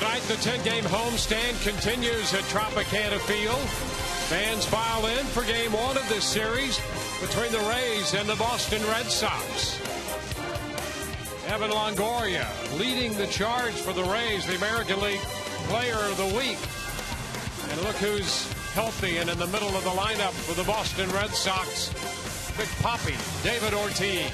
Tonight, the 10-game homestand continues at Tropicana Field. Fans file in for Game 1 of this series between the Rays and the Boston Red Sox. Evan Longoria leading the charge for the Rays, the American League Player of the Week. And look who's healthy and in the middle of the lineup for the Boston Red Sox. Big Papi, David Ortiz.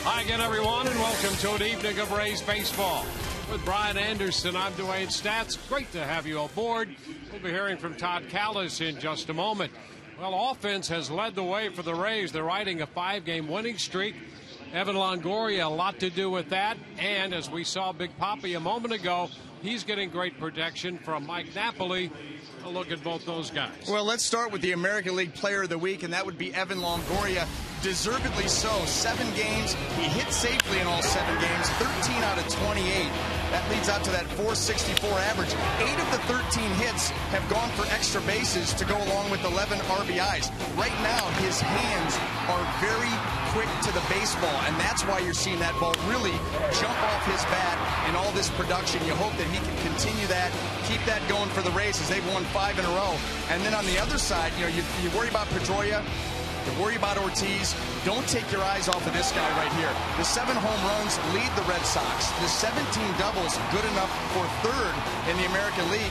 Hi again, everyone, and welcome to an evening of Rays baseball. With Brian Anderson, I'm Dwayne Stats. Great to have you aboard. We'll be hearing from Todd Callis in just a moment. Well, offense has led the way for the Rays. They're riding a 5-game winning streak. Evan Longoria, a lot to do with that. And as we saw Big Papi a moment ago, he's getting great protection from Mike Napoli. A look at both those guys. Well, let's start with the American League Player of the Week, and that would be Evan Longoria. Deservedly so. 7 games. He hit safely in all 7 games. 13 out of 28. That leads out to that .464 average. 8 of the 13 hits have gone for extra bases to go along with 11 RBIs. Right now, his hands are very quick to the baseball, and that's why you're seeing that ball really jump off his bat and all this production. You hope that he can continue that, keep that going for the Rays as they've won 5 in a row. And then on the other side, you worry about Pedroia. You worry about Ortiz. Don't take your eyes off of this guy right here. The 7 home runs lead the Red Sox. The 17 doubles, good enough for 3rd in the American League.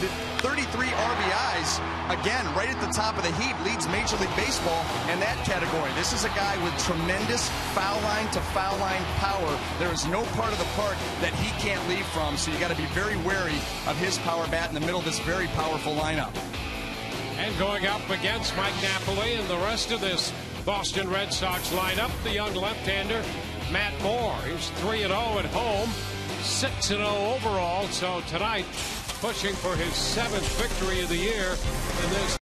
The 33 RBIs, again, right at the top of the heap, leads Major League Baseball in that category. This is a guy with tremendous foul line to foul line power. There is no part of the park that he can't leave from, so you got to be very wary of his power bat in the middle of this very powerful lineup. And going up against Mike Napoli and the rest of this Boston Red Sox lineup, the young left-hander Matt Moore. He's 3-0 at home, 6-0 overall. So tonight, pushing for his 7th victory of the year in this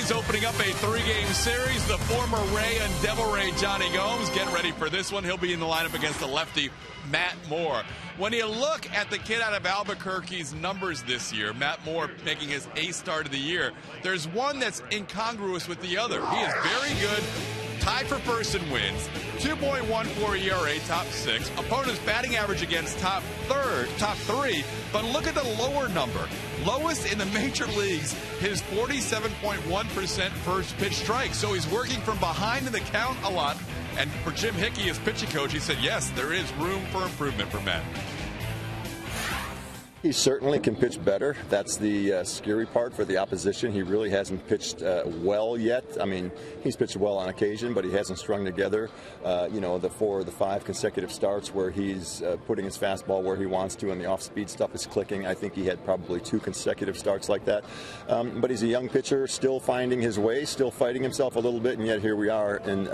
Yankees opening up a 3-game series. The former Ray and Devil Ray Johnny Gomes getting ready for this one. He'll be in the lineup against the lefty Matt Moore. When you look at the kid out of Albuquerque's numbers this year, Matt Moore making his 8th start of the year, there's one that's incongruous with the other. He is very good, tied for first in wins, 2.14 ERA, top 6. Opponent's batting average against top 3. But look at the lower number. Lowest in the major leagues, his 47.1% first pitch strike. So he's working from behind in the count a lot. And for Jim Hickey, his pitching coach, he said, yes, there is room for improvement for Matt. He certainly can pitch better. That's the scary part for the opposition. He really hasn't pitched well yet. I mean, he's pitched well on occasion, but he hasn't strung together, the 4 or the 5 consecutive starts where he's putting his fastball where he wants to and the off-speed stuff is clicking. I think he had probably 2 consecutive starts like that. But he's a young pitcher, still finding his way, still fighting himself a little bit, and yet here we are in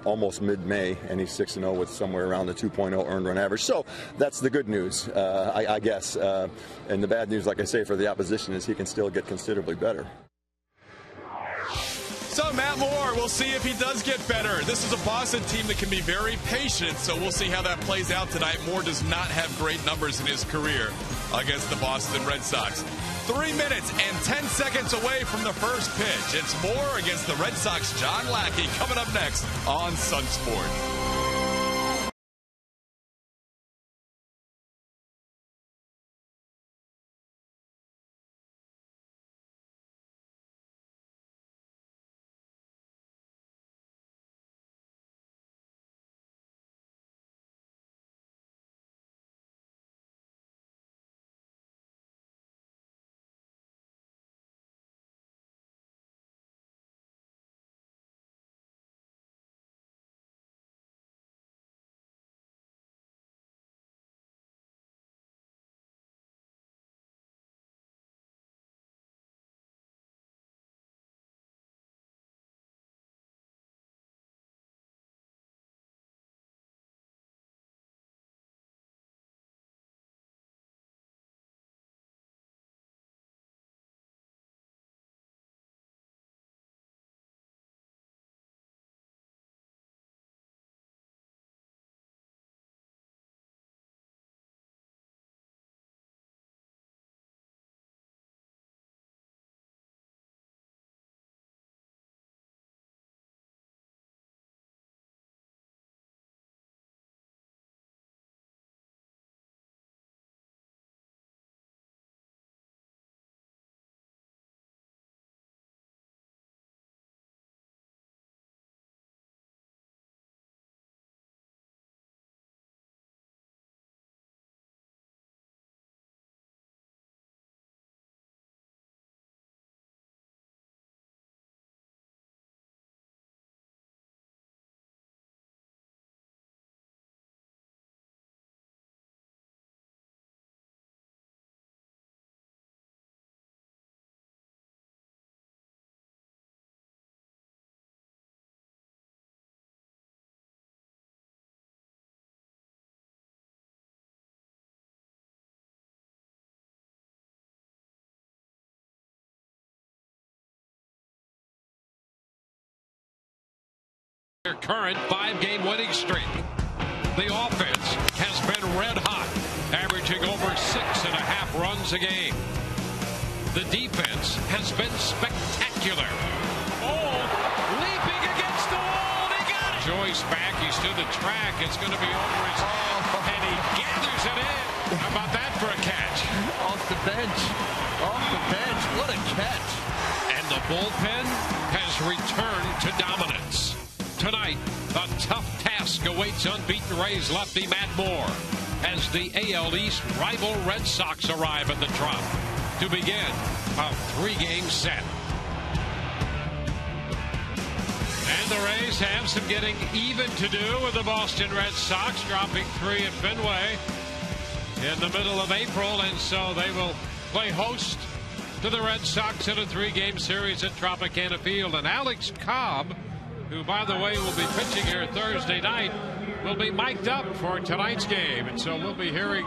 almost mid-May, and he's 6-0 with somewhere around the 2.0 earned run average. So that's the good news, I guess. And the bad news, like I say, for the opposition is he can still get considerably better. So Matt Moore, we'll see if he does get better. This is a Boston team that can be very patient, so we'll see how that plays out tonight. Moore does not have great numbers in his career against the Boston Red Sox. 3 minutes and 10 seconds away from the first pitch. It's Moore against the Red Sox. John Lackey coming up next on Sun Sport. Their current 5-game winning streak. The offense has been red hot, averaging over 6.5 runs a game. The defense has been spectacular. Oh, leaping against the wall, and he got it. Joyce back, he's to the track, it's going to be over his head, and he gathers it in. How about that for a catch? Off the bench, what a catch. And the bullpen has returned to dominance. Tonight, a tough task awaits unbeaten Rays lefty Matt Moore as the AL East rival Red Sox arrive at the Trop to begin a 3-game set. And the Rays have some getting even to do with the Boston Red Sox, dropping 3 at Fenway in the middle of April, and so they will play host to the Red Sox in a 3-game series at Tropicana Field. And Alex Cobb, who, by the way, will be pitching here Thursday night, will be mic'd up for tonight's game. And so we'll be hearing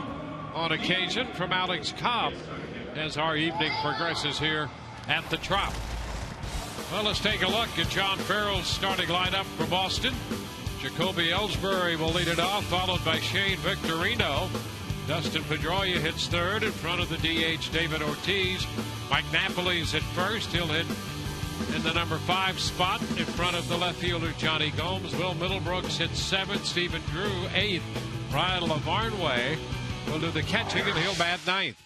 on occasion from Alex Cobb as our evening progresses here at the Trop. Well, let's take a look at John Farrell's starting lineup for Boston. Jacoby Ellsbury will lead it off, followed by Shane Victorino. Dustin Pedroia hits third in front of the DH David Ortiz. Mike Napoli's at first. He'll hit in the number 5 spot in front of the left fielder Johnny Gomes. Will Middlebrooks hits 7th. Stephen Drew 8th. Brian Lavarnway will do the catching, and he'll bat 9th.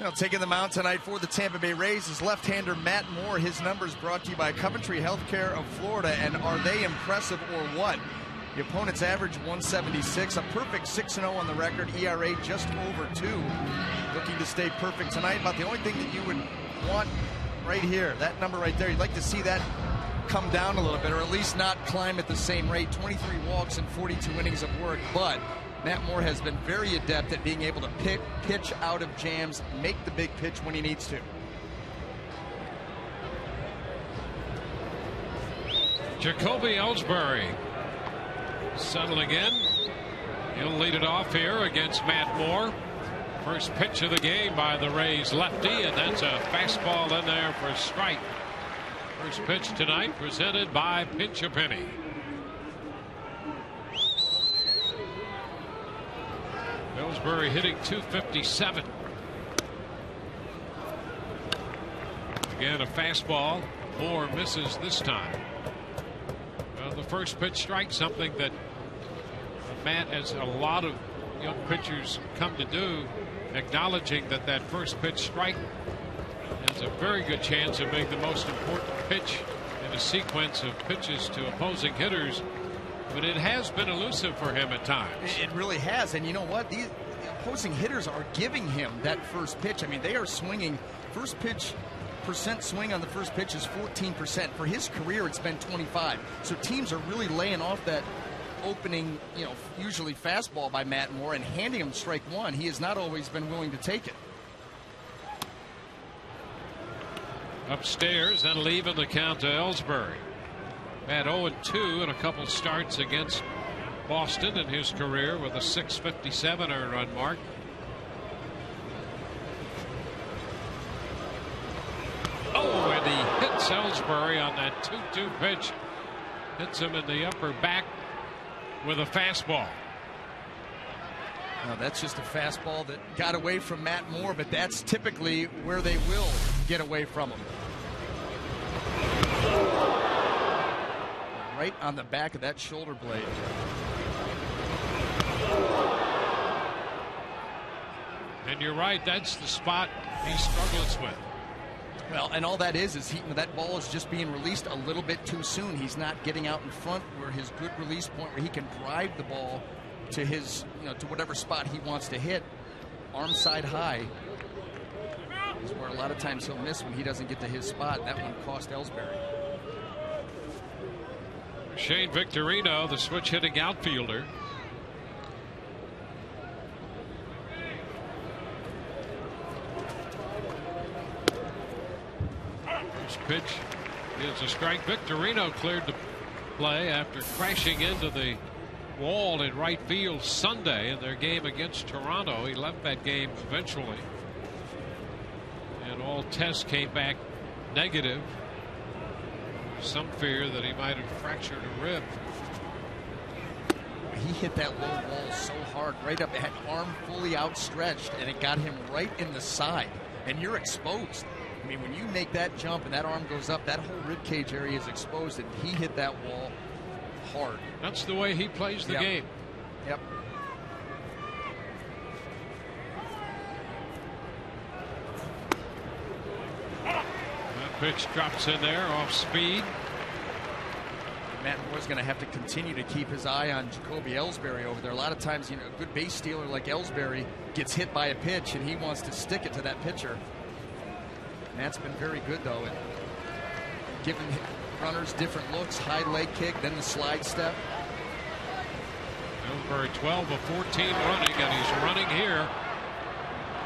Now, taking the mound tonight for the Tampa Bay Rays is left-hander Matt Moore. His numbers brought to you by Coventry Healthcare of Florida. And are they impressive or what? The opponent's average 176, a perfect 6-0 on the record, ERA just over 2. Looking to stay perfect tonight. About the only thing that you would want right here, that number right there, you'd like to see that come down a little bit, or at least not climb at the same rate. 23 walks and 42 innings of work, but Matt Moore has been very adept at being able to pitch out of jams, make the big pitch when he needs to. Jacoby Ellsbury settling in. He'll lead it off here against Matt Moore. First pitch of the game by the Rays lefty, and that's a fastball in there for a strike. First pitch tonight presented by Pinch a Penny. Ellsbury hitting .257. Again, a fastball. Moore misses this time. Well, the first pitch strike, something that Matt, as a lot of young pitchers come to do, acknowledging that that first pitch strike has a very good chance of being the most important pitch in a sequence of pitches to opposing hitters. But it has been elusive for him at times. It really has. And you know what? The opposing hitters are giving him that first pitch. I mean, they are swinging. First pitch percent swing on the first pitch is 14%. For his career, it's been 25. So teams are really laying off that opening, usually fastball by Matt Moore and handing him strike one. He has not always been willing to take it. Upstairs and leaving the count to Ellsbury. Had 0-2 in a couple starts against Boston in his career with a .657 earned run mark. Oh, and he hits Ellsbury on that 2-2 pitch. Hits him in the upper back with a fastball. Now, that's just a fastball that got away from Matt Moore, but that's typically where they will get away from him. Right on the back of that shoulder blade. And you're right, that's the spot he struggles with. Well, and all that is that ball is just being released a little bit too soon. He's not getting out in front where his good release point, where he can drive the ball to his, to whatever spot he wants to hit. Arm side high is where a lot of times he'll miss when he doesn't get to his spot. That one cost Ellsbury. Shane Victorino, the switch hitting outfielder. First pitch is a strike. Victorino cleared the play after crashing into the wall in right field Sunday in their game against Toronto. He left that game eventually, and all tests came back negative. Some fear that he might have fractured a rib. He hit that low wall so hard, right up, had arm fully outstretched, and it got him right in the side. And you're exposed. I mean, when you make that jump and that arm goes up, that whole rib cage area is exposed, and he hit that wall hard. That's the way he plays the game. Yep. Pitch drops in there off speed. Matt Moore's going to have to continue to keep his eye on Jacoby Ellsbury over there. A lot of times, a good base stealer like Ellsbury gets hit by a pitch and he wants to stick it to that pitcher. Matt's been very good, though, at giving runners different looks. High leg kick, then the slide step. Ellsbury 12 of 14 running, and he's running here.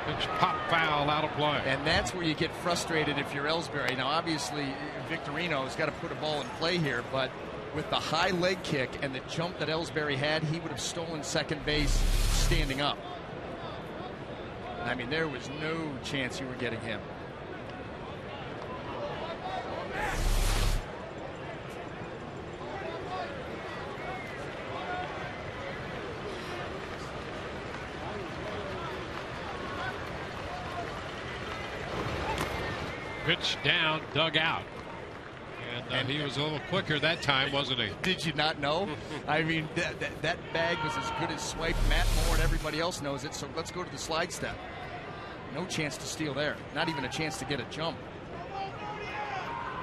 Pitch pop foul out of play. And that's where you get frustrated if you're Ellsbury. Now, obviously, Victorino's got to put a ball in play here, but with the high leg kick and the jump that Ellsbury had, he would have stolen second base standing up. I mean, there was no chance you were getting him. Pitch down, dug out. And he was a little quicker that time, wasn't he? Did you not know? I mean, that bag was as good as swiped. Matt Moore and everybody else knows it, so let's go to the slide step. No chance to steal there. Not even a chance to get a jump.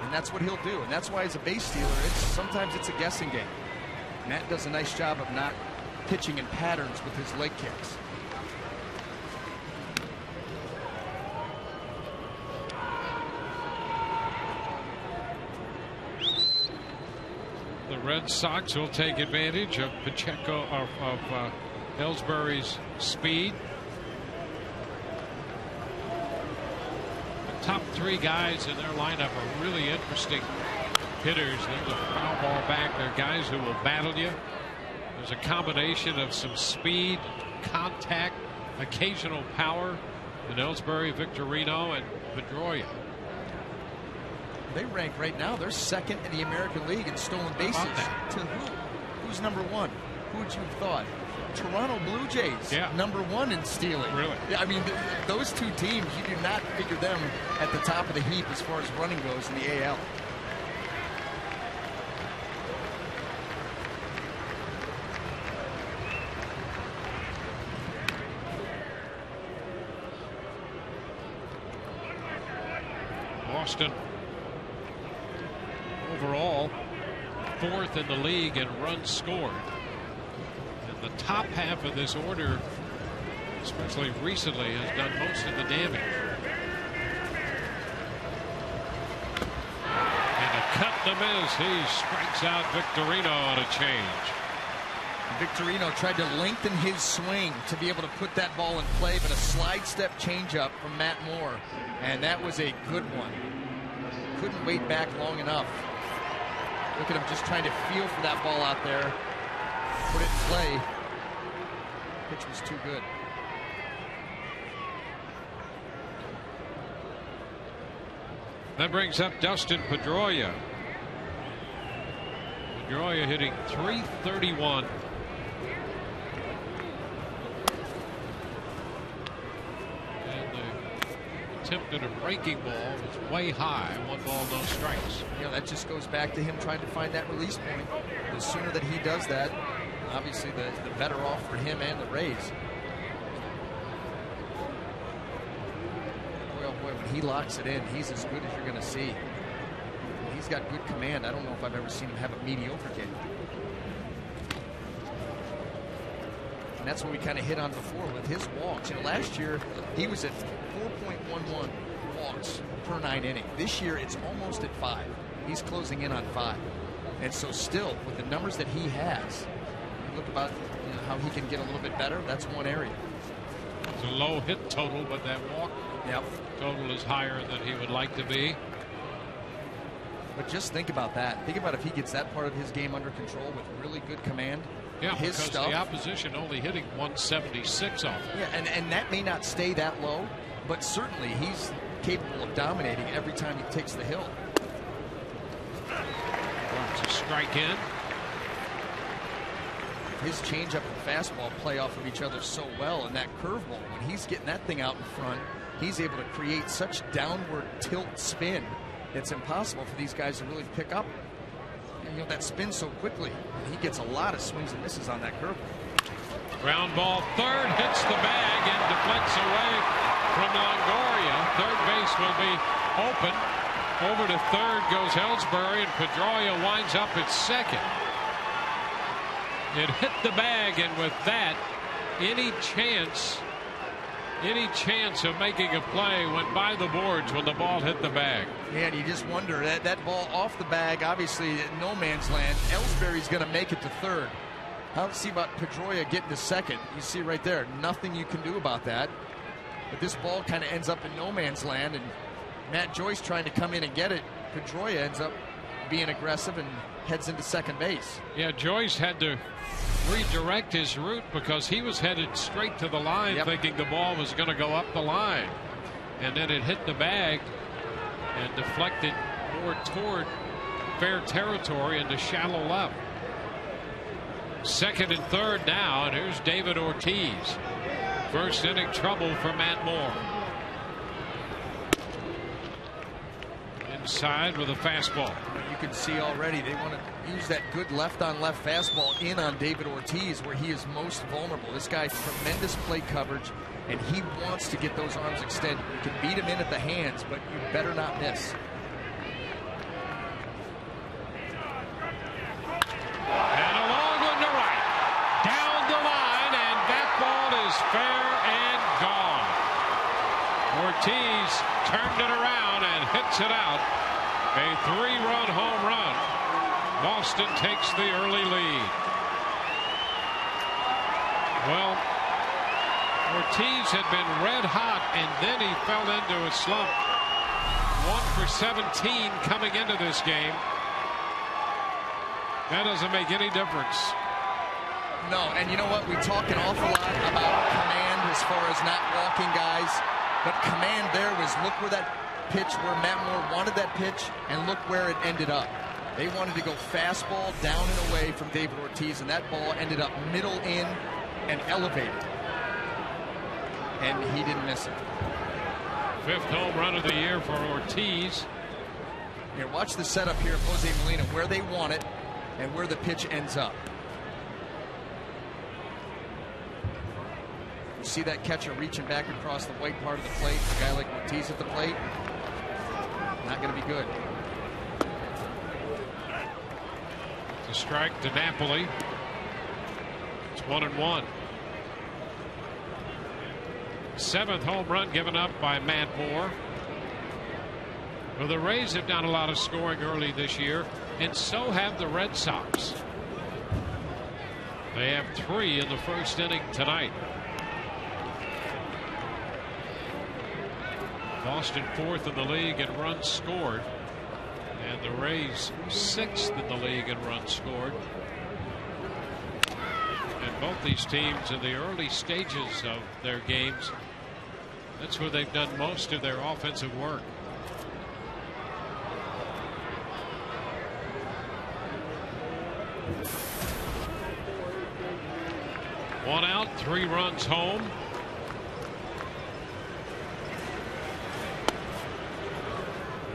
And that's what he'll do. And that's why, as a base stealer, sometimes it's a guessing game. Matt does a nice job of not pitching in patterns with his leg kicks. The Red Sox will take advantage of Pacheco of Ellsbury's speed. The top three guys in their lineup are really interesting hitters. There's a foul ball back. They're guys who will battle you. There's a combination of some speed, contact, occasional power in Ellsbury, Victorino, and Pedroia. They rank right now. They're second in the American League in stolen bases. To who? Who's number one? Who would you have thought? Toronto Blue Jays, number one in stealing. Really? I mean, those two teams, you do not figure them at the top of the heap as far as running goes in the AL. Boston overall fourth in the league in runs scored. And the top half of this order, especially recently, has done most of the damage. And a cut to miss. He strikes out Victorino on a change. Victorino tried to lengthen his swing to be able to put that ball in play, but a slide step changeup from Matt Moore, and that was a good one. Couldn't wait back long enough. Look at him just trying to feel for that ball out there, put it in play. Pitch was too good. That brings up Dustin Pedroia. Pedroia hitting .331. Attempted a breaking ball was way high. 1 ball, no strikes. You know, that just goes back to him trying to find that release point. The sooner that he does that, obviously the better off for him and the Rays. Boy, oh boy, when he locks it in, he's as good as you're going to see. He's got good command. I don't know if I've ever seen him have a mediocre game. And that's what we kind of hit on before with his walks. You know, last year he was at 4.11 walks per 9 innings. This year it's almost at 5. He's closing in on 5. And so still, with the numbers that he has, look about how he can get a little bit better. That's one area. It's a low hit total, but that walk total is higher than he would like to be. But just think about that. Think about if he gets that part of his game under control with really good command. Yeah, his because stuff, the opposition only hitting 176 off. Yeah, and that may not stay that low, but certainly he's capable of dominating every time he takes the hill. It's a strike in. His changeup and fastball play off of each other so well, and that curveball, when he's getting that thing out in front, he's able to create such downward tilt spin. It's impossible for these guys to really pick up. And, you know, that spins so quickly. And he gets a lot of swings and misses on that curve. Ground ball, third, hits the bag and deflects away from Longoria. Third base will be open. Over to third goes Ellsbury, and Pedroia winds up at second. It hit the bag, and with that, any chance of making a play went by the boards when the ball hit the bag. Yeah, and you just wonder, that ball off the bag, obviously no man's land. Ellsbury's going to make it to third. Let's see about Pedroia getting to second. You see right there, nothing you can do about that. But this ball kind of ends up in no man's land, and Matt Joyce trying to come in and get it. Pedroia ends up being aggressive and heads into second base. Yeah, Joyce had to redirect his route because he was headed straight to the line, thinking the ball was going to go up the line, and then it hit the bag and deflected more toward fair territory into shallow left. Second and third now, and here's David Ortiz. First inning trouble for Matt Moore. inside with a fastball. You can see already they want to use that good left-on-left fastball in on David Ortiz where he is most vulnerable. This guy, tremendous plate coverage, and he wants to get those arms extended. You can beat him in at the hands, but you better not miss. And a long one to right. Down the line, and that ball is fair and gone. Ortiz turned it around and hits it out. A 3-run home run. Boston takes the early lead. Well, Ortiz had been red hot, and then he fell into a slump. 1 for 17 coming into this game. That doesn't make any difference. No, and you know what? We talk an awful lot about command as far as not walking guys, but command there was look where that pitch, where Matt Moore wanted that pitch, and look where it ended up. They wanted to go fastball down and away from David Ortiz, and that ball ended up middle in and elevated. And he didn't miss it. 5th home run of the year for Ortiz. Here, watch the setup here of Jose Molina, where they want it and where the pitch ends up. You see that catcher reaching back across the white part of the plate. A guy like Ortiz at the plate, not going to be good. The strike to Napoli. It's 1-1. 7th home run given up by Matt Moore. Well, the Rays have done a lot of scoring early this year, and so have the Red Sox. They have 3 in the first inning tonight. Boston 4th in the league in runs scored, and the Rays 6th in the league in runs scored. And both these teams in the early stages of their games, that's where they've done most of their offensive work. One out, 3 runs home.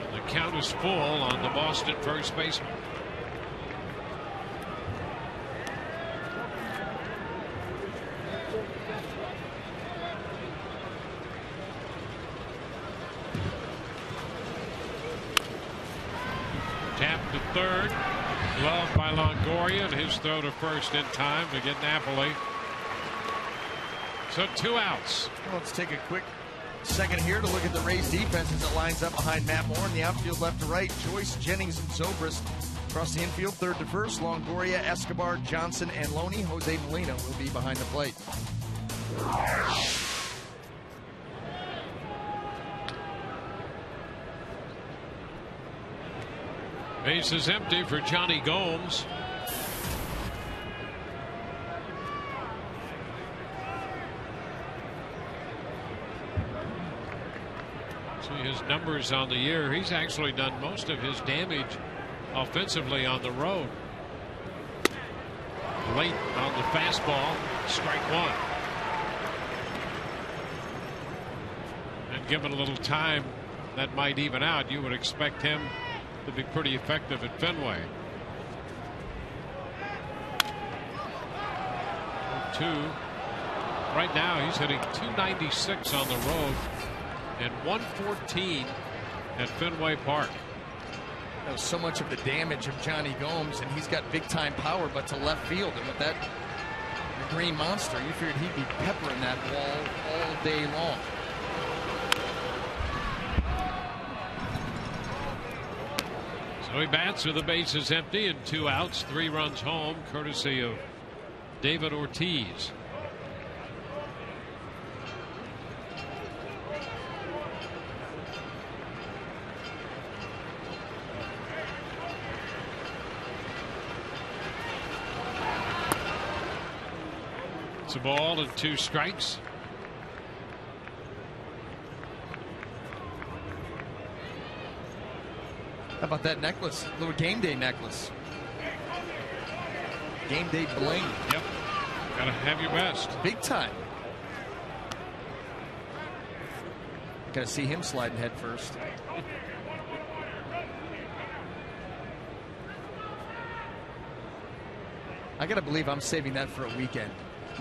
And the count is full on the Boston first baseman. Tapped to third. Gloved by Longoria, and his throw to first in time to get Napoli. So 2 outs. Well, let's take a quick second here to look at the Rays defense as it lines up behind Matt Moore in the outfield left to right. Joyce, Jennings, and Zobrist across the infield, third to first. Longoria, Escobar, Johnson, and Loney. Jose Molina will be behind the plate. Base is empty for Johnny Gomes. See his numbers on the year. He's actually done most of his damage offensively on the road. Late on the fastball, strike 1. And given a little time, that might even out. You would expect him to be pretty effective at Fenway. 2. Right now he's hitting .296 on the road and .114 at Fenway Park. That was so much of the damage of Johnny Gomes, and he's got big time power, but to left field, and with that green monster, you figured he'd be peppering that wall all day long. So he bats with the bases empty and 2 outs, 3 runs home, courtesy of David Ortiz. It's a ball and 2 strikes. How about that necklace? Little game day necklace. Game day bling. Yep. Gotta have your best. Big time. Gotta see him sliding head first. I got to believe I'm saving that for a weekend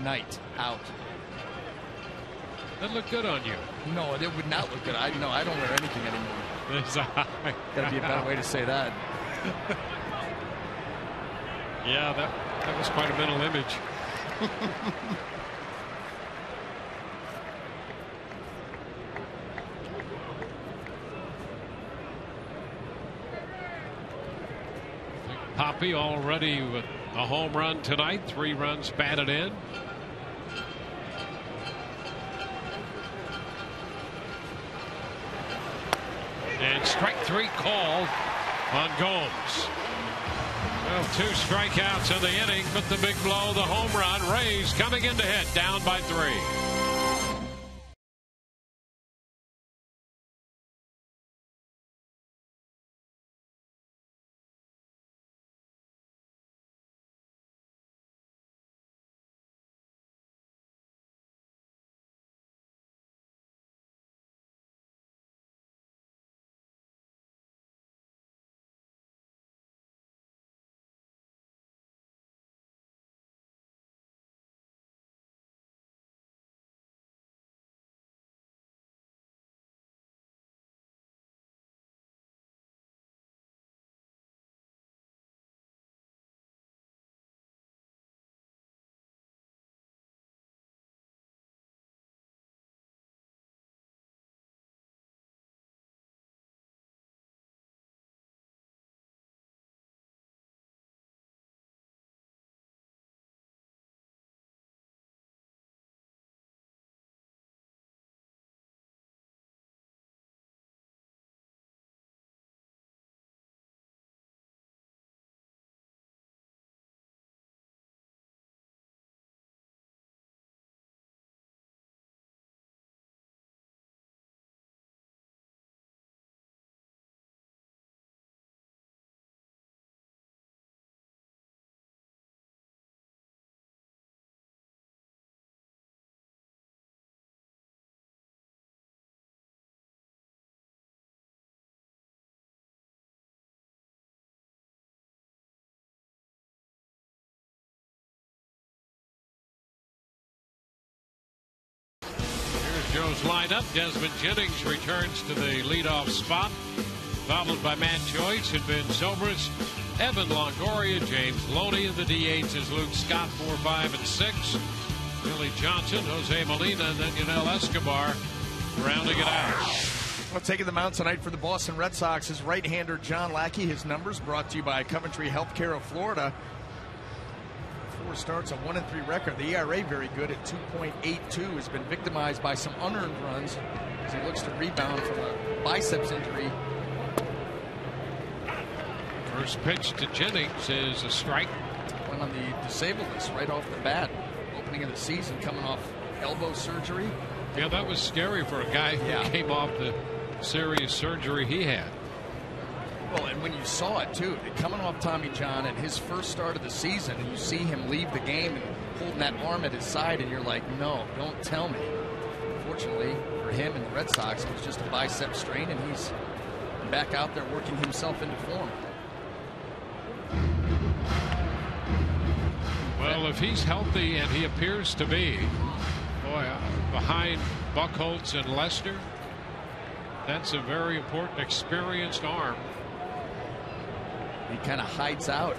night out. That look good on you. No, it would not look good. I don't wear anything anymore. Got to be a better way to say that. Yeah, that was quite a mental image. Poppy already with a home run tonight. 3 runs batted in. And strike 3 called on Gomes. Well, 2 strikeouts in the inning, but the big blow, the home run. Rays coming in to hit, down by 3. Joe's lineup. Desmond Jennings returns to the leadoff spot, followed by Matt Joyce and Ben Zobrist, Evan Longoria, James Loney in the DH is Luke Scott, 4, 5, and 6. Billy Johnson, Jose Molina, and then Yunel Escobar rounding it out. Well, taking the mound tonight for the Boston Red Sox is right-hander John Lackey. His numbers brought to you by Coventry Healthcare of Florida. 4 starts, a 1-3 record. The ERA very good at 2.82. Has been victimized by some unearned runs as he looks to rebound from a biceps injury. First pitch to Jennings is a strike. Went on the disabled list right off the bat. Opening of the season, coming off elbow surgery. Yeah, that was scary for a guy who came off the serious surgery he had. Well, and when you saw it, too, coming off Tommy John at his first start of the season, and you see him leave the game and holding that arm at his side, and you're like, no, don't tell me. Fortunately for him and the Red Sox, it was just a bicep strain, and he's back out there working himself into form. Well, if he's healthy, and he appears to be, boy, behind Buchholz and Lester, that's a very important, experienced arm. He kind of hides out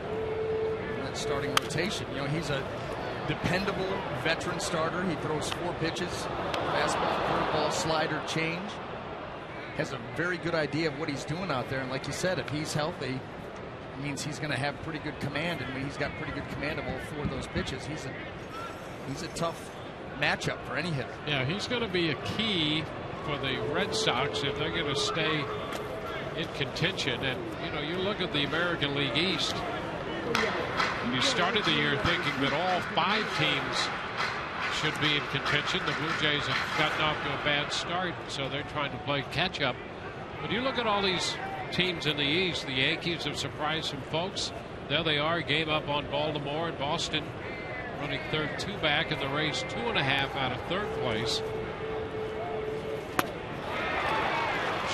in that starting rotation. You know, he's a dependable veteran starter. He throws 4 pitches, fastball, curveball, slider, change. Has a very good idea of what he's doing out there. And like you said, if he's healthy, it means he's going to have pretty good command. And when he's got pretty good command of all 4 of those pitches, he's a tough matchup for any hitter. Yeah, he's going to be a key for the Red Sox if they're going to stay in contention. And you know, you look at the American League East, you started the year thinking that all 5 teams should be in contention. The Blue Jays have gotten off to a bad start, so they're trying to play catch up. But you look at all these teams in the East. The Yankees have surprised some folks. There they are, game up on Baltimore, and Boston running third, 2 back in the race, 2.5 out of 3rd place.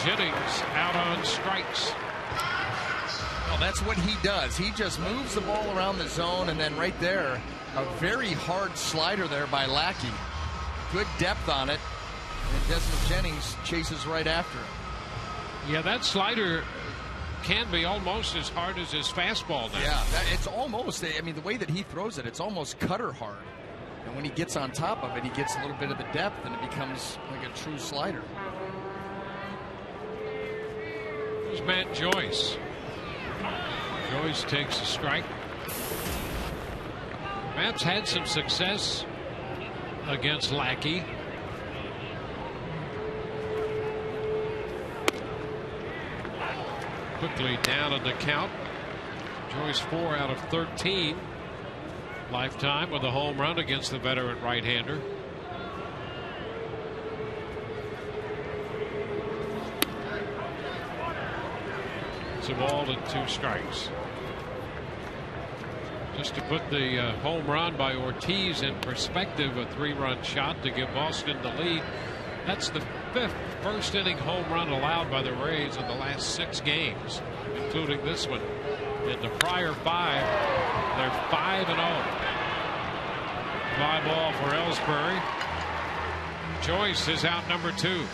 Jennings out on strikes. Well, that's what he does. He just moves the ball around the zone, and then right there, a very hard slider there by Lackey. Good depth on it, and Desmond Jennings chases right after it. Yeah, that slider can be almost as hard as his fastball now. Yeah, it's almost, I mean, the way that he throws it, it's almost cutter hard. And when he gets on top of it, he gets a little bit of the depth, and it becomes like a true slider. Here's Matt Joyce. Joyce takes a strike. Matt's had some success against Lackey. Quickly down in the count. Joyce 4 out of 13 lifetime with a home run against the veteran right-hander. It's a ball and 2 strikes. Just to put the home run by Ortiz in perspective, a 3-run shot to give Boston the lead. That's the 5th first-inning home run allowed by the Rays in the last 6 games, including this one. In the prior 5, they're 5-0. Fly ball for Ellsbury. Joyce is out number 2.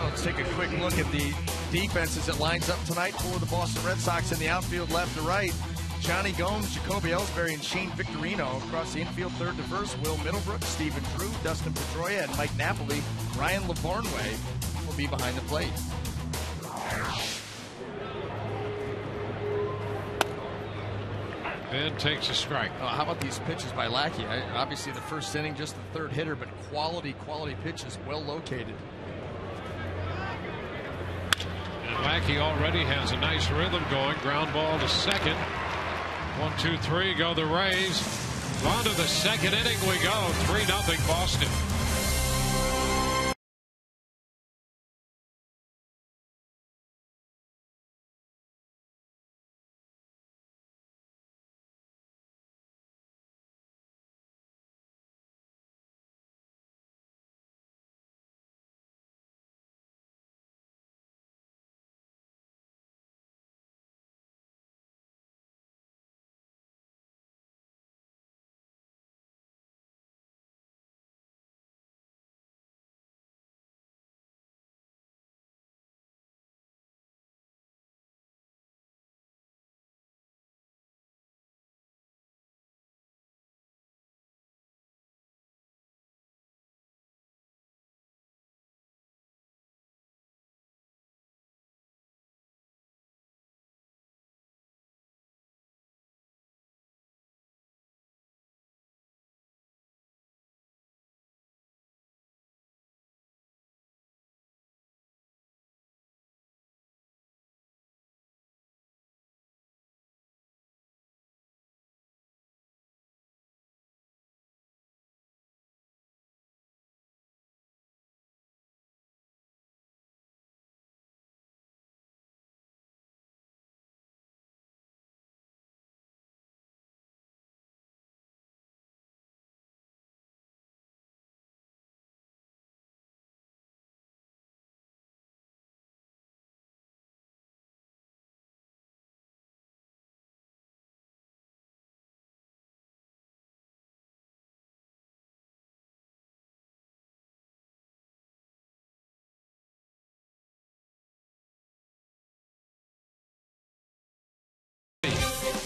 Let's take a quick look at the defense as it lines up tonight for the Boston Red Sox in the outfield left to right. Johnny Gomes, Jacoby Ellsbury, and Shane Victorino. Across the infield, third to first, Will Middlebrook, Stephen Drew, Dustin Pedroia, and Mike Napoli. Ryan Lavarnway will be behind the plate. Ben takes a strike. How about these pitches by Lackey? Obviously the first inning, just the third hitter, but quality pitches, well located. And Lackey already has a nice rhythm going. Ground ball to second. 1, 2, 3 go the Rays. On to the second inning we go. 3-0 Boston.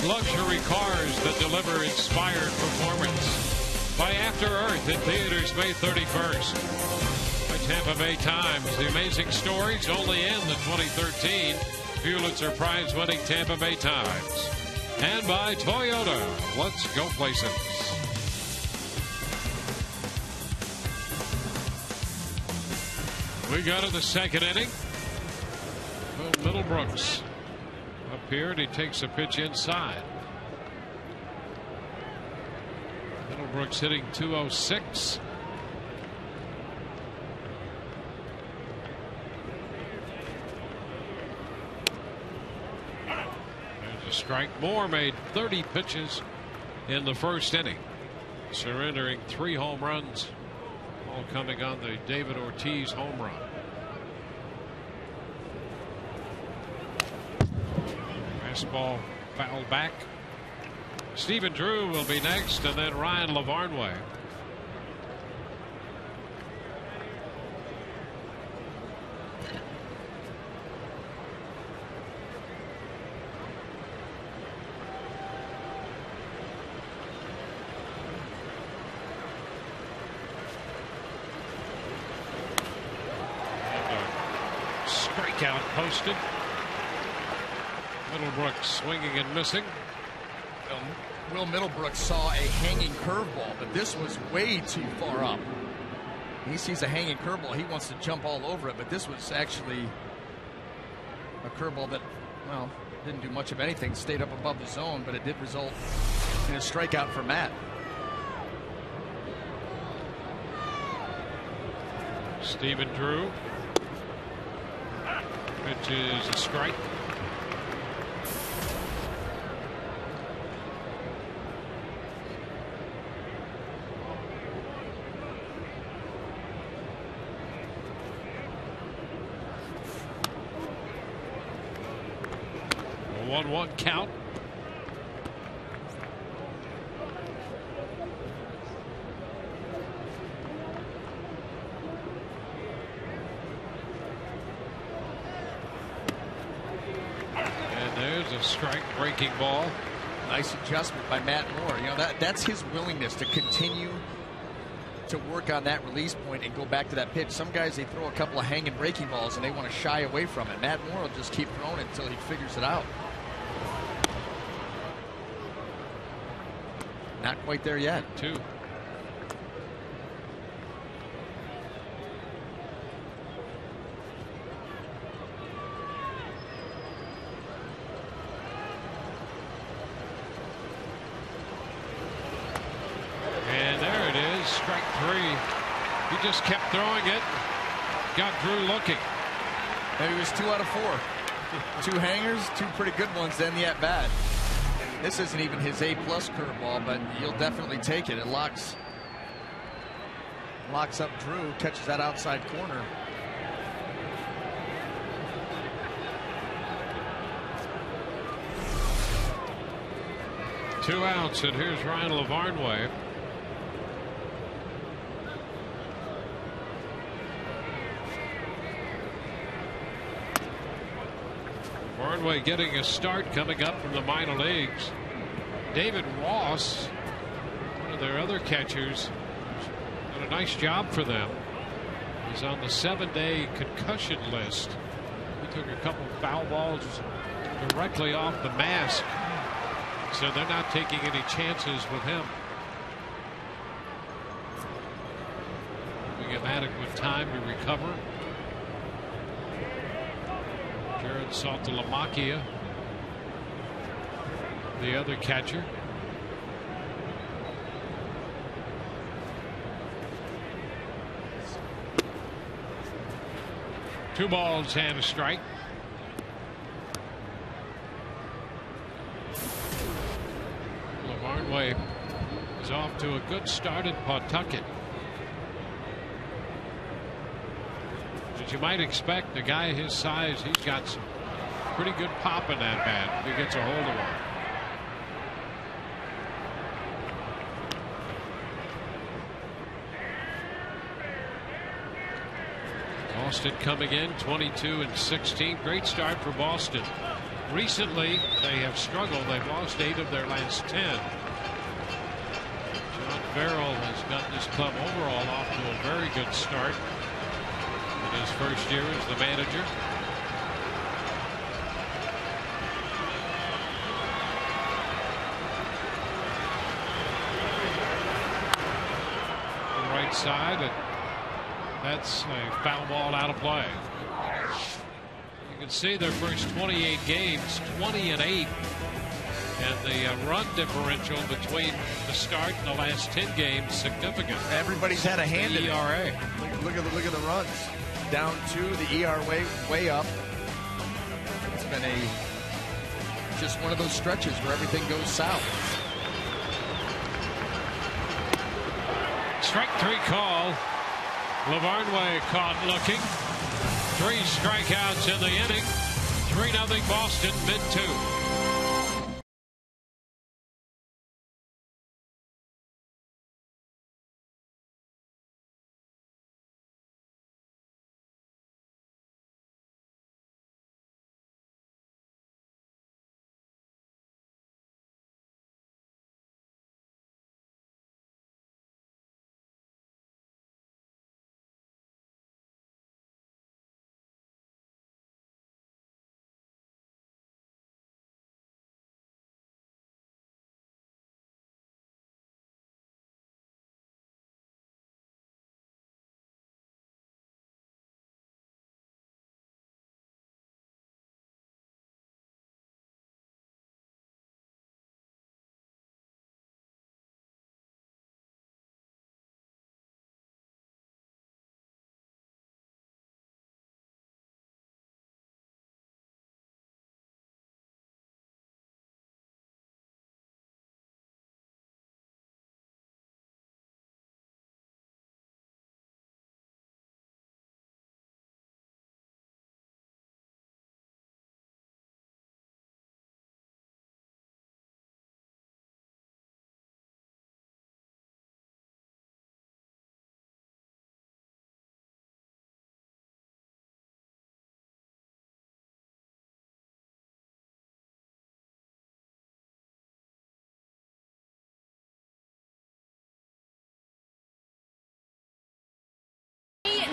Luxury cars that deliver inspired performance. By After Earth in theaters May 31st. By Tampa Bay Times, the amazing stories only in the 2013 Pulitzer Prize-winning Tampa Bay Times. And by Toyota, let's go places. We go to the second inning. Middlebrooks up here, and he takes a pitch inside. Middlebrooks hitting .206. There's a strike. Moore made 30 pitches in the first inning, surrendering 3 home runs Ball coming on the David Ortiz home run. Fastball fouled back. Stephen Drew will be next, and then Ryan Lavarnway. Strikeout posted. Middlebrook swinging and missing. Will Middlebrook saw a hanging curveball, but this was way too far up. He sees a hanging curveball, he wants to jump all over it, but this was actually a curveball that, well, didn't do much of anything, stayed up above the zone, but it did result in a strikeout for Matt. Stephen Drew. Pitch is a strike. A 1-1 count. A strike breaking ball. Nice adjustment by Matt Moore. You know, that's his willingness to continue to work on that release point and go back to that pitch. Some guys, they throw a couple of hanging breaking balls and they want to shy away from it. Matt Moore will just keep throwing it until he figures it out. Not quite there yet. 2. Strike 3. He just kept throwing it. Got Drew looking. Maybe it was 2 out of 4. 2 hangers, 2 pretty good ones, then the at bat. This isn't even his A+ curveball, but you'll definitely take it. It locks up Drew, catches that outside corner. Two outs, and here's Ryan Lavarnway. Lavarnway getting a start coming up from the minor leagues. David Ross, one of their other catchers, did a nice job for them. He's on the 7-day concussion list. He took a couple foul balls directly off the mask, so they're not taking any chances with him. Giving him adequate time to recover. Jared Saltalamacchia, the other catcher. Two balls and a strike. Lavarnway is off to a good start in Pawtucket. As you might expect, a guy his size, he's got some pretty good pop in that bat if he gets a hold of one. Boston coming in 22-16. Great start for Boston. Recently, they have struggled. They've lost 8 of their last 10. John Farrell has gotten this club overall off to a very good start in his first year as the manager. On the right side, and that's a foul ball out of play. You can see their first 28 games, 20-8. And the run differential between the start and the last 10 games significant. Everybody's had a hand in ERA. Look at the runs. Down 2, the ERA way up. It's been just one of those stretches where everything goes south. Strike 3 call. Lavarnway caught looking. 3 strikeouts in the inning. 3-0 Boston, mid-2.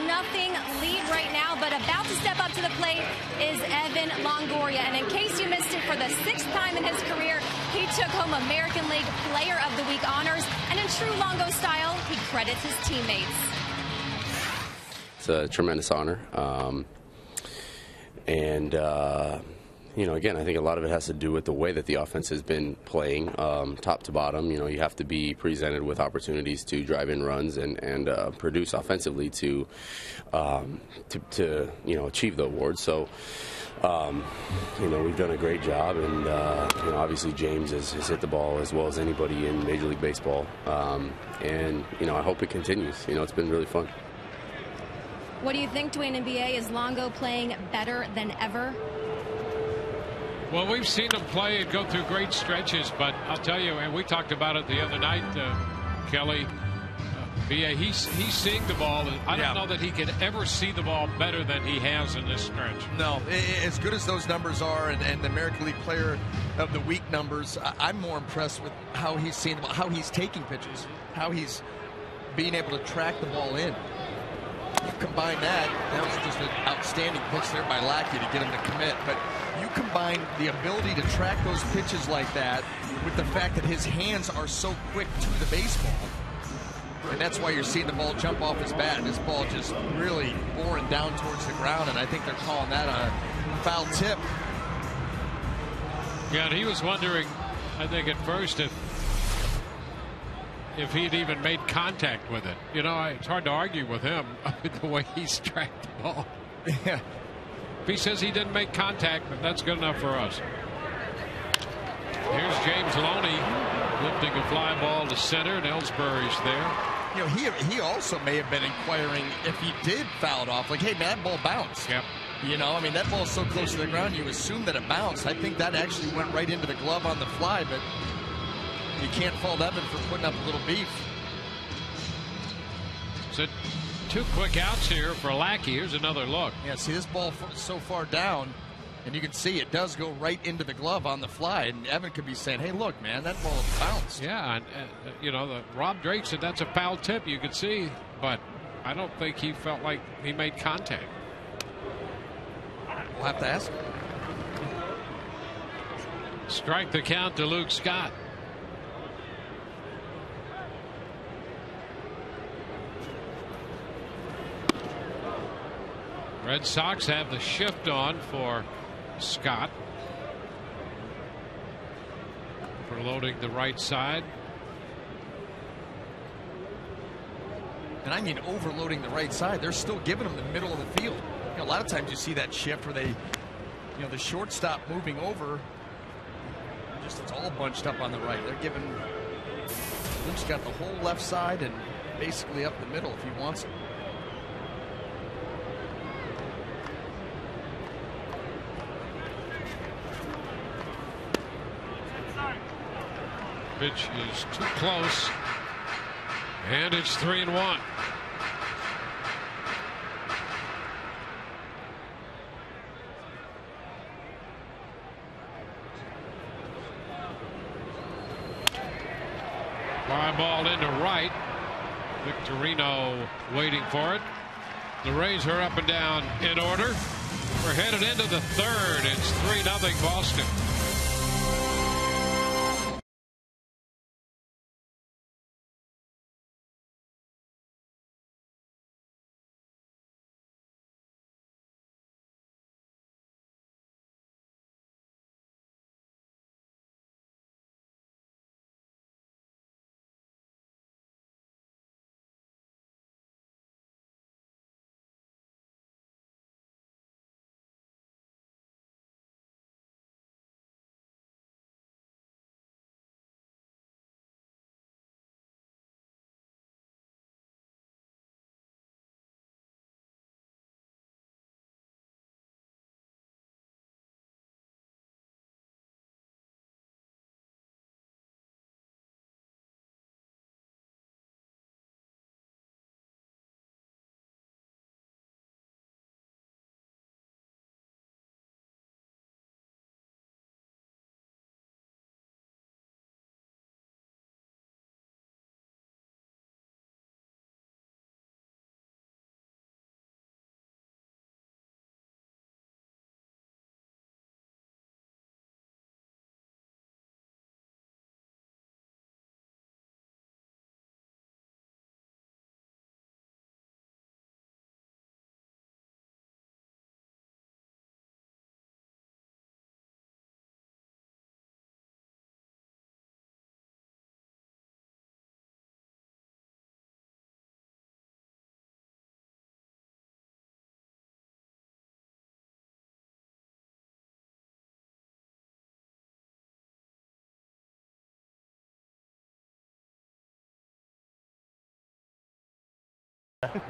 Nothing lead right now, but about to step up to the plate is Evan Longoria. And in case you missed it, for the 6th time in his career, he took home American League Player of the Week honors. And in true Longo style, he credits his teammates. It's a tremendous honor. You know, again, I think a lot of it has to do with the way that the offense has been playing, top to bottom. You know, you have to be presented with opportunities to drive in runs and produce offensively to you know, achieve the award. So, you know, we've done a great job, and you know, obviously James has hit the ball as well as anybody in Major League Baseball, and you know, I hope it continues. You know, it's been really fun. What do you think, Dwayne and BA? Is Longo playing better than ever? Well, we've seen him play and go through great stretches, but I'll tell you, and we talked about it the other night, Kelly, BA, he's seeing the ball. I don't know that he could ever see the ball better than he has in this stretch. No, as good as those numbers are, and the American League Player of the Week numbers, I'm more impressed with how he's seeing the ball, how he's taking pitches, how he's being able to track the ball in. You combine that was just an outstanding pitch there by Lackey to get him to commit, but you combine the ability to track those pitches like that with the fact that his hands are so quick to the baseball, and that's why you're seeing the ball jump off his bat, and this ball just really boring down towards the ground, and I think they're calling that a foul tip. Yeah, and he was wondering, I think at first, if he'd even made contact with it. You know, it's hard to argue with him with the way he's tracked the ball. Yeah. If he says he didn't make contact, then that's good enough for us. Here's James Loney lifting a fly ball to center, and Ellsbury's there. You know, he also may have been inquiring if he did foul it off. Like, hey, man, that ball bounced. Yep. You know, I mean, that ball's so close to the ground, you assume that it bounced. I think that actually went right into the glove on the fly, but you can't fault Evan for putting up a little beef. So 2 quick outs here for Lackey. Here's another look. Yeah, see, this ball so far down, and you can see it does go right into the glove on the fly, and Evan could be saying, hey, look, man, that ball bounced. Yeah, and you know, Rob Drake said that's a foul tip, you could see, but I don't think he felt like he made contact. We'll have to ask him. Strike the count to Luke Scott. Red Sox have the shift on for Scott for loading the right side. And I mean overloading the right side. They're still giving him the middle of the field. You know, a lot of times you see that shift where they, you know, the shortstop moving over, just it's all bunched up on the right. They're giving Luke's got the whole left side and basically up the middle if he wants it. pitch is too close. And it's 3-1. Fly ball into right. Victorino waiting for it. The Rays are up and down in order. We're headed into the third. It's 3-0 Boston.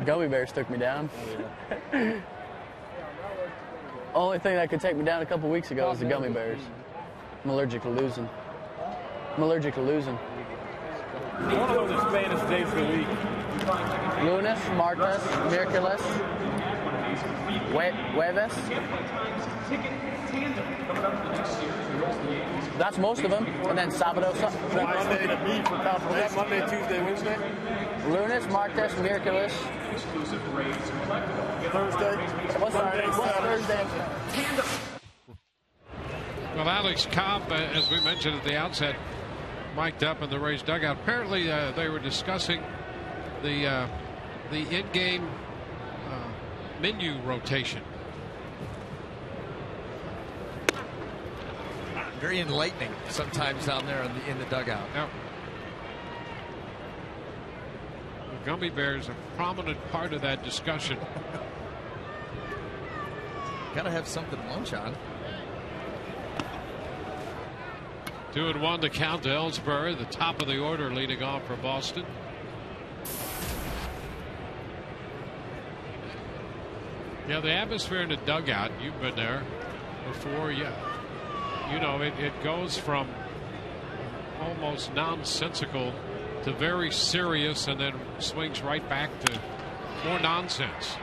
Gummy bears took me down. Only thing that could take me down a couple weeks ago was the gummy bears. I'm allergic to losing. One of those Spanish days of the week. Lunes, martes, miércoles, jueves. That's most of them. And then sábado. Monday to me for confirmation. Monday, Tuesday, Wednesday. Lunes, martes, miércoles. Thursday. What's Thursday? Well, Alex Cobb, as we mentioned at the outset, mic'd up in the Rays dugout. Apparently, they were discussing the in-game menu rotation. Very enlightening sometimes down there in the dugout. Yep. The Gummy Bears, a prominent part of that discussion. Got to have something to lunch on. 2-1 to count to Ellsbury, the top of the order leading off for Boston. Yeah, the atmosphere in the dugout, you've been there before. Yeah, you know, it goes from almost nonsensical to very serious and then swings right back to more nonsense.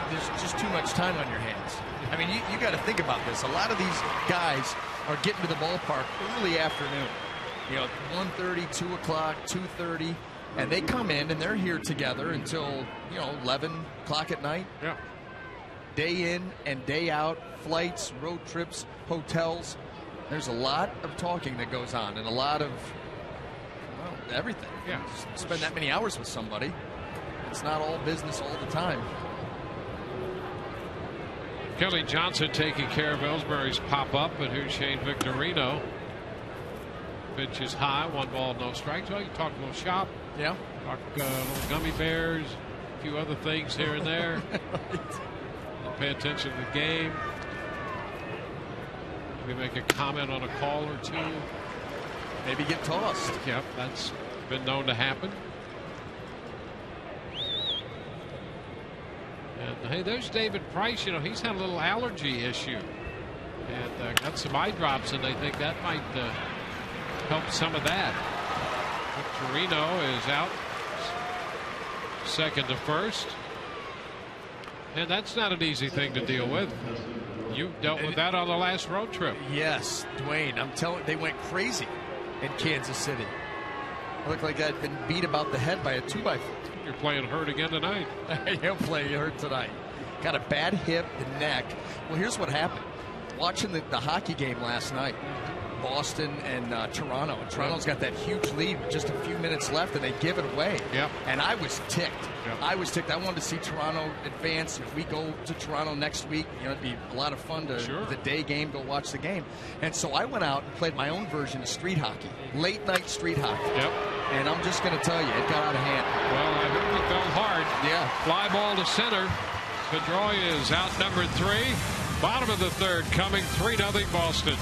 There's just too much time on your hands. I mean, you got to think about this. A lot of these guys are getting to the ballpark early afternoon. You know, 1:30, 2 o'clock, 2:30, and they come in and they're here together until, 11 o'clock at night. Yeah. Day in and day out, flights, road trips, hotels. There's a lot of talking that goes on and a lot of, everything. Yeah. Spend that many hours with somebody. It's not all business all the time. Kelly Johnson taking care of Ellsbury's pop-up, but here's Shane Victorino. Pitch is high, 1 ball, no strikes. Well, you talk a little shop. Yeah. Talk little Gummy Bears, a few other things here and there. Right. Pay attention to the game. Maybe make a comment on a call or two. Maybe get tossed. Yep, that's been known to happen. And hey, there's David Price. You know, he's had a little allergy issue and got some eye drops, and they think that might help some of that. Victorino is out, second to first. And that's not an easy thing to deal with. You dealt with that on the last road trip. Yes, Dwayne, I'm telling you, they went crazy in Kansas City. It looked like I'd been beat about the head by a 2x4. You're playing hurt again tonight. He'll play hurt tonight. Got a bad hip and neck. Well, here's what happened. Watching the hockey game last night, Boston and Toronto. And Toronto's got that huge lead with just a few minutes left, and they give it away. Yep. And I was ticked. Yep. I was ticked. I wanted to see Toronto advance. If we go to Toronto next week, it'd be a lot of fun to the day game, go watch the game. And so I went out and played my own version of street hockey, late night street hockey. Yep. And I'm just going to tell you, it got out of hand. Well, I heard it fell hard. Yeah. Fly ball to center. Pedroia is outnumbered 3. Bottom of the third coming, 3-0 Boston.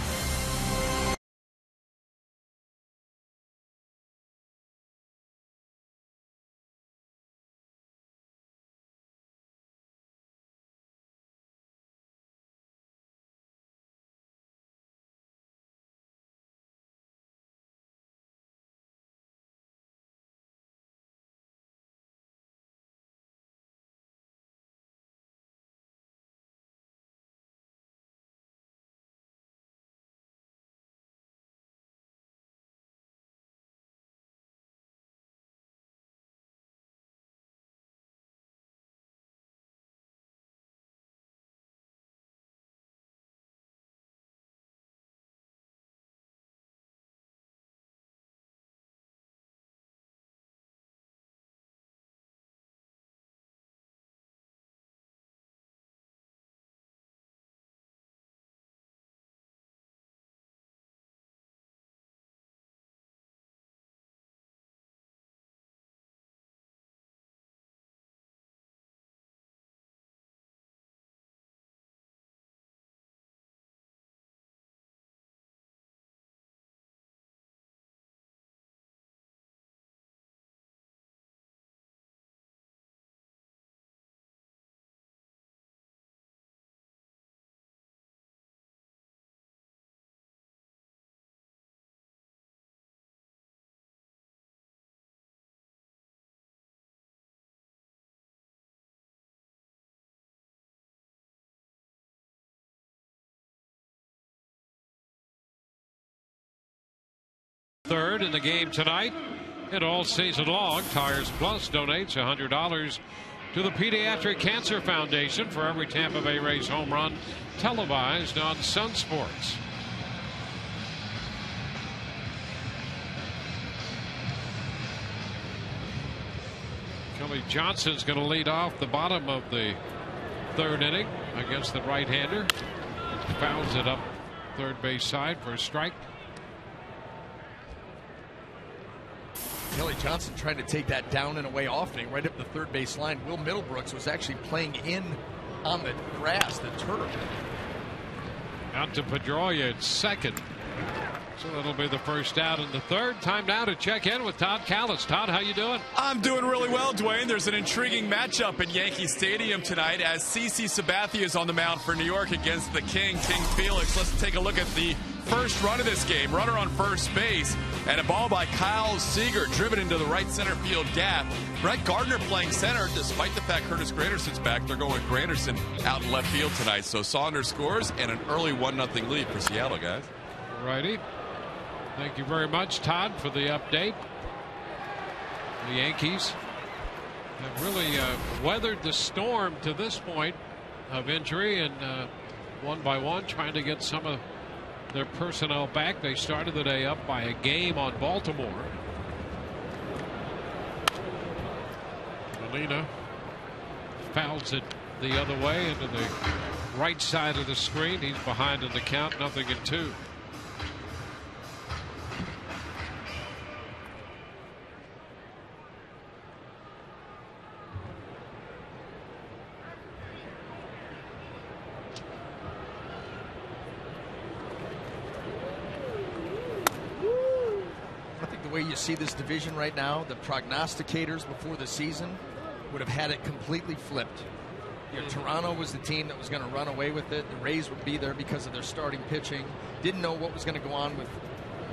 Third in the game tonight and all season long. Tires Plus donates $100 to the Pediatric Cancer Foundation for every Tampa Bay Rays home run televised on Sun Sports. Kelly Johnson's going to lead off the bottom of the third inning against the right-hander. Fouls it up third base side for a strike. Kelly Johnson trying to take that down and away offering right up the third base line. Will Middlebrooks was actually playing in on the grass, the turf. Out to Pedroia at second. So that'll be the first out in the third. Time now to check in with Todd Callis. Todd, how you doing? I'm doing really well, Dwayne. There's an intriguing matchup in Yankee Stadium tonight as CC Sabathia is on the mound for New York against the King Felix. Let's take a look at the first run of this game. Runner on first base and a ball by Kyle Seager driven into the right center field gap. Brett Gardner playing center despite the fact Curtis Granderson's back. They're going with Granderson out in left field tonight. So Saunders scores and an early 1-0 lead for Seattle, guys. Righty. Thank you very much, Todd, for the update. The Yankees have really weathered the storm to this point of injury and one by one trying to get some of their personnel back. They started the day up by a game on Baltimore. Molina fouls it the other way into the right side of the screen. He's behind in the count, 0-2. You see this division right now, the prognosticators before the season would have had it completely flipped. You know, Toronto was the team that was going to run away with it. The Rays would be there because of their starting pitching. Didn't know what was going to go on with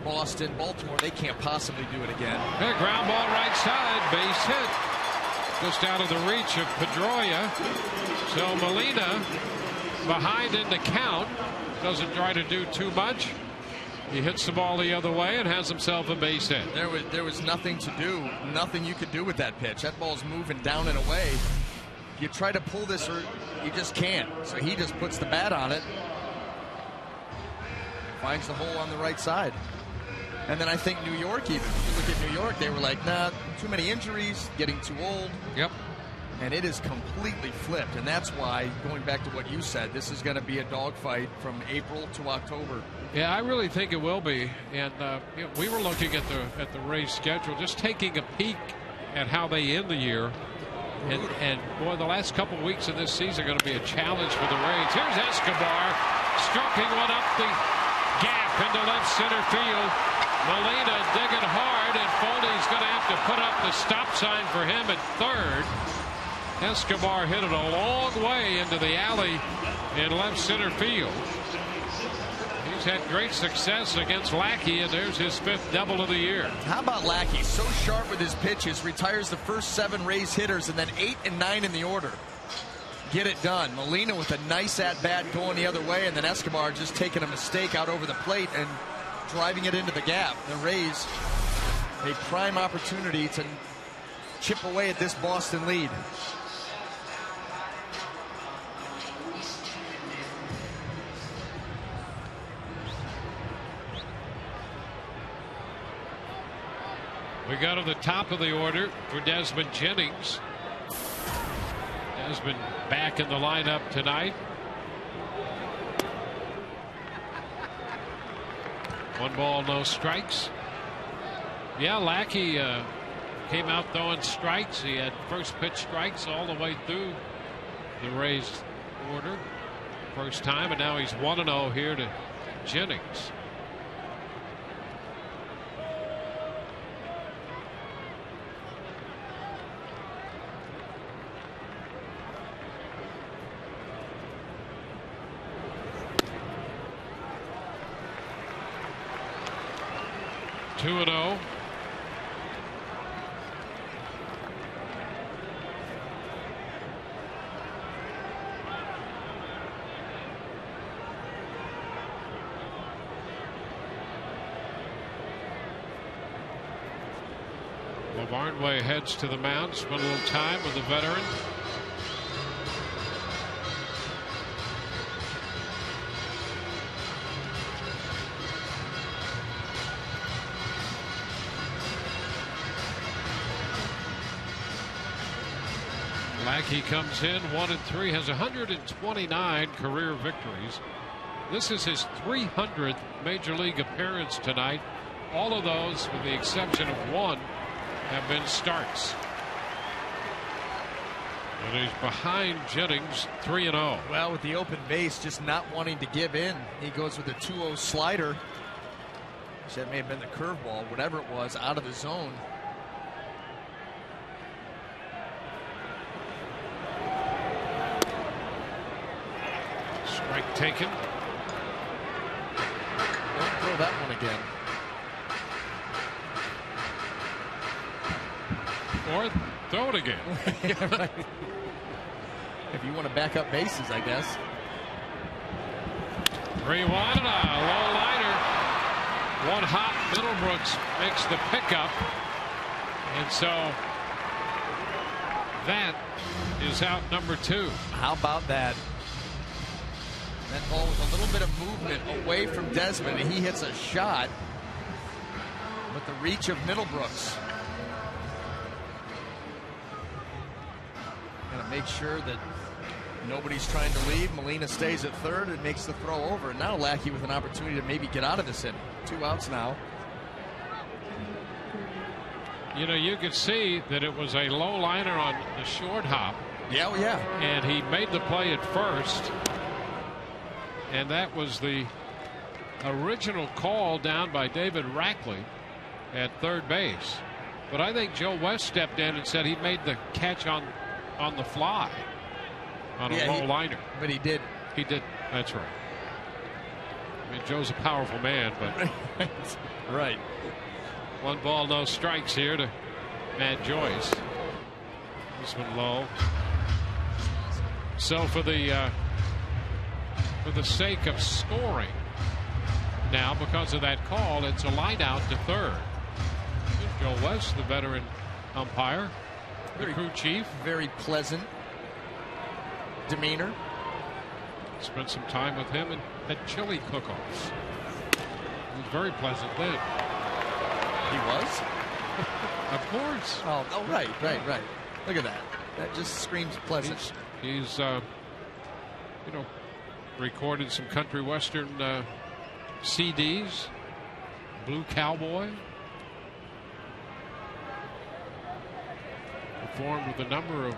Boston, Baltimore, they can't possibly do it again. A ground ball right side, base hit. Just out of the reach of Pedroia. So Molina behind in the count. Doesn't try to do too much. He hits the ball the other way and has himself a base hit. There was nothing to do, nothing you could do with that pitch. That ball's moving down and away. You try to pull this, or you just can't. So he just puts the bat on it. Finds the hole on the right side. And then I think New York, even. If you look at New York, they were like, nah, too many injuries, getting too old. Yep. And it is completely flipped. And that's why, going back to what you said, this is going to be a dogfight from April to October. Yeah, I really think it will be. And you know, we were looking at the Rays schedule, just taking a peek at how they end the year. And boy, the last couple of weeks of this season are going to be a challenge for the Rays. Here's Escobar stroking one up the gap into left center field. Molina digging hard, and Foley's going to have to put up the stop sign for him at third. Escobar hit it a long way into the alley in left center field. He's had great success against Lackey, and there's his 5th double of the year. How about Lackey? So sharp with his pitches, retires the first 7 Rays hitters, and then 8 and 9 in the order. Get it done. Molina with a nice at-bat going the other way, and then Escobar just taking a mistake out over the plate and driving it into the gap. The Rays, a prime opportunity to chip away at this Boston lead. We go to the top of the order for Desmond Jennings. Desmond back in the lineup tonight. 1 ball, no strikes. Yeah, Lackey came out throwing strikes. He had first pitch strikes all the way through the Rays order. First time, and now he's 1-0 here to Jennings. Two and 0. Barnway heads to the mound, spent a little time with the veteran. Lackey comes in 1-3, has 129 career victories. This is his 300th major league appearance tonight. All of those, with the exception of one, have been starts. And he's behind Jennings, 3-0. Well, with the open base, just not wanting to give in. He goes with a 2-0 slider. That may have been the curveball, whatever it was, out of the zone. Strike taken. Don't throw that one again. Or throw it again. Yeah, right. If you want to back up bases, I guess. 3-1 and a low liner. One hop. Middlebrooks makes the pickup. And so that is out number 2. How about that? That ball with a little bit of movement away from Desmond, and he hits a shot with the reach of Middlebrooks. Gonna make sure that nobody's trying to leave. Molina stays at third and makes the throw over. And now Lackey with an opportunity to maybe get out of this inning. 2 outs now. You know, you could see that it was a low liner on the short hop. Yeah, well, yeah. And he made the play at first. And that was the original call down by David Rackley at third base. But I think Joe West stepped in and said he made the catch on the fly on a low liner. But he did. He did. That's right. mean, Joe's a powerful man, but right. 1 ball, no strikes here to Matt Joyce. This one low. So for the sake of scoring, now because of that call, it's a line out to third. Here's Joe West, the veteran umpire, the crew chief. Very pleasant demeanor. Spent some time with him and had chili cook-offs. He was very pleasant then. He was? Of course. Oh, right. Look at that. That just screams pleasant. He's recorded some country western CDs. Blue Cowboy. Performed with a number of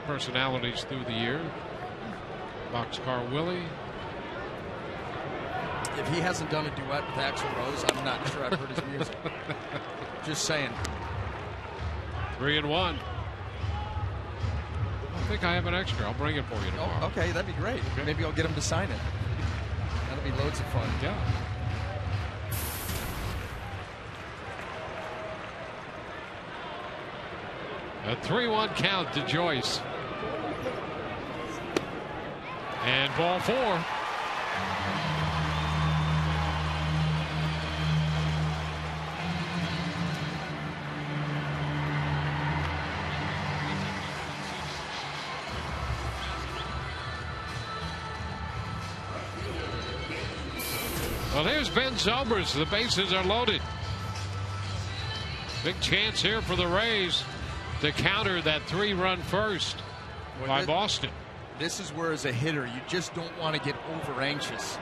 personalities through the year. Boxcar Willie. If he hasn't done a duet with Axl Rose, I'm not sure I've heard his music. Just saying. 3-1. I think I have an extra. I'll bring it for you tomorrow. Oh, okay, that'd be great. Okay. Maybe I'll get him to sign it. That'll be loads of fun. Yeah. A 3-1 count to Joyce. And ball 4. Well, here's Ben Zobrist. The bases are loaded. Big chance here for the Rays to counter that 3-run first by Boston. This is where, as a hitter, you just don't want to get over anxious.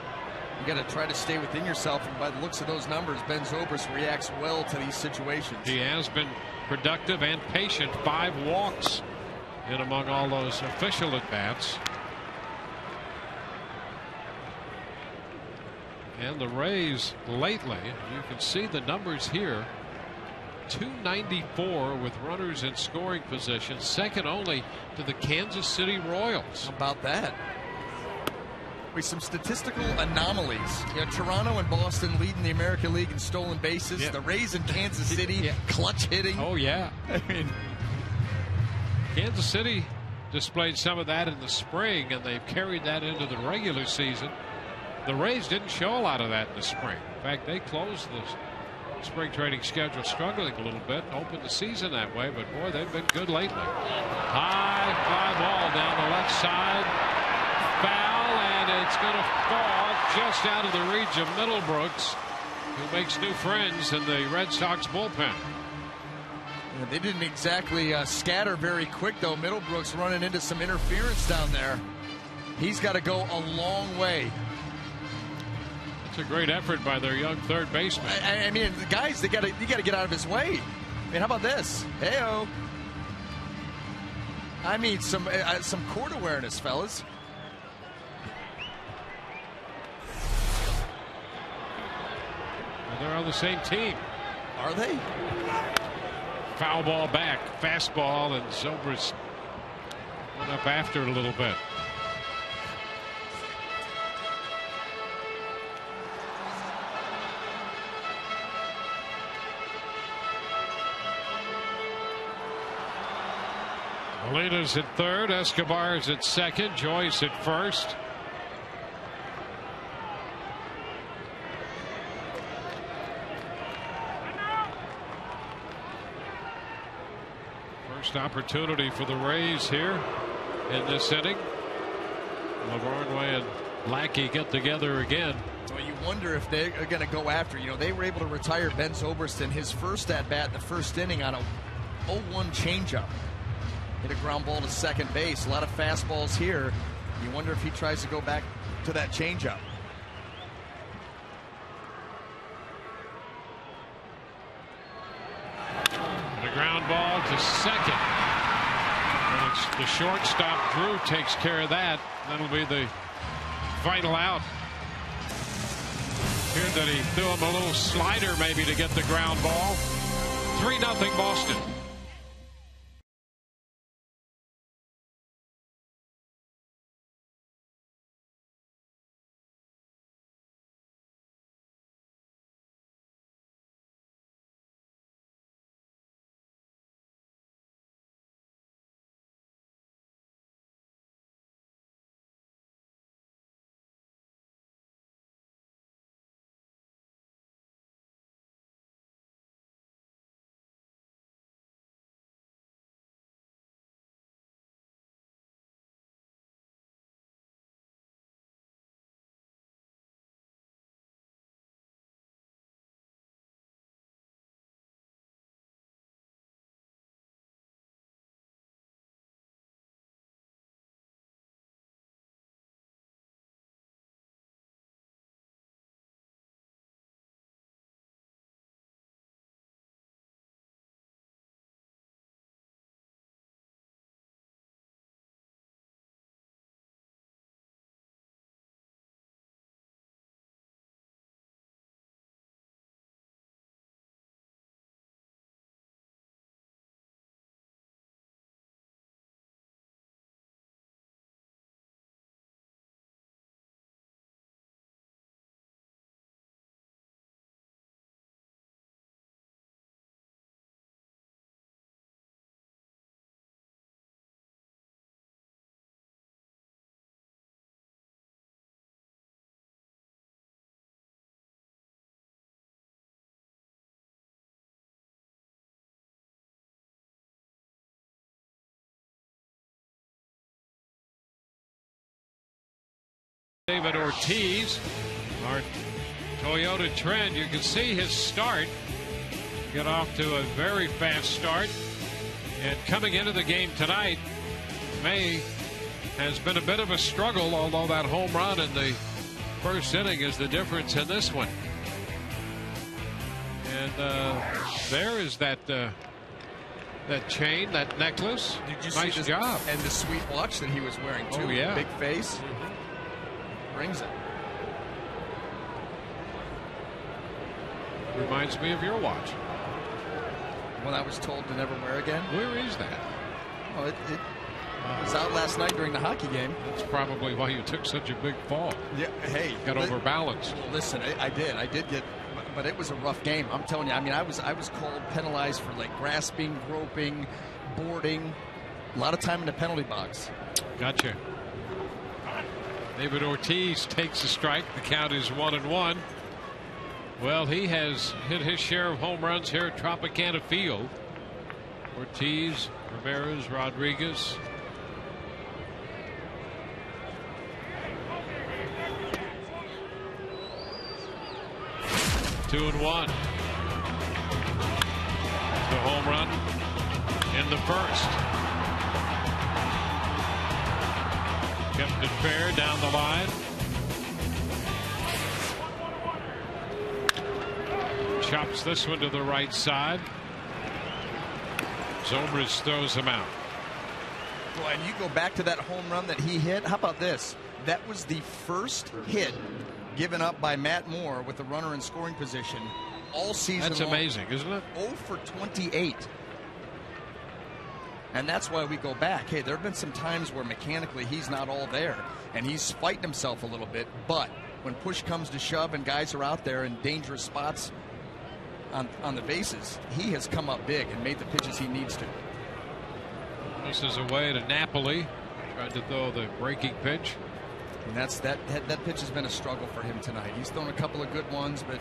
You got to try to stay within yourself, and by the looks of those numbers, Ben Zobrist reacts well to these situations. He has been productive and patient. 5 walks in among all those official at-bats. And the Rays lately, you can see the numbers here, 294 with runners in scoring position, second only to the Kansas City Royals. How about that? With some statistical anomalies. You know, Toronto and Boston leading the American League in stolen bases. Yeah. The Rays in Kansas City, clutch hitting. Oh, yeah. I mean, Kansas City displayed some of that in the spring, and they've carried that into the regular season. The Rays didn't show a lot of that in the spring. In fact, they closed the spring training schedule struggling a little bit, opened the season that way, but boy, they've been good lately. High fly ball down the left side. Foul, and it's going to fall just out of the reach of Middlebrooks, who makes new friends in the Red Sox bullpen. Yeah, they didn't exactly scatter very quick, though. Middlebrooks running into some interference down there. He's got to go a long way. It's a great effort by their young third baseman. I mean, the guys, you got to get out of his way. I mean, how about this? Hey-o. I mean, some court awareness, fellas. Well, they're on the same team. Are they? Foul ball back, fastball, and Zobrist went up after it a little bit. Molina's at third, Escobar's at second, Joyce at first. First opportunity for the Rays here in this inning. Lavarnway and Lackey get together again. Well, you wonder if they're going to go after. You know, they were able to retire Ben Zobrist in his first at-bat in the first inning on a 0-1 changeup. Hit a ground ball to second base. A lot of fastballs here. You wonder if he tries to go back to that changeup. And a ground ball to second. And it's the shortstop, Drew, takes care of that. That'll be the final out. Here that he threw him a little slider maybe to get the ground ball. 3-0 Boston. David Ortiz, our Toyota trend. You can see his start get off to a very fast start. And coming into the game tonight, May has been a bit of a struggle, although that home run in the first inning is the difference in this one. And there is that chain, that necklace. Did you nice see this, job. And the sweet watch that he was wearing, too. Oh, yeah. Big face. Brings it. Reminds me of your watch. When I was told to never wear again. Where is that? Oh, it was out last night during the hockey game. That's probably why you took such a big fall. Yeah, hey. Got overbalanced. Listen, I did get, but it was a rough game. I'm telling you, I mean, I was called, penalized for like grasping, groping, boarding, a lot of time in the penalty box. Gotcha. David Ortiz takes a strike. The count is 1-1. Well, he has hit his share of home runs here at Tropicana Field. Ortiz, Ramirez, Rodriguez. Two and one. The home run in the first. Kept it fair down the line. Chops this one to the right side. Zobrist throws him out. Boy, and you go back to that home run that he hit. How about this? That was the first hit given up by Matt Moore with the runner in scoring position all season long. That's amazing, isn't it? 0 for 28. And that's why we go back. Hey, there have been some times where mechanically he's not all there, and he's fighting himself a little bit. But when push comes to shove and guys are out there in dangerous spots on the bases, he has come up big and made the pitches he needs to. This is away to Napoli. Tried to throw the breaking pitch. And that pitch has been a struggle for him tonight. He's thrown a couple of good ones, but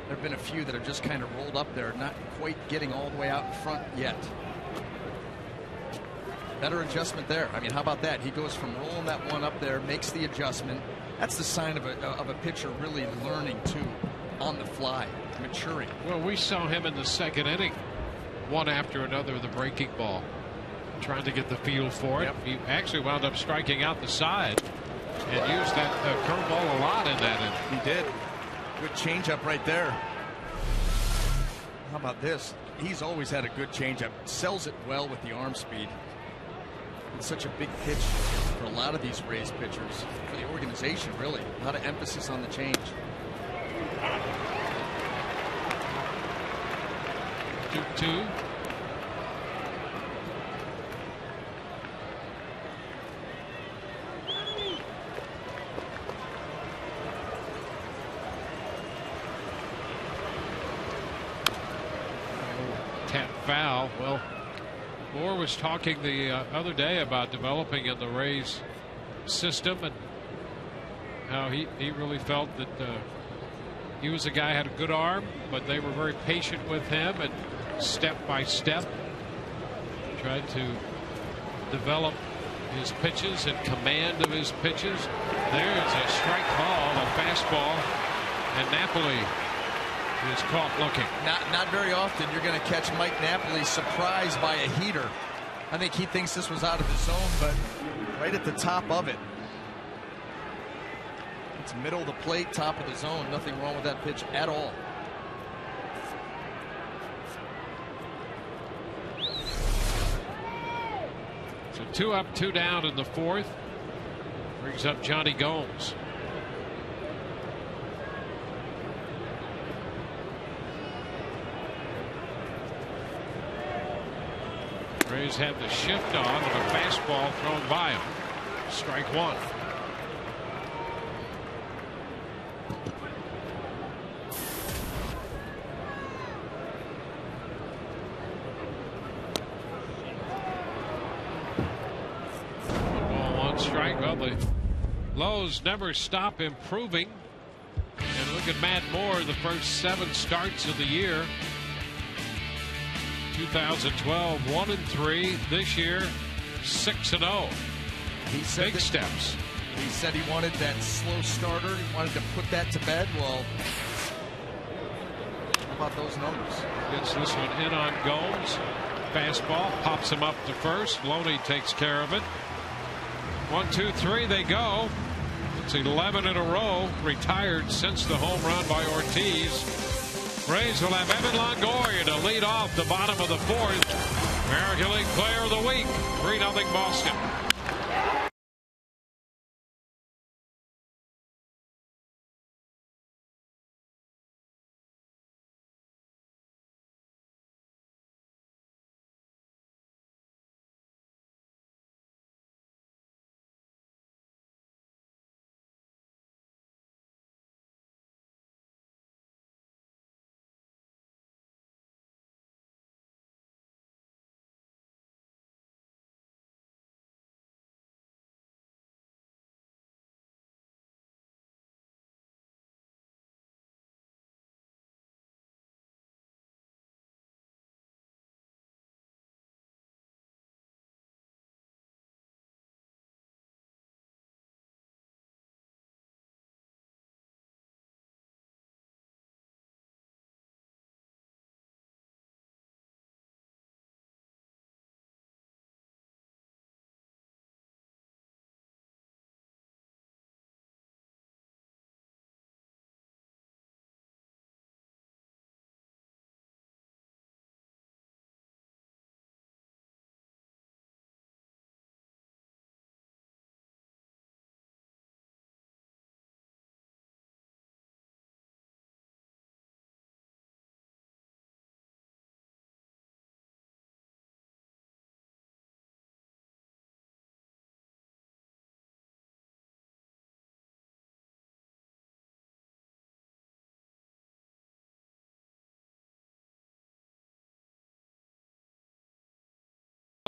there have been a few that have just kind of rolled up there, not quite getting all the way out in front yet. Better adjustment there. I mean, how about that? He goes from rolling that one up there, makes the adjustment. That's the sign of a pitcher really learning too, on the fly, maturing. Well, we saw him in the second inning, one after another, the breaking ball, trying to get the feel for it. Yep. He actually wound up striking out the side and used that curveball a lot in that inning. He did. Good changeup right there. How about this? He's always had a good changeup. Sells it well with the arm speed. It's such a big pitch for a lot of these Rays pitchers, for the organization, really. A lot of emphasis on the change. 2-2. Tap foul. Well, Moore was talking the other day about developing in the Rays system and how he really felt that he was a guy who had a good arm, but they were very patient with him and step by step tried to develop his pitches and command of his pitches. There's a strike ball, a fastball, and Napoli is caught looking. Not very often you're going to catch Mike Napoli surprised by a heater. I think he thinks this was out of the zone, but right at the top of it. It's middle of the plate, top of the zone. Nothing wrong with that pitch at all. So 2 up, 2 down in the fourth. Brings up Johnny Gomes. Rays have the shift on and a fastball thrown by him. Strike one. Strike. Well, the lows never stop improving. And look at Matt Moore, the first 7 starts of the year. 2012, 1-3. This year, 6-0. He said big steps. He said he wanted that slow starter. He wanted to put that to bed. Well, how about those numbers? Gets this one in on Gomes. Fastball pops him up to first. Loney takes care of it. 1, 2, 3, they go. It's 11 in a row retired since the home run by Ortiz. Rays will have Evan Longoria to lead off the bottom of the fourth. American League Player of the Week, 3-0 Boston.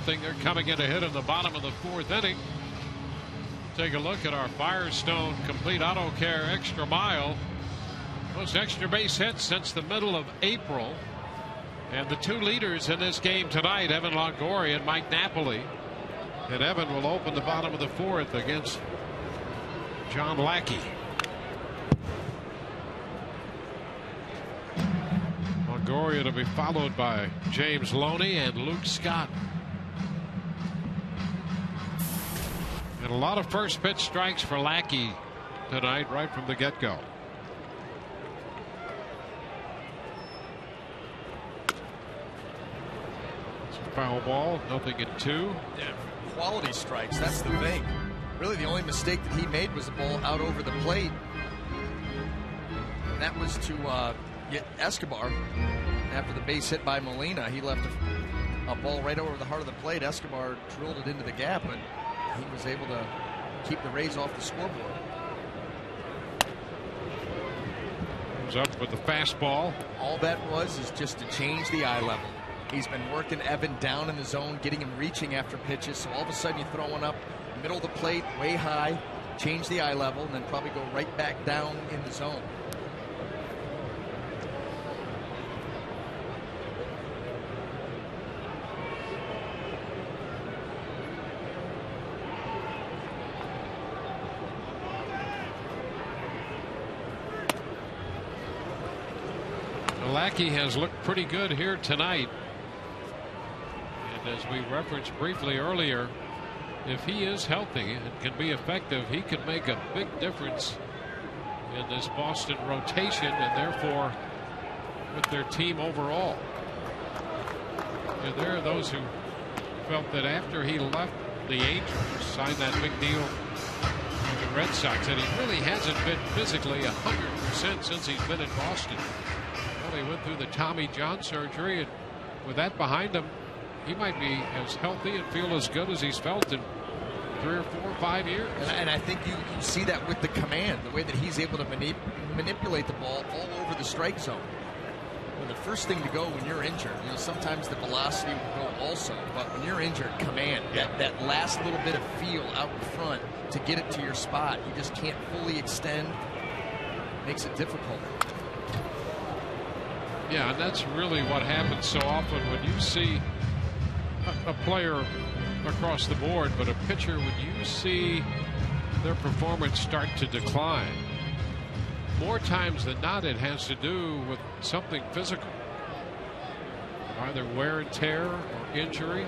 They're coming in to hit in the bottom of the fourth inning. Take a look at our Firestone Complete Auto Care Extra Mile. Most extra base hits since the middle of April. And the two leaders in this game tonight, Evan Longoria and Mike Napoli. And Evan will open the bottom of the fourth against John Lackey. Longoria to be followed by James Loney and Luke Scott. And a lot of first pitch strikes for Lackey tonight, right from the get-go. It's a foul ball, 0-2. Yeah, quality strikes, that's the thing. Really, the only mistake that he made was the ball out over the plate. And that was to get Escobar. After the base hit by Molina, he left a ball right over the heart of the plate. Escobar drilled it into the gap, and he was able to keep the Rays off the scoreboard. Comes up with the fastball. All that was is just to change the eye level. He's been working Evan down in the zone, getting him reaching after pitches. So all of a sudden you throw one up middle of the plate, way high, change the eye level, and then probably go right back down in the zone. Lackey has looked pretty good here tonight. And as we referenced briefly earlier, if he is healthy and can be effective, he could make a big difference in this Boston rotation and therefore with their team overall. And there are those who felt that after he left the Angels, signed that big deal with the Red Sox, that he really hasn't been physically 100% since he's been in Boston. Well, he went through the Tommy John surgery, and with that behind him, he might be as healthy and feel as good as he's felt in 3 or 4 or 5 years. And I think you see that with the command, the way that he's able to manipulate the ball all over the strike zone. Well, the first thing to go when you're injured, sometimes the velocity will go also, but when you're injured, command, that last little bit of feel out in front to get it to your spot. You just can't fully extend. Makes it difficult. Yeah, and that's really what happens so often when you see a player across the board, but a pitcher, when you see their performance start to decline. More times than not, it has to do with something physical, either wear and tear or injury.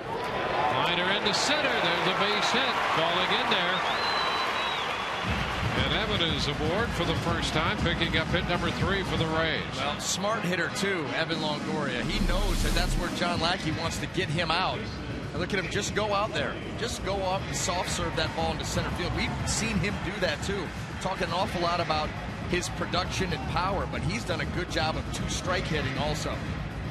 Liner into center. There's a base hit, falling in there. And Evan is aboard for the first time, picking up hit number 3 for the Rays. Well, smart hitter too, Evan Longoria. He knows that that's where John Lackey wants to get him out. And look at him just go out there, just go up and soft serve that ball into center field. We've seen him do that too. Talking an awful lot about his production and power, but he's done a good job of 2-strike hitting also.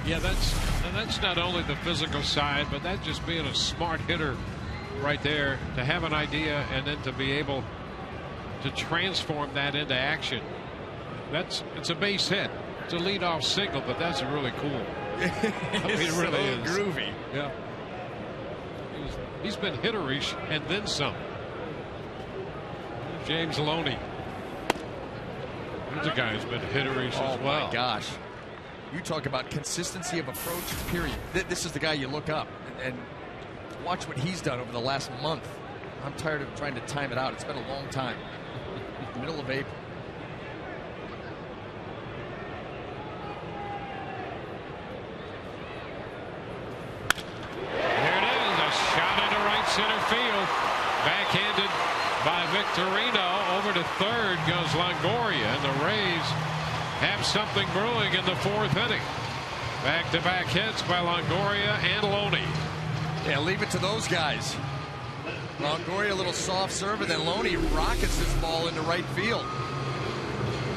Yeah, that's not only the physical side, but that's just being a smart hitter right there, to have an idea and then to be able to transform that into action. It's a base hit. It's a leadoff single, but that's really cool. It really is groovy. Yeah. He's been hitterish and then some. James Loney. He's a guy who's been hitterish as well. Oh my gosh. You talk about consistency of approach, period. This is the guy you look up and watch what he's done over the last month. I'm tired of trying to time it out. It's been a long time. Middle of April. There it is, a shot into right center field. Backhanded by Victorino. Over to third goes Longoria, and the Rays have something brewing in the 4th inning. Back-to-back hits by Longoria and Loney. Yeah, leave it to those guys. Longoria a little soft serve, and then Loney rockets this ball into right field.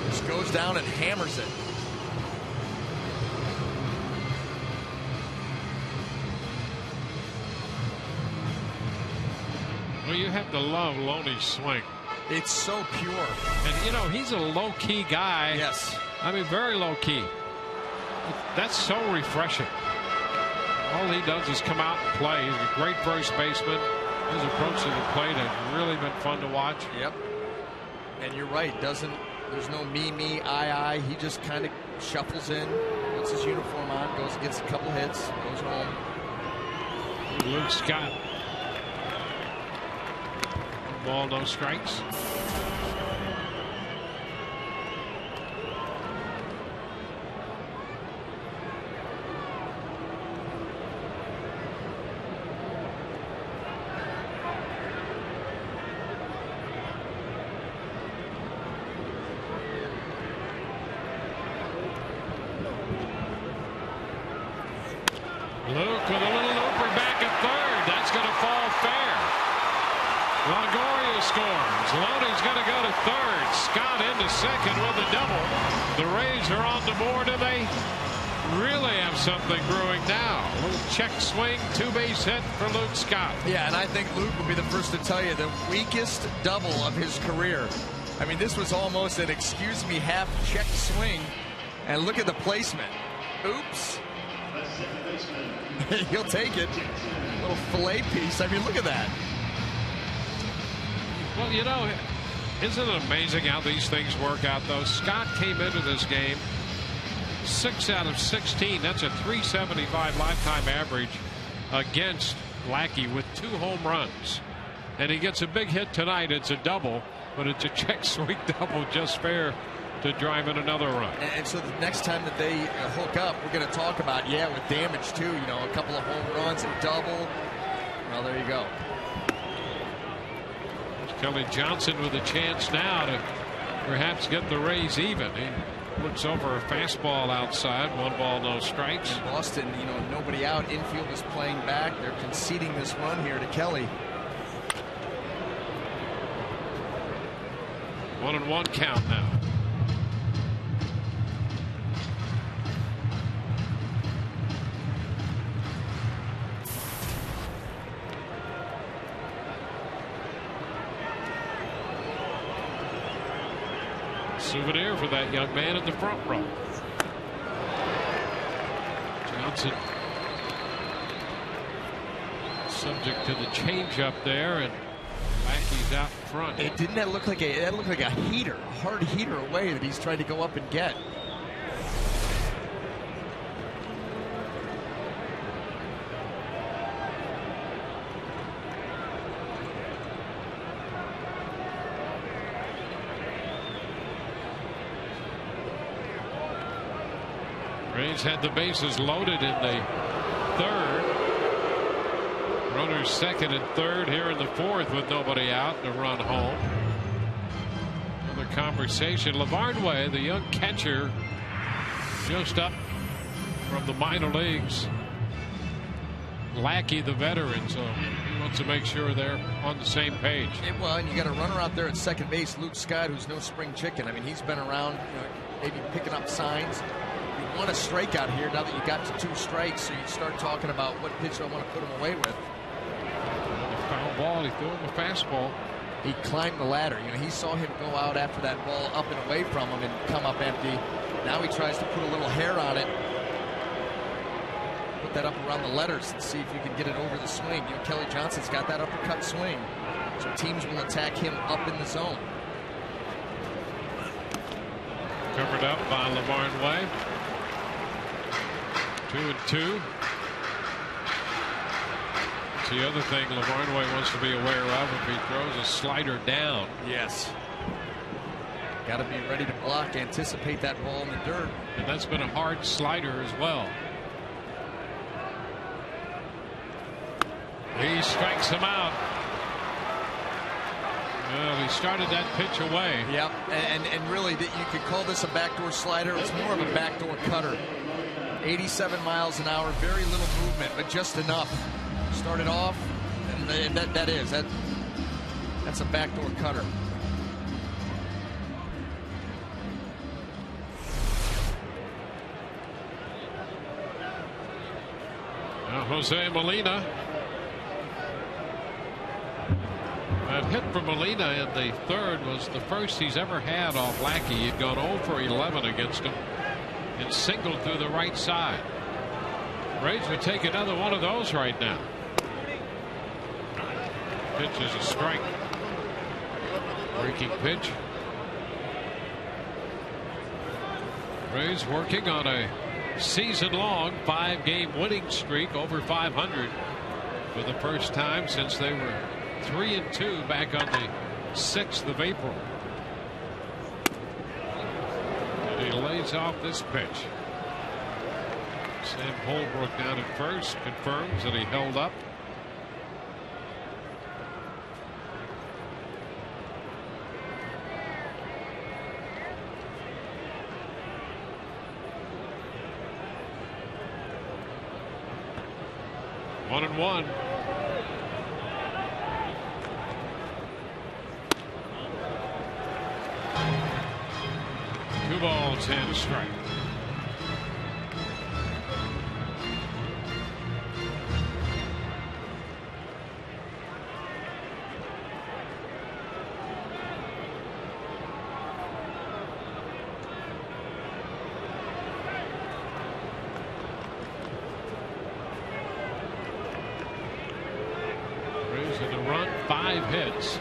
Just goes down and hammers it. Well, you have to love Loney's swing. It's so pure. And, you know, he's a low-key guy. Yes. I mean, very low-key. That's so refreshing. All he does is come out and play. He's a great first baseman. His approach to the plate has really been fun to watch. Yep. And you're right. There's no me, I. He just kind of shuffles in, puts his uniform on, goes and gets a couple hits, goes home. Luke Scott. 1 ball, no strikes. Luke with a little looper back at third. That's going to fall fair. Longoria scores. Loney's going to go to third. Scott into second with a double. The Rays are on the board, and they really have something brewing now. A little check swing, 2-base hit for Luke Scott. Yeah, and I think Luke will be the first to tell you the weakest double of his career. I mean, this was almost an excuse me half check swing, and look at the placement. Oops. He'll take it. A little fillet piece. I mean, look at that. Well, you know, isn't it amazing how these things work out, though? Scott came into this game 6 out of 16. That's a .375 lifetime average against Lackey with 2 home runs. And he gets a big hit tonight. It's a double, but it's a check swing double, just fair to drive in another run. And so the next time that they hook up, we're going to talk about, with damage too, you know, a couple of home runs, a double. Well, there you go. Kelly Johnson with a chance now to perhaps get the Rays even. He looks over a fastball outside. 1 ball, no strikes. In Boston, you know, nobody out. Infield is playing back. They're conceding this run here to Kelly. 1-1 count now. Souvenir for that young man in the front row. Johnson subject to the changeup there, and Lackey's out in front. Didn't that look like a heater, a hard heater away that he's trying to go up and get? Giants had the bases loaded in the third. Runners second and third here in the fourth with nobody out and a run home. Another conversation. Lavarnway, the young catcher, just up from the minor leagues. Lackey, the veteran, so he wants to make sure they're on the same page. Well, and you got a runner out there at second base, Luke Scott, who's no spring chicken. I mean, he's been around, maybe picking up signs. You want a strikeout here now that you got to 2 strikes, so you start talking about what pitch I want to put him away with. A foul ball, he threw him a fastball. He climbed the ladder. He saw him go out after that ball up and away from him and come up empty. Now he tries to put a little hair on it. Put that up around the letters and see if you can get it over the swing. Kelly Johnson's got that uppercut swing. So teams will attack him up in the zone. Covered up by Lavarnway. 2-2. That's the other thing Lavarnway wants to be aware of if he throws a slider down. Yes. Got to be ready to block, anticipate that ball in the dirt. And that's been a hard slider as well. He strikes him out. Well, he started that pitch away. Yep, and really you could call this a backdoor slider. It's more of a backdoor cutter. 87 miles an hour, very little movement, but just enough. Started off, and that's a backdoor cutter. Now Jose Molina. That hit from Molina in the third was the first he's ever had off Lackey. He'd gone 0 for 11 against him and singled through the right side. Rays would take another one of those right now. Pitch is a strike. Breaking pitch. Rays working on a season-long 5-game winning streak over 500 for the first time since they were 3-2 back on the 6th of April. And he lays off this pitch. Sam Holbrook down at first confirms that he held up. One and one. 2 balls and a strike. Rays in a run, 5 hits.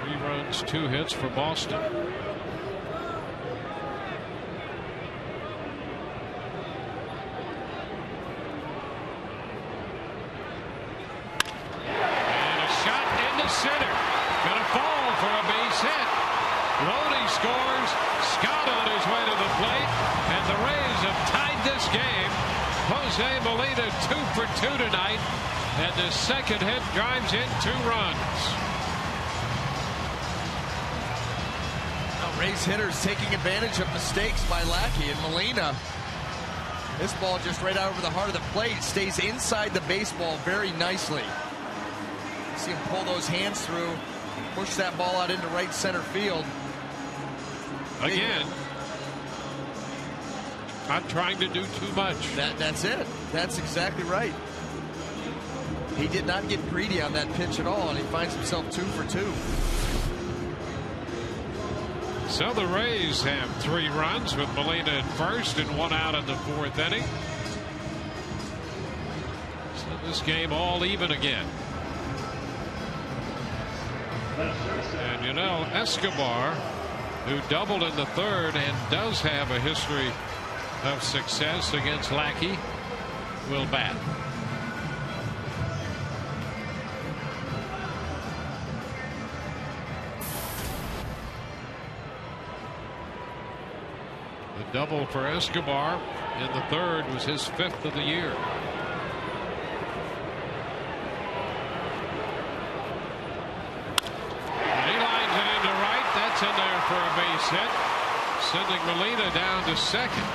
3 runs, 2 hits for Boston. Center. Gonna fall for a base hit. Loney scores. Scott on his way to the plate. And the Rays have tied this game. Jose Molina 2 for 2 tonight. And the second hit drives in 2 runs. Now Rays hitters taking advantage of mistakes by Lackey and Molina. This ball just right out over the heart of the plate. Stays inside the baseball very nicely. See him pull those hands through, push that ball out into right center field. Again, not trying to do too much. That's it. That's exactly right. He did not get greedy on that pitch at all, and he finds himself 2 for 2. So the Rays have 3 runs with Molina at first and 1 out in the 4th inning. So this game all even again. And Escobar, who doubled in the 3rd and does have a history of success against Lackey, will bat. The double for Escobar in the third was his 5th of the year. And he lines it into right. That's in there for a base hit, sending Molina down to second.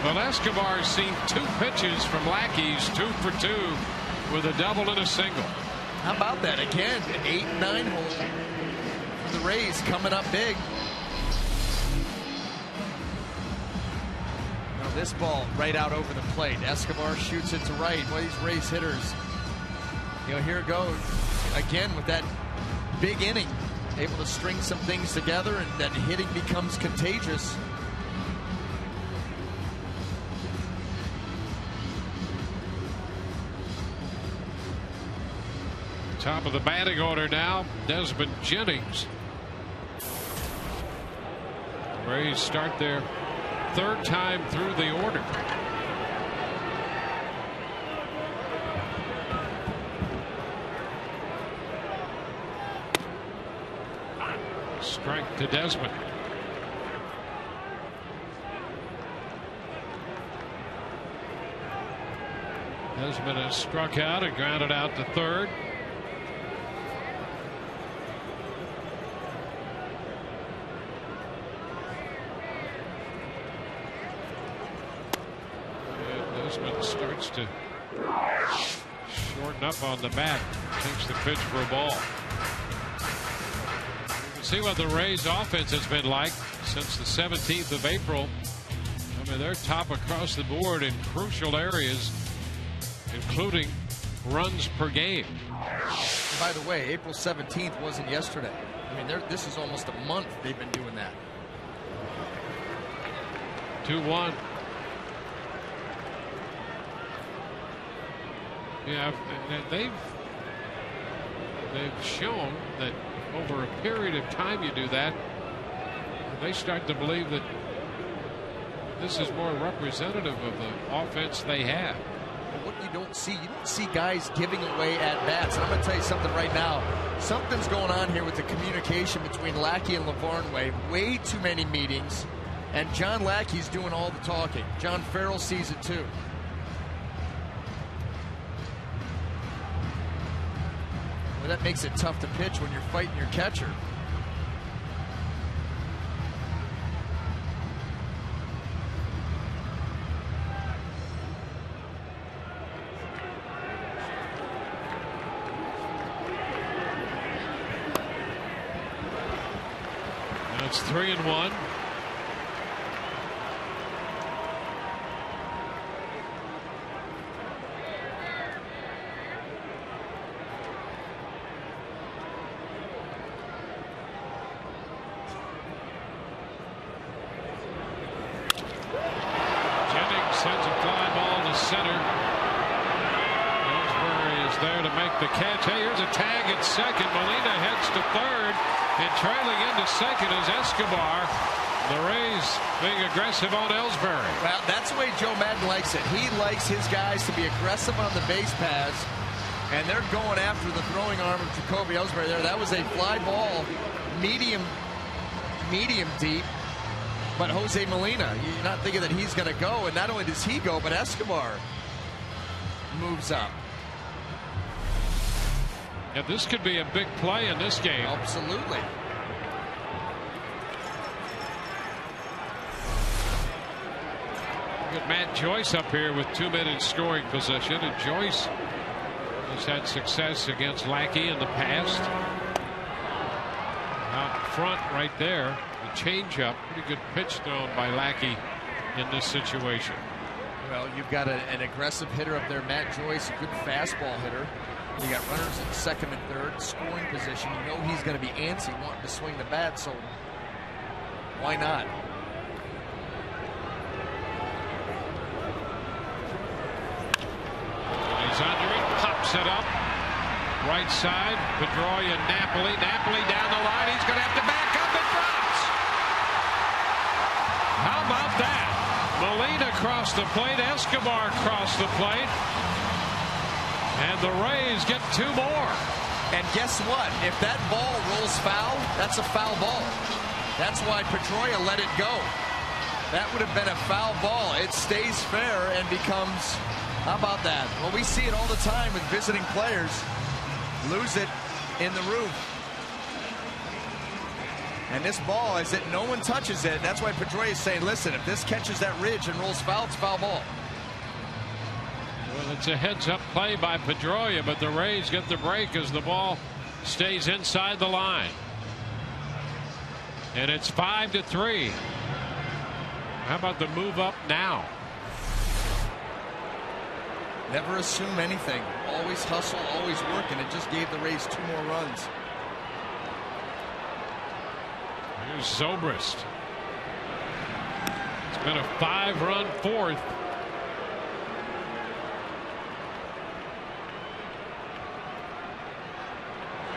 Well, Escobar's seen 2 pitches from Lackey's, 2 for 2 with a double and a single. How about that? Again, 8 and 9 hole for the Rays, coming up big. Now this ball right out over the plate. Escobar shoots it to right. Well, these Rays hitters, here it goes again with that big inning, able to string some things together, and then hitting becomes contagious. Top of the batting order now, Desmond Jennings. The Rays start their 3rd time through the order. Strike to Desmond. Desmond has struck out and grounded out to third. Desmond starts to shorten up on the bat. Takes the pitch for a ball. You can see what the Rays offense has been like since the 17th of April. I mean, they're top across the board in crucial areas, including runs per game. By the way, April 17th wasn't yesterday. I mean, this is almost a month they've been doing that. 2-1. Yeah, they've shown that over a period of time you do that, they start to believe that this is more representative of the offense they have. What you don't see guys giving away at bats. And I'm going to tell you something right now. Something's going on here with the communication between Lackey and LaVarnway. Way too many meetings, and John Lackey's doing all the talking. John Farrell sees it too. Well, that makes it tough to pitch when you're fighting your catcher. It's 3-1. Sends a fly ball to center. Ellsbury is there to make the catch. Hey, here's a tag at second. Molina heads to third, and trailing into second is Escobar. The Rays being aggressive on Ellsbury. Well, that's the way Joe Madden likes it. He likes his guys to be aggressive on the base paths, and they're going after the throwing arm of Jacoby Ellsbury there. That was a fly ball, medium deep. But Jose Molina, you're not thinking that he's going to go, and not only does he go, but Escobar moves up. Yeah, this could be a big play in this game. Absolutely. Got Matt Joyce up here with 2 minutes scoring position, and Joyce has had success against Lackey in the past. Out front right there. Changeup, pretty good pitch thrown by Lackey in this situation. Well, you've got an aggressive hitter up there, Matt Joyce, a good fastball hitter. You got runners in second and third, scoring position. You know he's going to be antsy, wanting to swing the bat, so why not? He's under it, pops it up. Right side, Pedroia, Napoli. Napoli down the line. He's going to have to back up. It drops. How about that? Molina crossed the plate. Escobar crossed the plate. And the Rays get 2 more. And guess what? If that ball rolls foul, that's a foul ball. That's why Pedroia let it go. That would have been a foul ball. It stays fair and becomes, how about that? Well, we see it all the time with visiting players. Lose it in the roof. And this ball, as it no one touches it, that's why Pedroia is saying, listen, if this catches that ridge and rolls foul, it's foul ball. Well, it's a heads-up play by Pedroia, but the Rays get the break as the ball stays inside the line. And it's 5-3. How about the move up now? Never assume anything. Always hustle, always work, and it just gave the Rays 2 more runs. Here's Zobrist. It's been a 5-run fourth.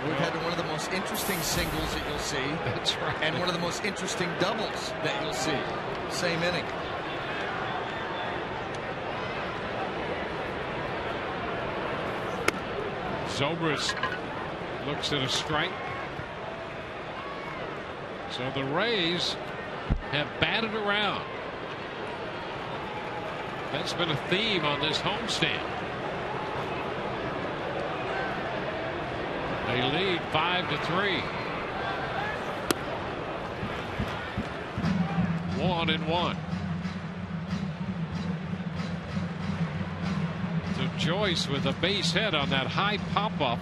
We've had one of the most interesting singles that you'll see. That's right. And one of the most interesting doubles that you'll see. Same inning. Zobrist looks at a strike. So the Rays have batted around. That's been a theme on this homestand. They lead 5-3. 1-1. So Joyce with a base hit on that high pop-up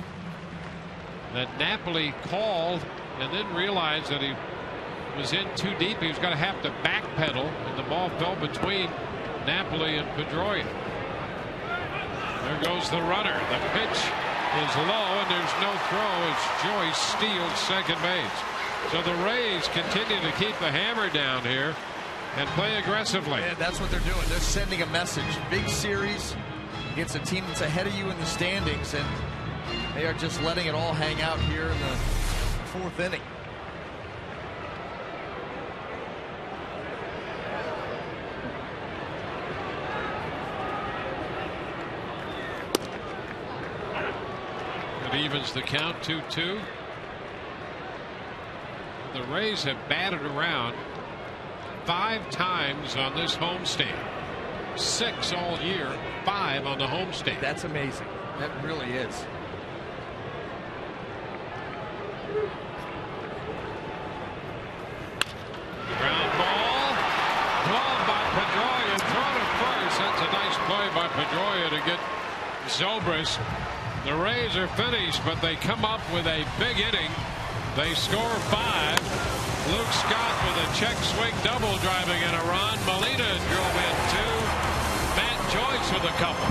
that Napoli called and then realized that he was in too deep. He was going to have to backpedal, and the ball fell between Napoli and Pedroia. There goes the runner. The pitch is low, and there's no throw as Joyce steals second base. So the Rays continue to keep the hammer down here and play aggressively. Yeah, that's what they're doing. They're sending a message. Big series against a team that's ahead of you in the standings, and they are just letting it all hang out here in the 4th inning. It evens the count 2-2. The Rays have batted around 5 times on this homestand. 6 all year, 5 on the homestand. That's amazing. That really is. Ground ball. Glove by Pedroia. Thrown to first. That's a nice play by Pedroia to get Zobrist. The Rays are finished, but they come up with a big inning. They score 5. Luke Scott with a check swing double driving in a run. Molina drove in 2. Matt Joyce with a couple.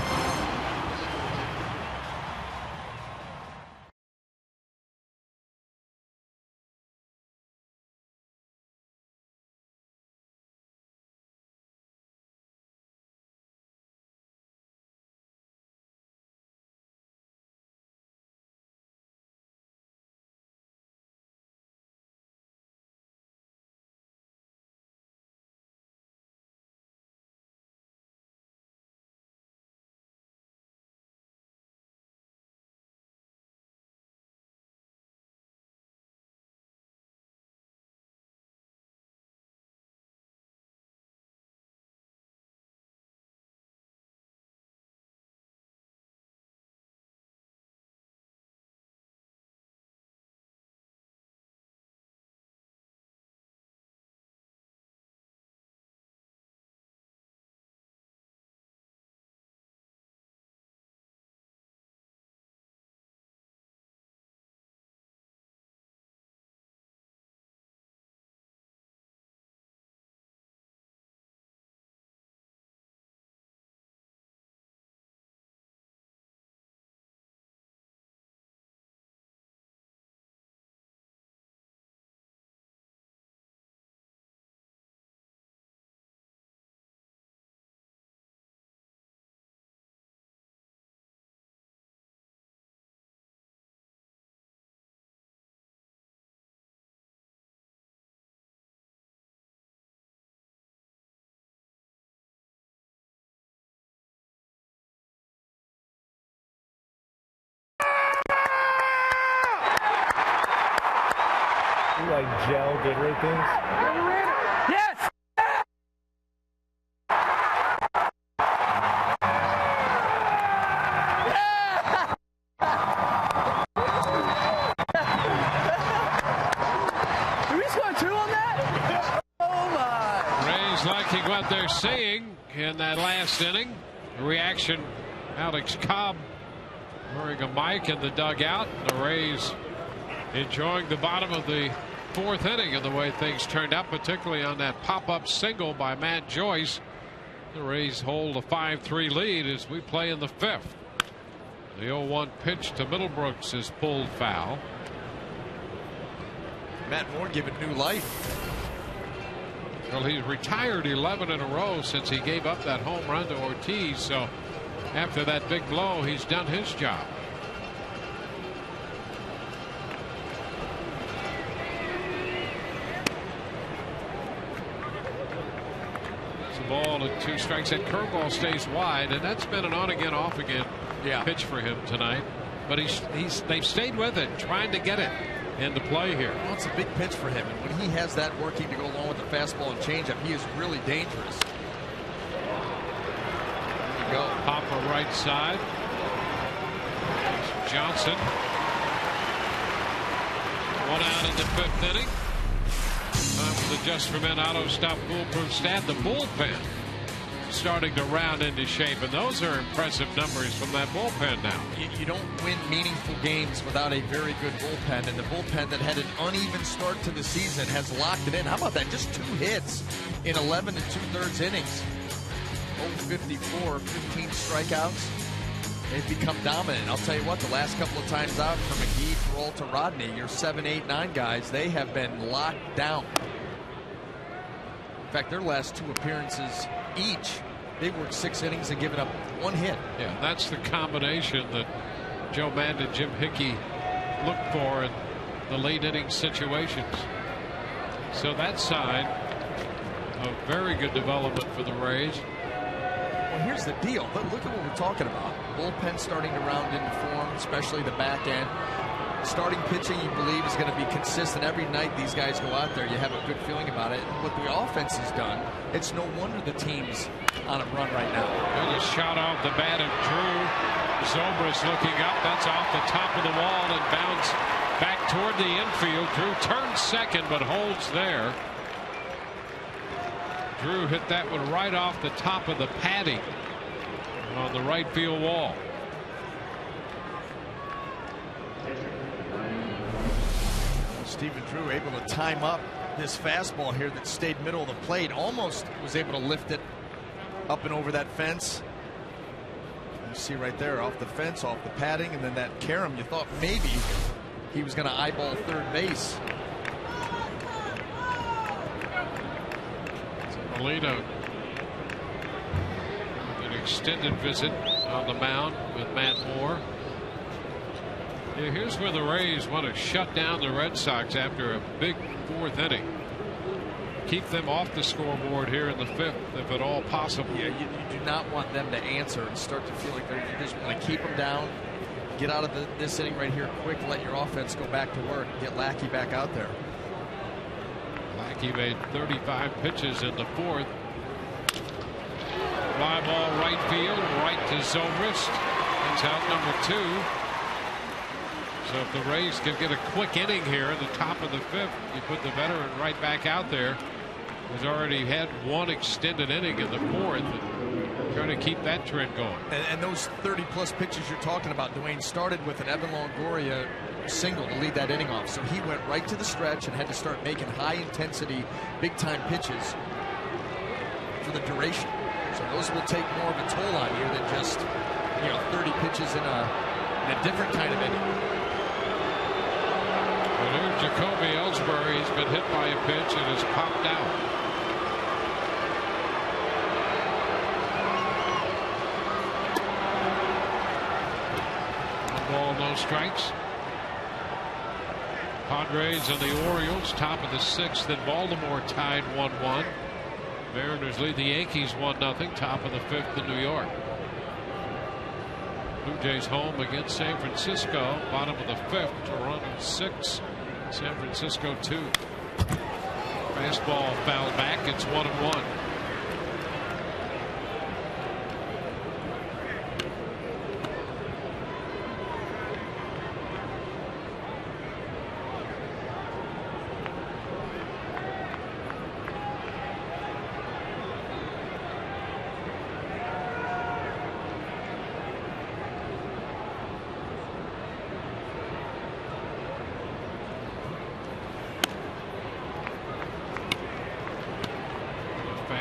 Like gel Gatorade things. Yes! liking what they're seeing in that last inning. The reaction, Alex Cobb wearing a mic in the dugout. The Rays enjoying the bottom of the fourth inning and the way things turned out, particularly on that pop-up single by Matt Joyce. The Rays hold a 5-3 lead as we play in the fifth. The 0-1 pitch to Middlebrooks is pulled foul. Matt Moore giving new life. Well, he's retired 11 in a row since he gave up that home run to Ortiz. So after that big blow, he's done his job. It's a ball at 2 strikes. That curveball stays wide, and that's been an on-again, off-again pitch for him tonight. But they've stayed with it, trying to get it into play here. Well, it's a big pitch for him, and when he has that working to go along with the fastball and changeup, he is really dangerous. There you go. Hopper right side. Johnson. 1 out in the 5th inning. Time for the Just for Men Auto Stop Foolproof Stat. The bullpen starting to round into shape, and those are impressive numbers from that bullpen now. You don't win meaningful games without a very good bullpen, and the bullpen that had an uneven start to the season has locked it in. How about that? Just 2 hits in 11 2/3 innings. 0-54, 15 strikeouts. They've become dominant. I'll tell you what, the last couple of times out for McGee, Peralta, Rodney, your 7, 8, 9 guys, they have been locked down. In fact, their last 2 appearances each, they've worked 6 innings and given up 1 hit. Yeah, that's the combination that Joe Madden and Jim Hickey look for in the late inning situations. So that side, a very good development for the Rays. Well, here's the deal. Look at what we're talking about. Bullpen starting to round into form, especially the back end. Starting pitching, you believe, is going to be consistent every night. These guys go out there, you have a good feeling about it. And what the offense has done, it's no wonder the team's on a run right now. There's a shot off the bat of Drew. Zobrist looking up. That's off the top of the wall and bounce back toward the infield. Drew turns second but holds there. Drew hit that one right off the top of the padding on the right field wall. Stephen Drew able to time up this fastball here that stayed middle of the plate. Almost was able to lift it up and over that fence. You see right there, off the fence, off the padding, and then that carom, you thought maybe he was going to eyeball third base. Molina, an extended visit on the mound with Matt Moore. Yeah, here's where the Rays want to shut down the Red Sox after a big 4th inning. Keep them off the scoreboard here in the 5th, if at all possible. Yeah, you do not want them to answer and start to feel like you just want to keep them down, get out of this inning right here quick, let your offense go back to work, get Lackey back out there. Lackey made 35 pitches in the 4th. Fly ball right field, right to Zobrist. That's out number 2. So if the Rays can get a quick inning here in the top of the 5th, you put the veteran right back out there. He's already had 1 extended inning in the 4th. And trying to keep that trend going. And those 30-plus pitches you're talking about, Dwayne, started with an Evan Longoria single to lead that inning off. So he went right to the stretch and had to start making high-intensity, big-time pitches for the duration. So those will take more of a toll on you than just 30 pitches in a different kind of inning. Jacoby Ellsbury has been hit by a pitch and has popped out. One ball, no strikes. Padres and the Orioles, top of the 6th, and Baltimore tied 1-1. Mariners lead the Yankees 1-0, top of the 5th in New York. Blue Jays home against San Francisco, bottom of the 5th, Toronto 6. San Francisco 2. Fastball fouled back. It's 1-1.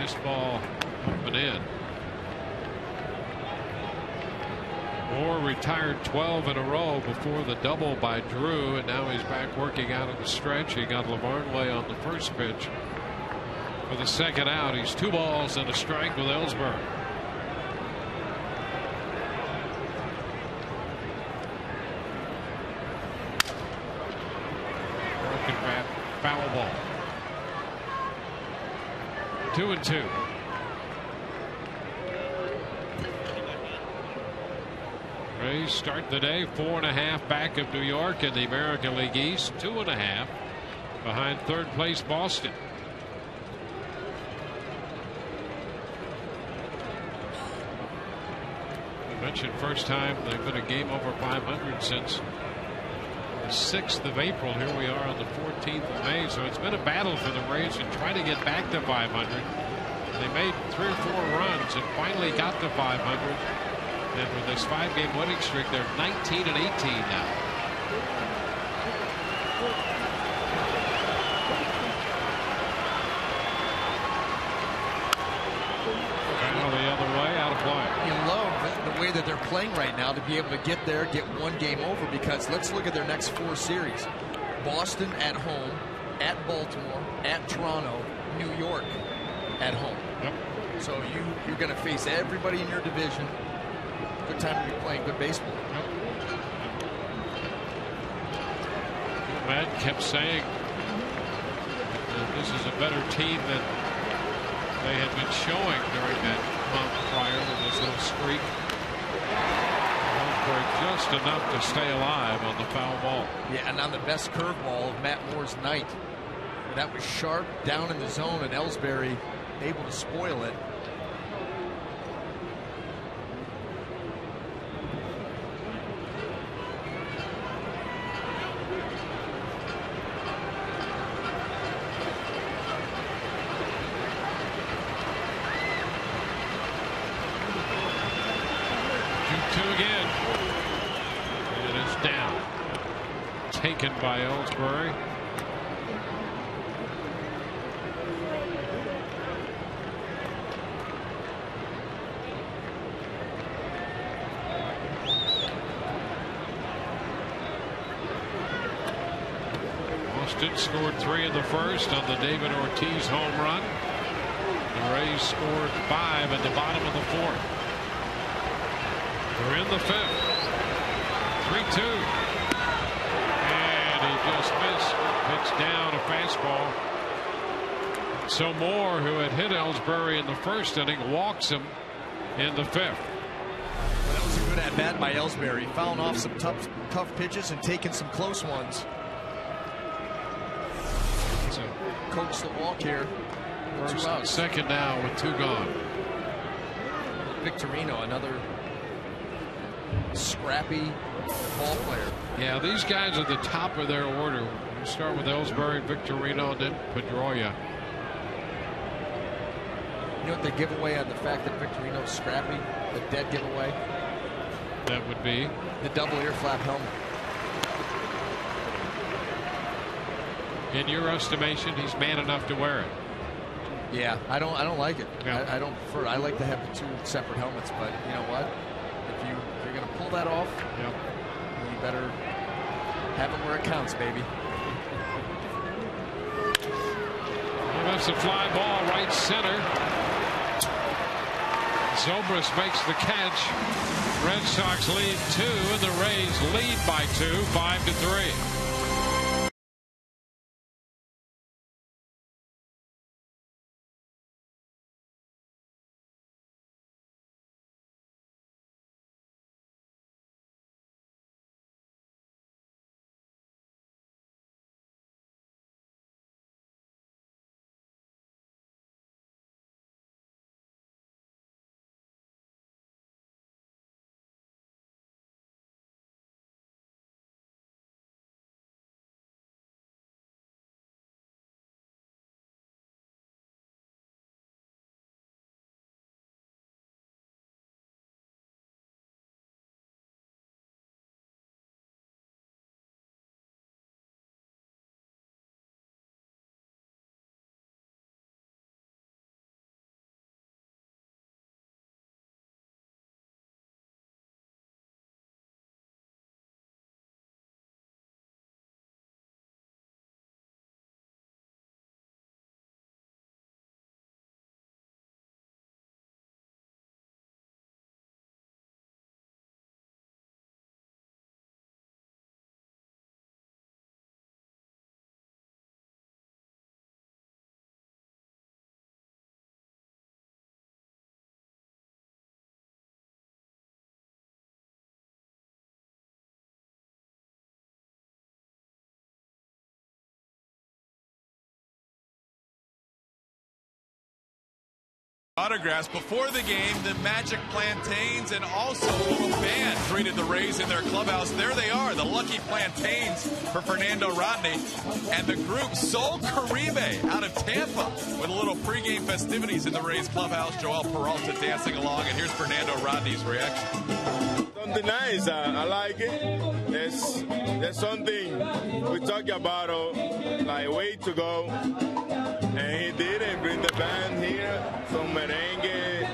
Fastball up and in. Moore retired 12 in a row before the double by Drew, and now he's back working out of the stretch. He got Lavarnway on the first pitch for the second out. He's 2 balls and a strike with Ellsbury. Broken bat, foul ball. 2-2. Rays start the day 4.5 back of New York in the American League East, 2.5 behind third place Boston. I mentioned first time they've been a game over 500 since the 6th of April. Here we are on the 14th of May, so it's been a battle for the Rays to try to get back to 500. They made 3 or 4 runs and finally got to 500. And with this 5-game winning streak, they're 19 and 18 now. Now the other way, out of play. You love the way that they're playing right now to be able to get there, get 1 game over, because let's look at their next 4 series. Boston at home, at Baltimore, at Toronto, New York at home. Yep. So you're going to face everybody in your division. Good time to be playing good baseball. Yep. Matt kept saying that this is a better team than they had been showing during that month prior to this little streak. Just enough to stay alive on the foul ball. Yeah, and on the best curveball of Matt Moore's night. That was sharp down in the zone, and Ellsbury able to spoil it. Again, and it's down, taken by Ellsbury. Boston scored 3 in the first on the David Ortiz home run. The Rays scored 5 at the bottom of the 4th. We're in the 5th. 3-2. And he just missed. Pitched down a fastball. So Moore, who had hit Ellsbury in the first inning, walks him in the 5th. Well, that was a good at-bat by Ellsbury. Fouling off some tough pitches and taking some close ones. So coach the walk here. First and second now with 2 gone. Victorino, another scrappy ball player. Yeah, these guys are the top of their order. You start with Ellsbury, Victorino, then Pedroia. You know what they give away on the fact that Victorino's scrappy? The dead giveaway? That would be the double ear flap helmet. In your estimation, he's man enough to wear it. Yeah, I don't like it. Yeah. I don't prefer it. I like to have the 2 separate helmets, but you know what? If you're going to pull that off, yep, you better have it where it counts, baby. Well, that's a fly ball right center. Zobrist makes the catch. Red Sox lead 2, and the Rays lead by 2, 5-3. Autographs before the game. The Magic Plantains and also a little band greeted the Rays in their clubhouse. There they are, the Lucky Plantains for Fernando Rodney and the group Sol Caribe out of Tampa with a little pregame festivities in the Rays clubhouse. Joel Peralta dancing along, and here's Fernando Rodney's reaction. Something nice. I like it. There's something we talked about like a way to go, and he did it. Bring the band here, some merengue,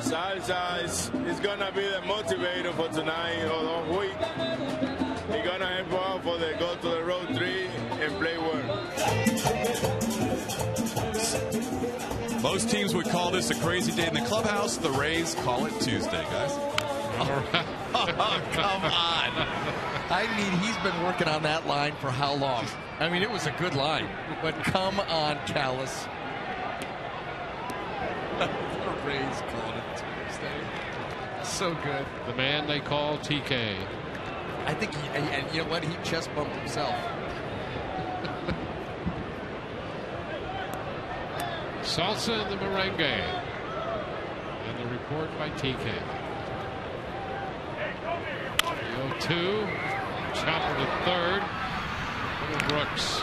salsa. It's gonna be the motivator for tonight or the week. He's gonna help out for the go to the road 3 and play well. Most teams would call this a crazy day in the clubhouse. The Rays call it Tuesday, guys. Oh, come on. I mean, he's been working on that line for how long? I mean, it was a good line, but come on, Callis. The Rays called it Tuesday. So good. The man they call TK. I think and you know what? He chest bumped himself. Salsa and the merengue. And the report by TK. 0-2. Top of the third. Brooks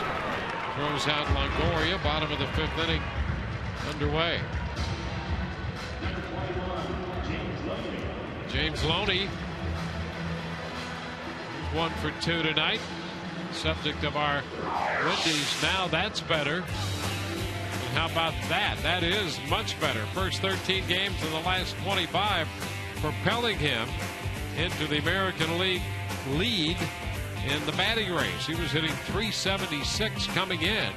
throws out Longoria. Bottom of the 5th inning underway. James Loney, 1 for 2 tonight. Subject of our Wendy's. Now that's better. And how about that? That is much better. First 13 games in the last 25, propelling him into the American League lead in the batting race. He was hitting .376 coming in.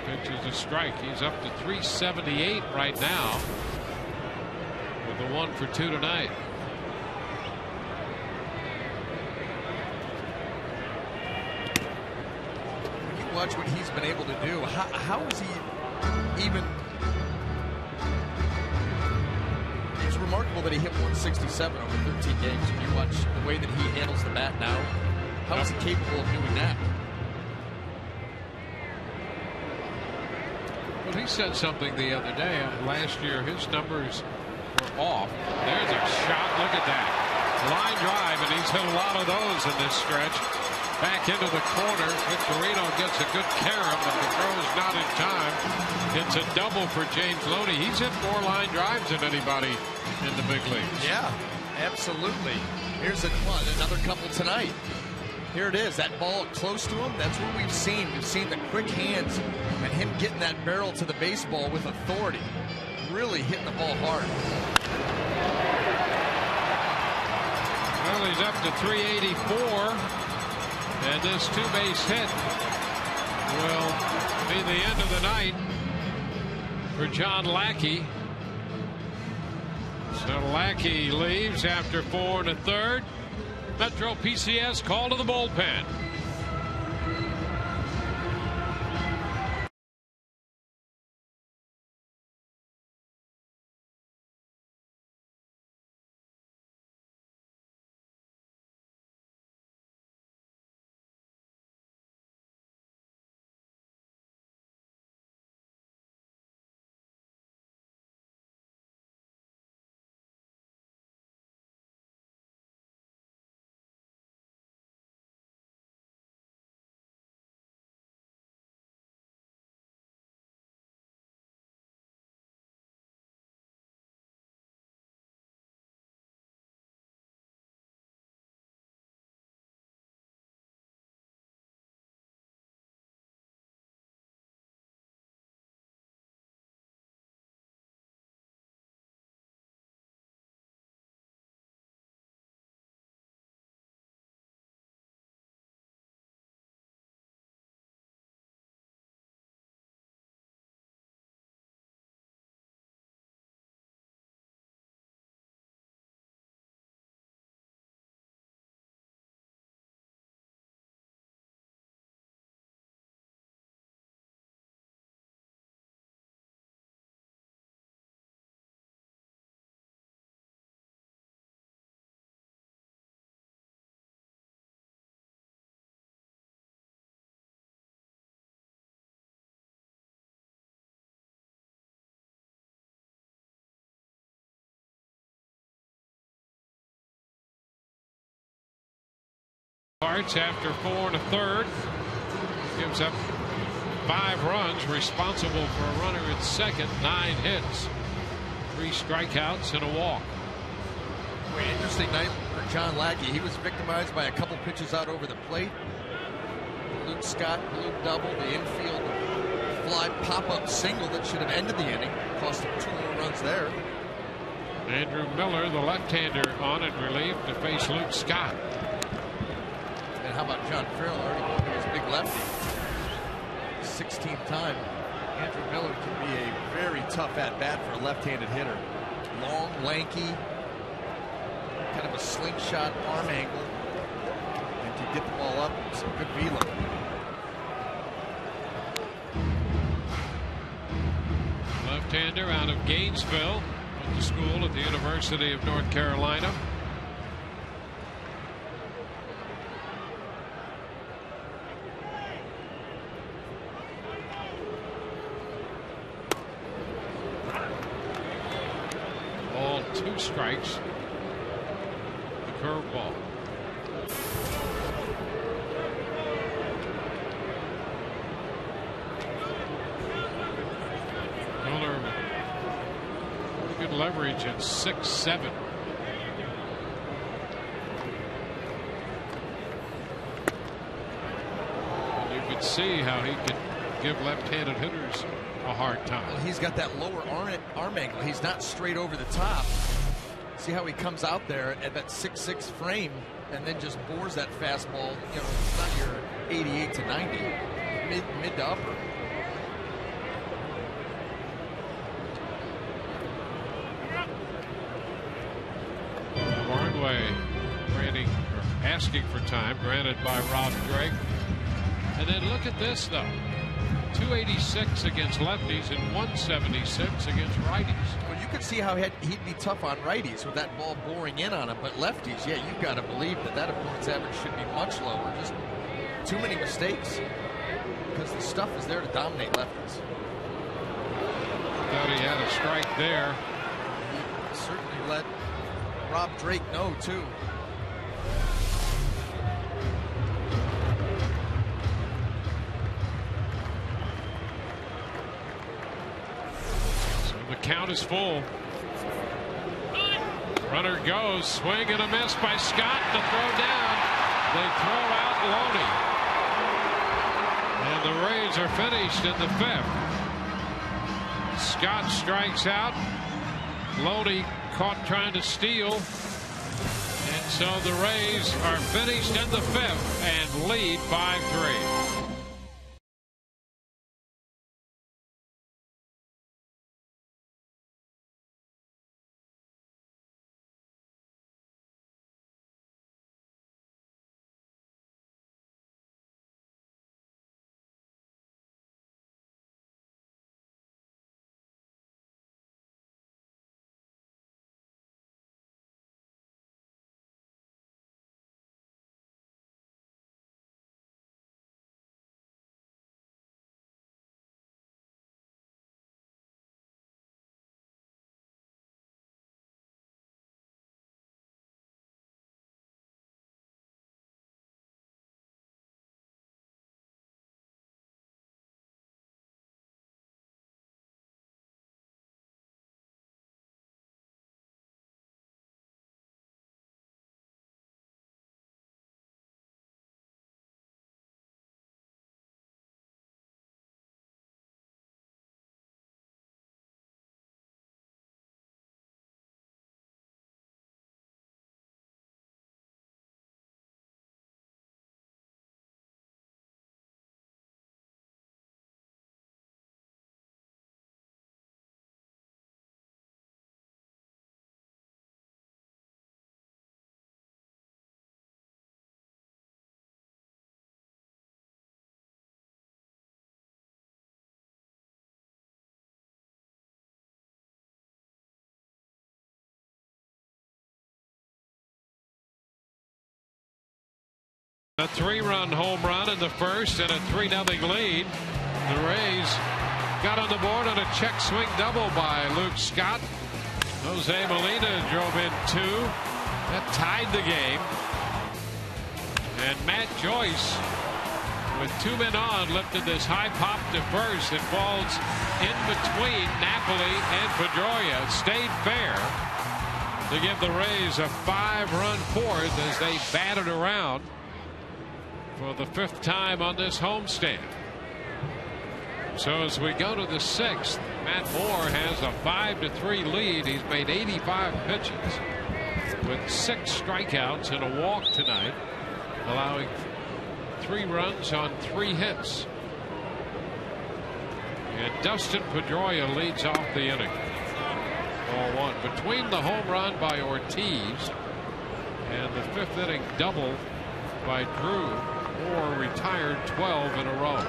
Pitch is a strike. He's up to .378 right now with the 1 for 2 tonight. When you watch what he's been able to do, how is he even... It's remarkable that he hit 167 over 13 games. When you watch the way that he handles the bat now, how is he capable of doing that? Well, he said something the other day. Last year, his numbers were off. There's a shot. Look at that. Line drive, and he's hit a lot of those in this stretch. Back into the corner. Victorino gets a good carom, but the throw's not in time. It's a double for James Loney. He's hit more line drives than anybody in the big leagues. Yeah, absolutely. Here's another couple tonight. Here it is. That ball close to him. That's what we've seen. We've seen the quick hands and him getting that barrel to the baseball with authority. Really hitting the ball hard. Well, he's up to .384. And this 2-base hit will be the end of the night for John Lackey. So Lackey leaves after 4 1/3. Metro PCS call to the bullpen. Starts after 4 1/3. Gives up 5 runs, responsible for a runner at second, 9 hits, 3 strikeouts and a walk. Well, interesting night for John Lackey. He was victimized by a couple pitches out over the plate. Luke Scott blew double, the infield fly pop-up single that should have ended the inning. Cost him 2 more runs there. Andrew Miller, the left-hander, on in relief to face Luke Scott. And how about John Farrell already going to his big lefty? 16th time. Andrew Miller can be a very tough at-bat for a left-handed hitter. Long, lanky, kind of a slingshot arm angle, and can get the ball up. Some good velo. Left-hander out of Gainesville, went to school at the University of North Carolina. Ball, 2 strikes. The curveball. Miller, pretty good leverage at 6'7". And you could see how he could give left-handed hitters a hard time. Well, he's got that lower arm angle. He's not straight over the top. See how he comes out there at that 6'6" frame and then just bores that fastball. You know, it's not your 88 to 90, mid to upper. Barnway asking for time, granted by Rob Drake. And then look at this, though. 286 against lefties and 176 against righties. Well, you could see how he'd be tough on righties with that ball boring in on him, but lefties, yeah, you've got to believe that opponent's average should be much lower. Just too many mistakes because the stuff is there to dominate lefties. Thought he had a strike there. He certainly let Rob Drake know, too. The count is full. Runner goes, swing and a miss by Scott to throw down. They throw out Loney. And the Rays are finished in the 5th. Scott strikes out. Loney caught trying to steal. And so the Rays are finished in the 5th and lead 5-3. A 3-run home run in the first and a 3-0 lead. The Rays got on the board on a check swing double by Luke Scott. Jose Molina drove in 2. That tied the game. And Matt Joyce, with 2 men on, lifted this high pop to first. It falls in between Napoli and Pedroia. It stayed fair to give the Rays a 5-run fourth as they batted around for the 5th time on this homestand. So as we go to the 6th, Matt Moore has a 5-3 lead. He's made 85 pitches with 6 strikeouts and a walk tonight, allowing 3 runs on 3 hits. And Dustin Pedroia leads off the inning. Ball 1. Between the home run by Ortiz and the 5th inning double by Drew, Moore retired 12 in a row.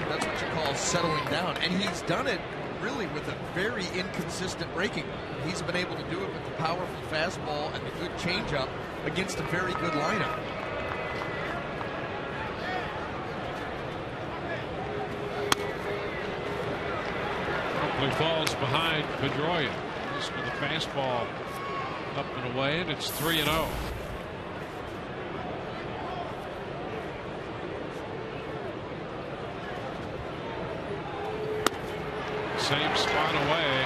That's what you call settling down, and he's done it really with a very inconsistent breaking. He's been able to do it with the powerful fastball and the good changeup against a very good lineup. Copley falls behind Pedroia. This with a fastball up and away, and it's 3-0. Same spot away.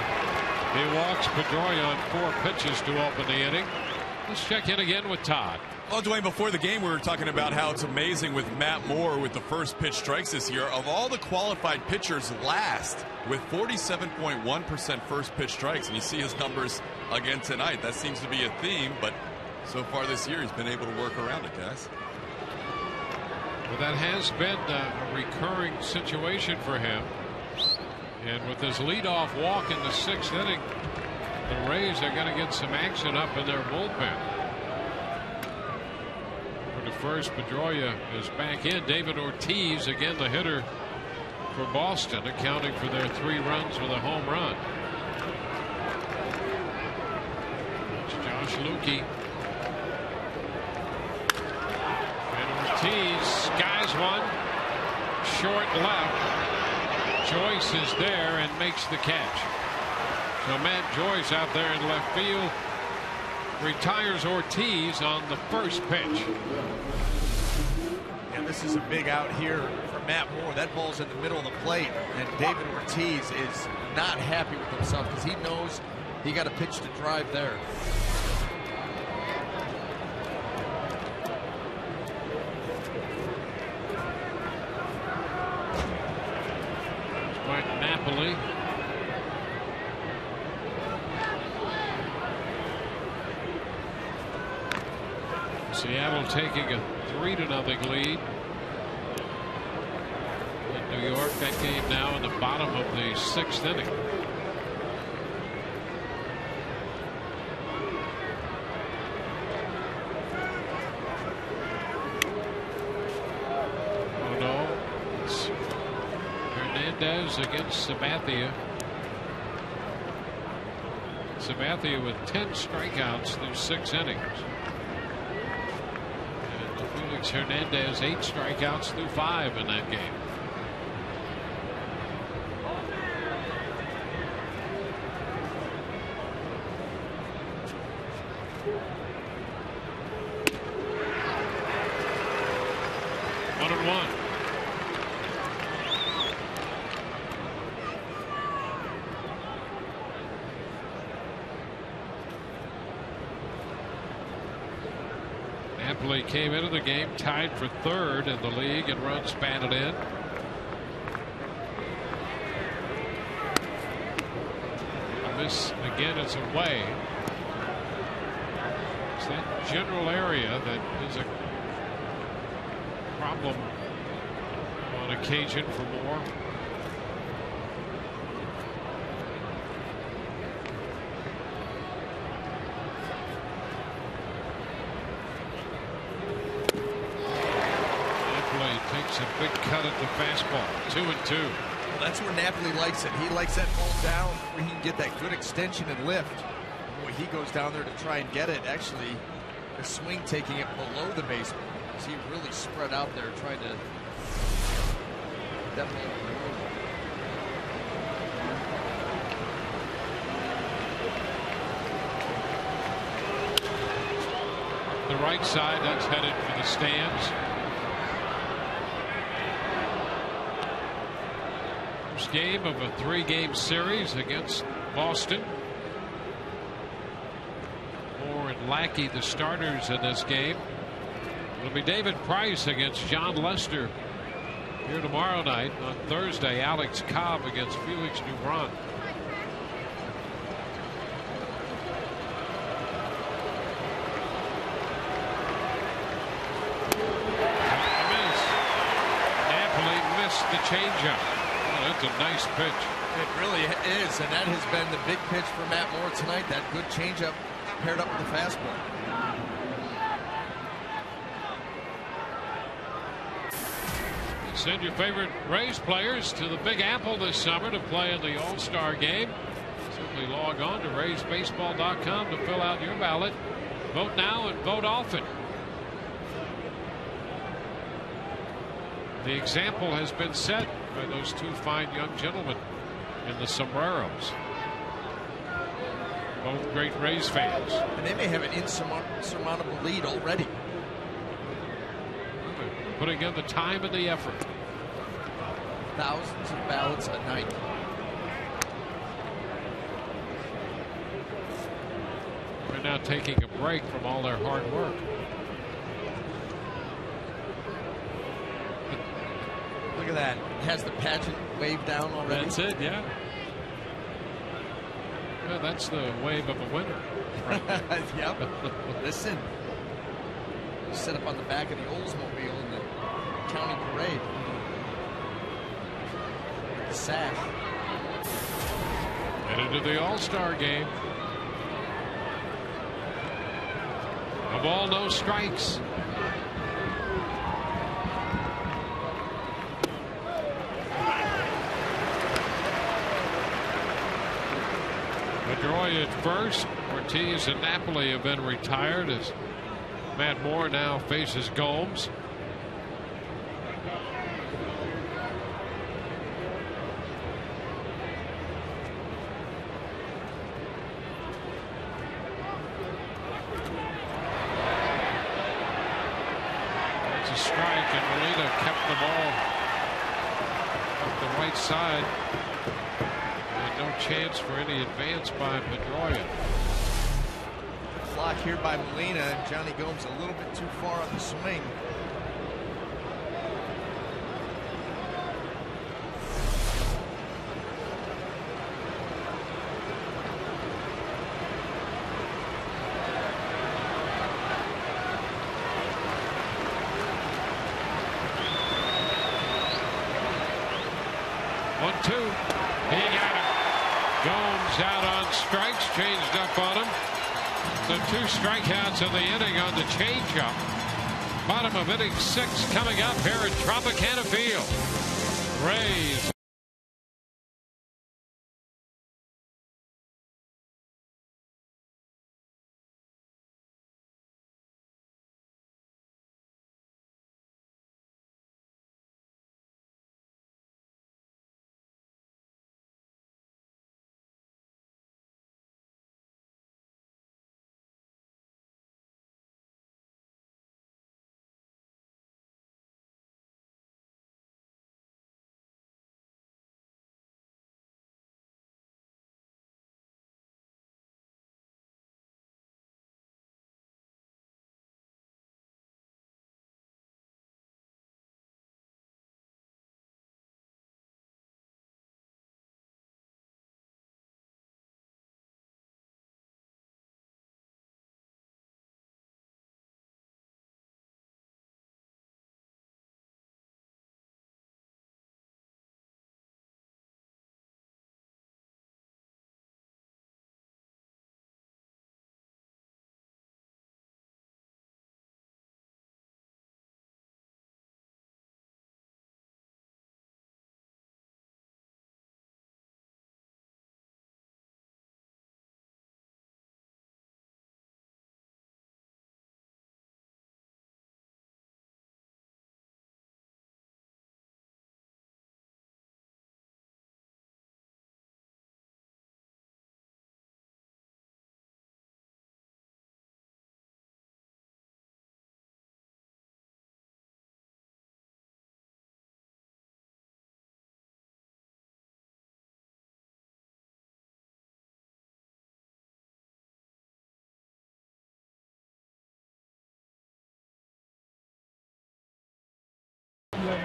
He walks Pedroia on 4 pitches to open the inning. Let's check in again with Todd. Well, Dwayne, before the game, we were talking about how it's amazing with Matt Moore with the first pitch strikes this year. Of all the qualified pitchers last with 47.1% first pitch strikes, and you see his numbers again tonight. That seems to be a theme, but so far this year, he's been able to work around it, guys. Well, that has been a recurring situation for him. And with his leadoff walk in the 6th inning, the Rays are going to get some action up in their bullpen. For the first, Pedroia is back in. David Ortiz, again the hitter for Boston, accounting for their 3 runs with a home run. It's Josh Lukey. And Ortiz skies one. Short left. Joyce is there and makes the catch. So Matt Joyce out there in left field retires Ortiz on the first pitch. And this is a big out here for Matt Moore. That ball's in the middle of the plate, and David Ortiz is not happy with himself because he knows he got a pitch to drive there. Napoli. Seattle taking a 3-0 lead in New York. That game now in the bottom of the 6th inning. Oh no. It's Hernandez against Sabathia. Sabathia with 10 strikeouts through 6 innings. And Felix Hernandez 8 strikeouts through 5 in that game. Napoli came into the game tied for 3rd in the league in runs batted in. This again is away. It's that general area that is a problem on occasion for Moore. Takes a big cut at the fastball. 2-2. Well, that's where Napoli likes it. He likes that ball down where he can get that good extension and lift. Boy, he goes down there to try and get it. Actually, the swing taking it below the baseball. He really spread out there trying to definitely. the right side. That's headed for the stands. First game of a 3-game series against Boston. Moore and Lackey the starters in this game. It'll be David Price against John Lester here tomorrow night. On Thursday, Alex Cobb against Felix Dubron. The changeup. Oh, that's a nice pitch. It really is, and that has been the big pitch for Matt Moore tonight. That good changeup paired up with the fastball. Send your favorite Rays players to the Big Apple this summer to play in the All-Star game. Simply log on to RaysBaseball.com to fill out your ballot. Vote now and vote often. The example has been set by those two fine young gentlemen in the sombreros. Both great Rays fans. And they may have an insurmountable lead already. Putting in the time and the effort. Thousands of ballots a night. They're now taking a break from all their hard work. Look at that. It has the pageant wave down already. That's it, yeah. Yeah, that's the wave of a winner. Right. Yep. Listen. Set up on the back of the Oldsmobile in the county parade. The sash. Headed to the All-Star game. A ball, no strikes. Pedroia at first. Ortiz and Napoli have been retired as Matt Moore now faces Gomes. It's a strike, and Molina kept the ball up the right side. No chance for any advance by Pedroia. Block here by Molina. Johnny Gomes a little bit too far on the swing. One-two. He got it. Gomes out on strikes, changed up on him. So 2 strikeouts in the inning on the changeup. Bottom of inning 6 coming up here at Tropicana Field. Rays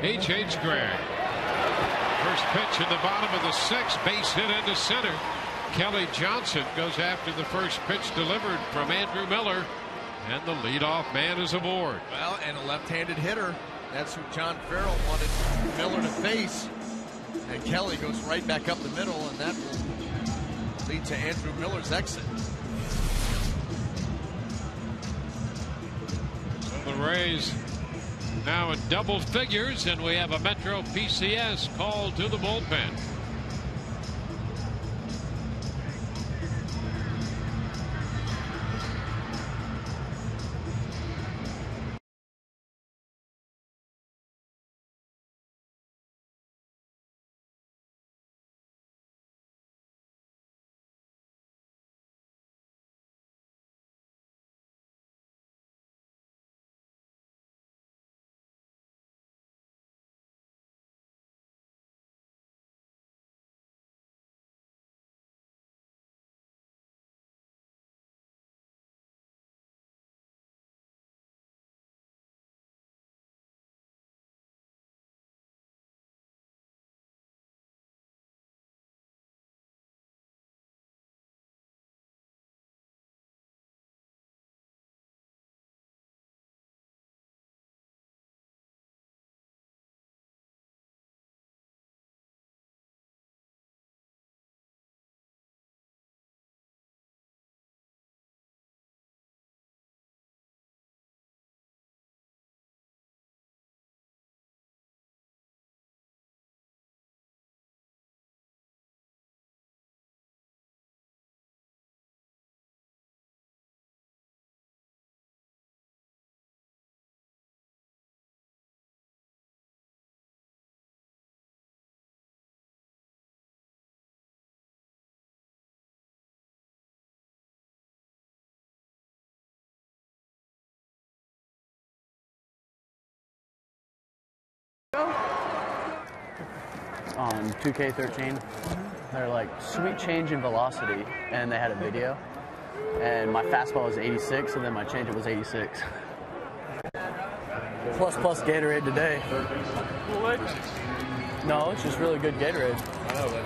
H.H. Gregg. First pitch in the bottom of the 6th, base hit into center. Kelly Johnson goes after the first pitch delivered from Andrew Miller, and the leadoff man is aboard. Well, and a left-handed hitter. That's who John Farrell wanted Miller to face. And Kelly goes right back up the middle, and that will lead to Andrew Miller's exit. So the Rays now in double figures, and we have a Metro PCS called to the bullpen. On 2K13, they're like sweet change in velocity, and they had a video, and my fastball was 86, and then my changeup was 86. Plus Gatorade today. Kool-Aid? No, it's just really good Gatorade. I know, but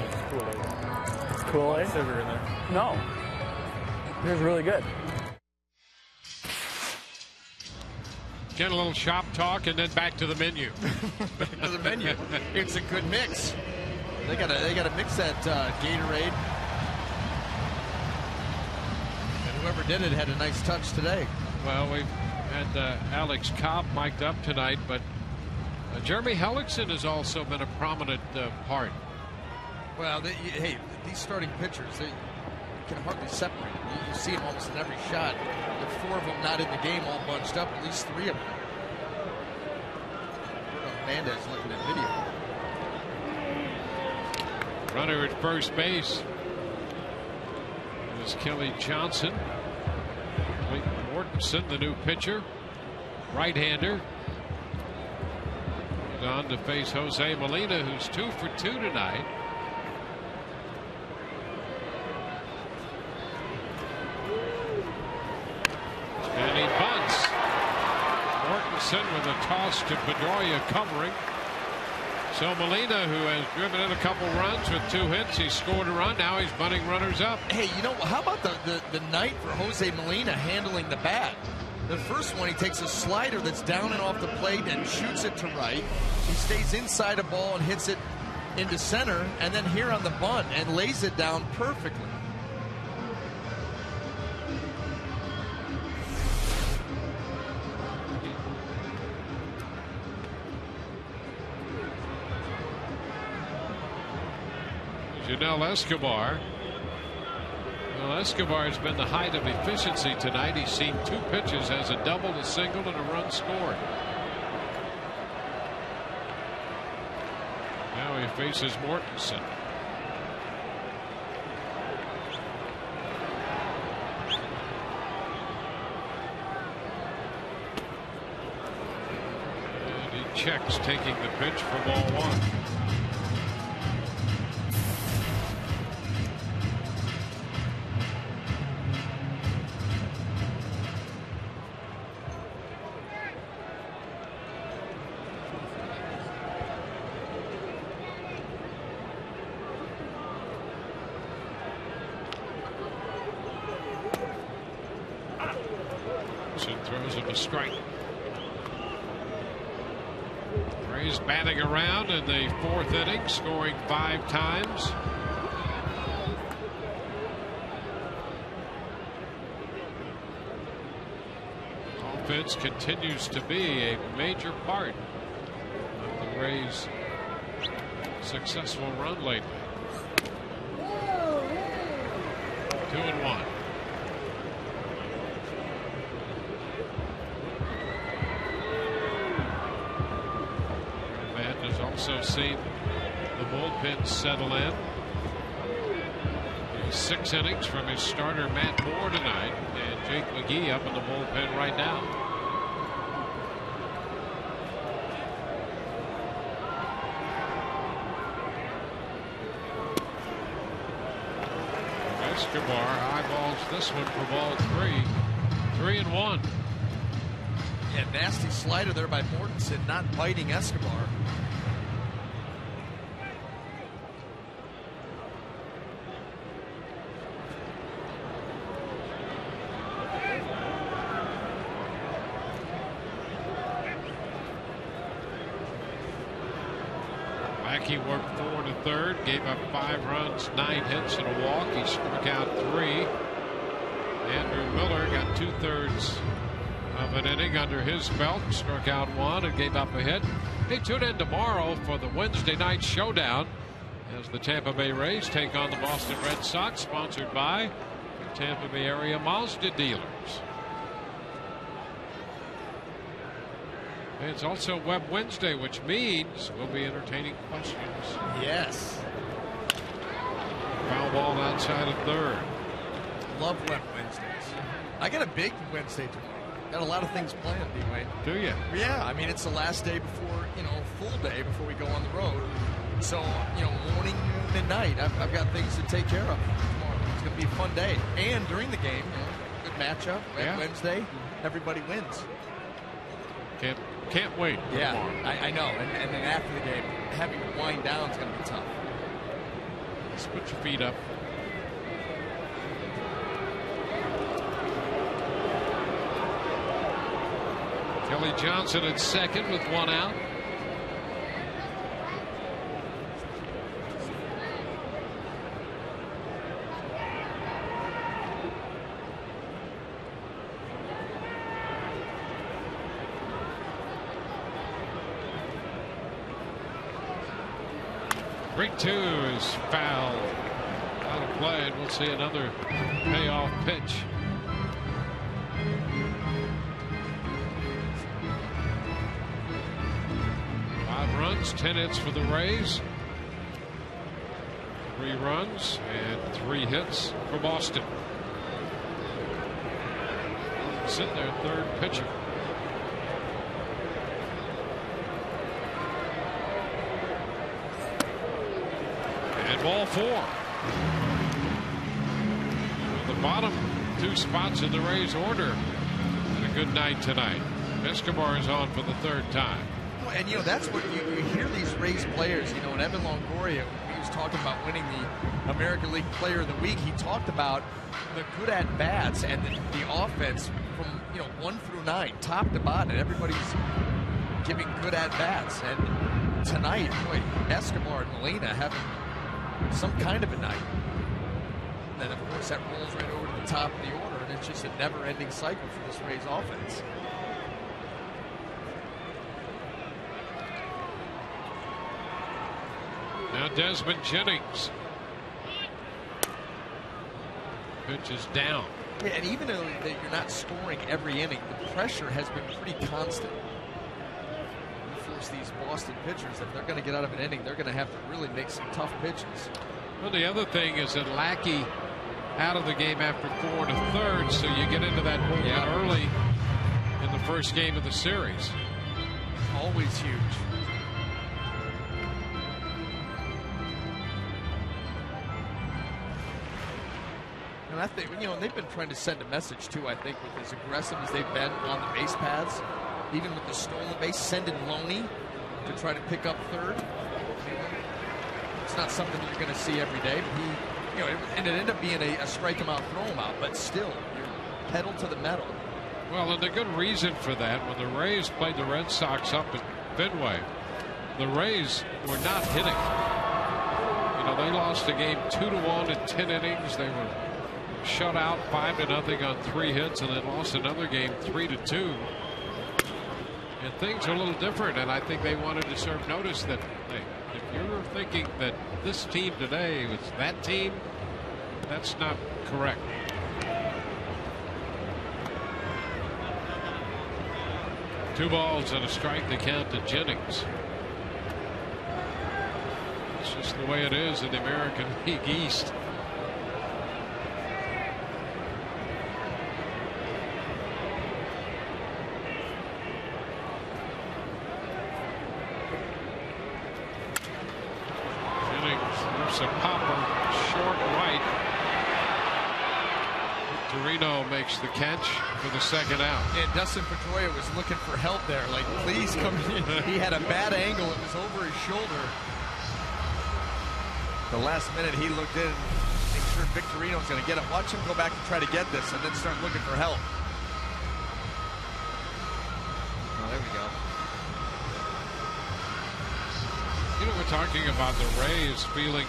it's Kool-Aid. Kool-Aid? Sugar in there. No. It's really good. Get a little shop talk and then back to the menu. Back to the menu. It's a good mix. They gotta mix that Gatorade. And whoever did it had a nice touch today. Well, we've had Alex Cobb mic'd up tonight, but Jeremy Hellickson has also been a prominent part. Well, hey, these starting pitchers, they can hardly separate them. You see them almost in every shot. There are 4 of them not in the game, all bunched up. At least 3 of them. Hernandez looking at video. Runner at first base is Kelly Johnson. Clayton Mortensen, the new pitcher, right-hander. He's on to face Jose Molina, who's 2 for 2 tonight. And he bunts. Mortensen with a toss to Pedroia covering. So Molina, who has driven in a couple runs with 2 hits, he scored a run. Now he's bunting runners up. Hey, you know, how about the night for Jose Molina handling the bat? The first one, he takes a slider that's down and off the plate and shoots it to right. He stays inside a ball and hits it into center, and then here on the bunt and lays it down perfectly. Janel Escobar. Well, Escobar has been the height of efficiency tonight. He's seen 2 pitches, has a double, a single, and a run scored. Now he faces Mortensen. And he checks, taking the pitch for ball 1. Throws him a strike. Rays batting around in the 4th inning, scoring 5 times. Offense continues to be a major part of the Rays' successful run lately. 2-1. Matt has also seen the bullpen settle in. 6 innings from his starter Matt Moore tonight, and Jake McGee up in the bullpen right now. Escobar eyeballs this one for ball 3. 3-1. Yeah, nasty slider there by Mortensen, not biting Escobar. He worked 4 to 3rd, gave up 5 runs, 9 hits, and a walk. He struck out 3. Andrew Miller got 2/3 of an inning under his belt, struck out 1 and gave up a hit. Hey, tune in tomorrow for the Wednesday night showdown as the Tampa Bay Rays take on the Boston Red Sox, sponsored by the Tampa Bay area Mazda dealers. It's also Web Wednesday, which means we'll be entertaining questions. Yes. Foul ball outside of 3rd. Love Web Wednesdays. I got a big Wednesday tomorrow. Got a lot of things planned, D-Wayne. Do you? Yeah, I mean, it's the last day before, full day before we go on the road. So, morning, noon, and night, I've got things to take care of tomorrow. It's going to be a fun day. And during the game, good matchup, Wednesday, everybody wins. Can't wait. Yeah, I know. And then after the game, having to wind down is going to be tough. Just put your feet up. Kelly Johnson at second with 1 out. Break 2 is foul. Out of play, and we'll see another payoff pitch. Runs, 10 hits for the Rays. 3 runs and 3 hits for Boston. Sitting there, 3rd pitcher. And ball 4. The bottom 2 spots in the Rays order. And a good night tonight. Escobar is on for the 3rd time. And, that's what you hear these Rays players, and Evan Longoria, when he was talking about winning the American League Player of the Week, he talked about the good at-bats and the offense from, 1 through 9, top to bottom, and everybody's giving good at-bats. And tonight, boy, Escobar and Molina having some kind of a night. And then, of course, that rolls right over to the top of the order, and it's just a never-ending cycle for this Rays offense. Now Desmond Jennings. Pitch is down. Yeah, and even though that you're not scoring every inning, the pressure has been pretty constant. You force these Boston pitchers, if they're going to get out of an inning, they're going to have to really make some tough pitches. Well, the other thing is that Lackey out of the game after 4 to 3rd, so you get into that bullpen early in the first game of the series. Always huge. And I think, they've been trying to send a message, too, I think, with as aggressive as they've been on the base paths, even with the stolen base, sending Loney to try to pick up 3rd. It's not something you're going to see every day, but and it ended up being a strike him out, throw him out, but still, you're pedal to the metal. Well, and a good reason for that, when the Rays played the Red Sox up at Fenway, the Rays were not hitting. You know, they lost a game 2-1 in 10 innings. They were shut out 5-0 on 3 hits, and then lost another game 3-2. And things are a little different, and I think they wanted to serve notice that, hey, if you're thinking that this team today was that team, that's not correct. Two balls and a strike to count to Jennings. It's just the way it is in the American League East. A popper short right. Torino makes the catch for the second out. And Dustin Pedroia was looking for help there. Like, please come in. He had a bad angle. It was over his shoulder. The last minute he looked in, make sure Victorino's going to get him. Watch him go back and try to get this, and then start looking for help. Oh, there we go. You know, we're talking about the Rays feeling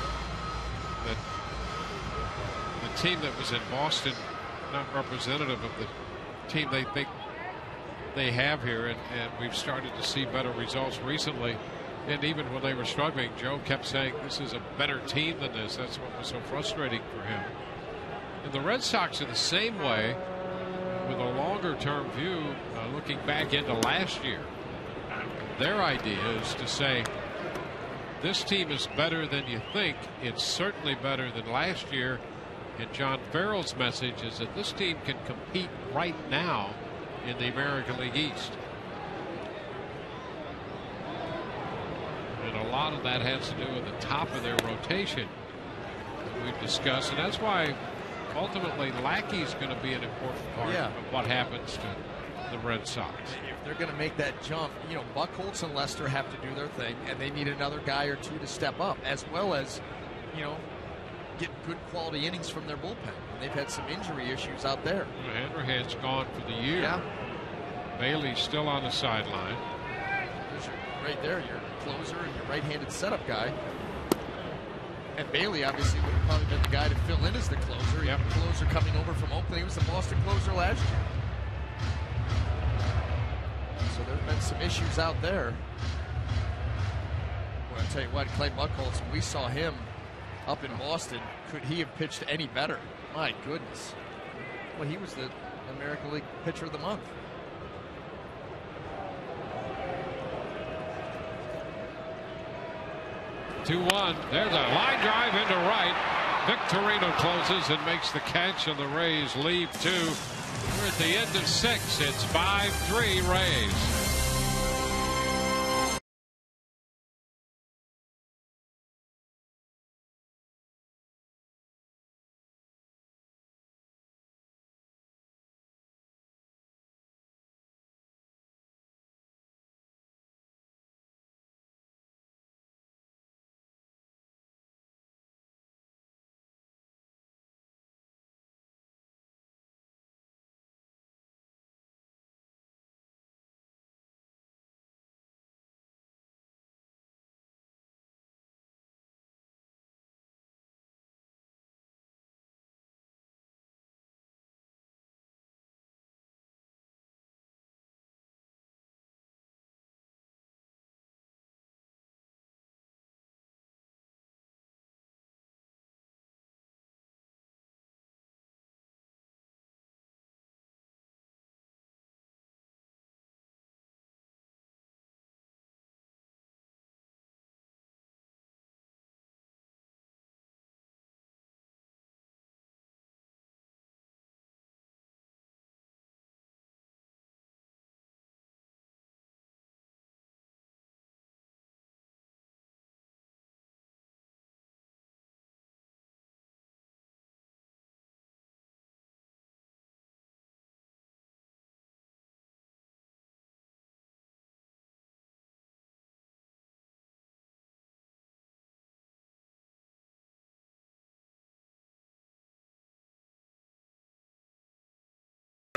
that the team that was in Boston not representative of the team they think they have here, and we've started to see better results recently. And even when they were struggling, Joe kept saying this is a better team than this. That's what was so frustrating for him. And the Red Sox are the same way, with a longer term view, looking back into last year. Their idea is to say, this team is better than you think. It's certainly better than last year. And John Farrell's message is that this team can compete right now in the American League East. And a lot of that has to do with the top of their rotation that we've discussed. And that's why ultimately Lackey's going to be an important part of what happens to the Red Sox. If they're going to make that jump, you know, Buchholz and Lester have to do their thing, and they need another guy or two to step up, as well as, you know, get good quality innings from their bullpen. And they've had some injury issues out there. Hanrahan's gone for the year. Yeah. Bailey's still on the sideline. Right there, your closer and your right-handed setup guy. And Bailey obviously would have probably been the guy to fill in as the closer. Yep. Closer coming over from Oakland. He was the Boston closer last year. So there's been some issues out there. Well, I'll tell you what, Clay Buchholz, when we saw him up in Boston, could he have pitched any better? My goodness. Well, he was the American League Pitcher of the Month. Two-one. There's a line drive into right. Victorino closes and makes the catch, and the Rays leave 2. We're at the end of 6. It's 5-3 Rays.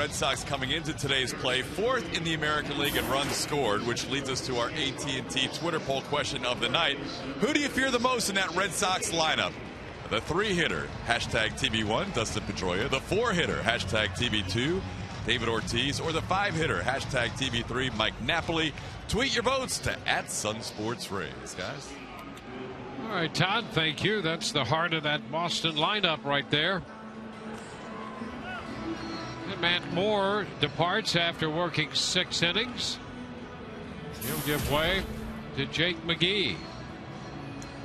Red Sox coming into today's play 4th in the American League in runs scored, which leads us to our AT&T Twitter poll question of the night. Who do you fear the most in that Red Sox lineup? The 3-hitter, #TB1, Dustin Pedroia. The 4-hitter, #TB2, David Ortiz. Or the 5-hitter, #TB3, Mike Napoli. Tweet your votes to @SunSportsRays, guys. All right, Todd, thank you. That's the heart of that Boston lineup right there. And Matt Moore departs after working 6 innings. He'll give way to Jake McGee.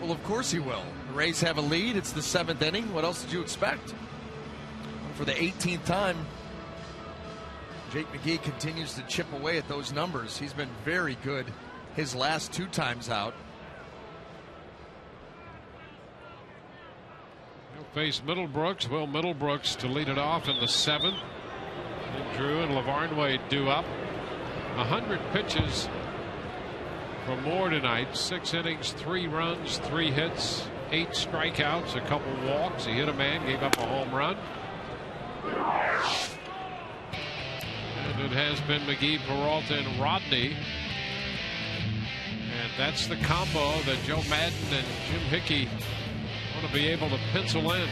Well, of course he will. The Rays have a lead. It's the 7th inning. What else did you expect? For the 18th time, Jake McGee continues to chip away at those numbers. He's been very good his last 2 times out. He'll face Middlebrooks. Will Middlebrooks to lead it off in the 7th. And Drew and LaVarn Wade due up. 100 pitches for Moore tonight. 6 innings, 3 runs, 3 hits, 8 strikeouts, a couple walks. He hit a man, gave up a home run. And it has been McGee, Peralta, and Rodney. And that's the combo that Joe Madden and Jim Hickey want to be able to pencil in.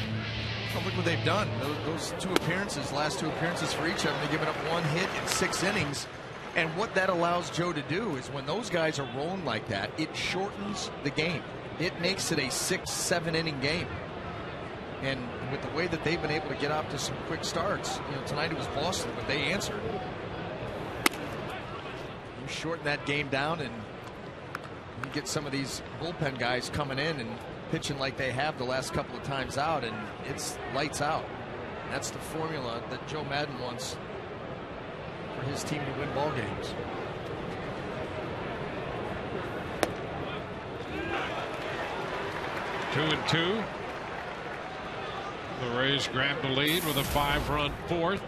Oh, look what they've done. Those 2 appearances, last 2 appearances for each of them, they've given up 1 hit in 6 innings. And what that allows Joe to do is when those guys are rolling like that, it shortens the game. It makes it a 6-7 inning game. And with the way that they've been able to get out to some quick starts, tonight it was Boston, but they answered. You shorten that game down and you get some of these bullpen guys coming in and pitching like they have the last couple of times out, and it's lights out. That's the formula that Joe Madden wants for his team to win ball games. Two and 2. The Rays grab the lead with a 5-run 4th.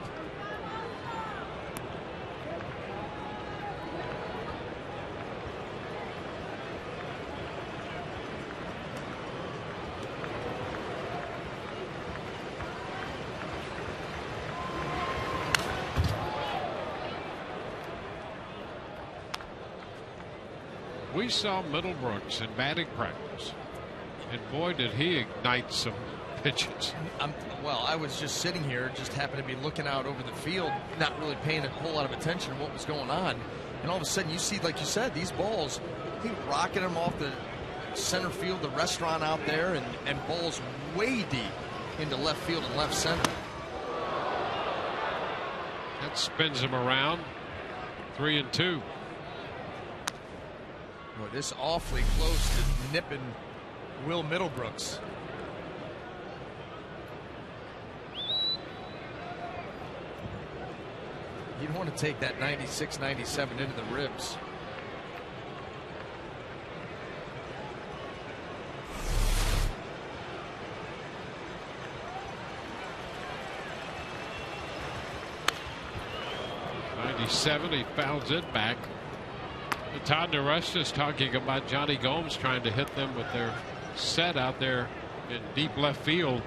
We saw Middlebrooks in batting practice, and boy did he ignite some pitches. Well, I was just sitting here, just happened to be looking out over the field, not really paying a whole lot of attention to what was going on, and all of a sudden you see, like you said, these balls, he rocking them off the center field, the restaurant out there, and balls way deep into left field and left center. That spins him around. 3 and 2. Boy, this awfully close to nipping Will Middlebrooks. You don't want to take that 96, 97 into the ribs. He fouls it back. And Todd Naresh is talking about Johnny Gomes trying to hit them with their set out there in deep left field.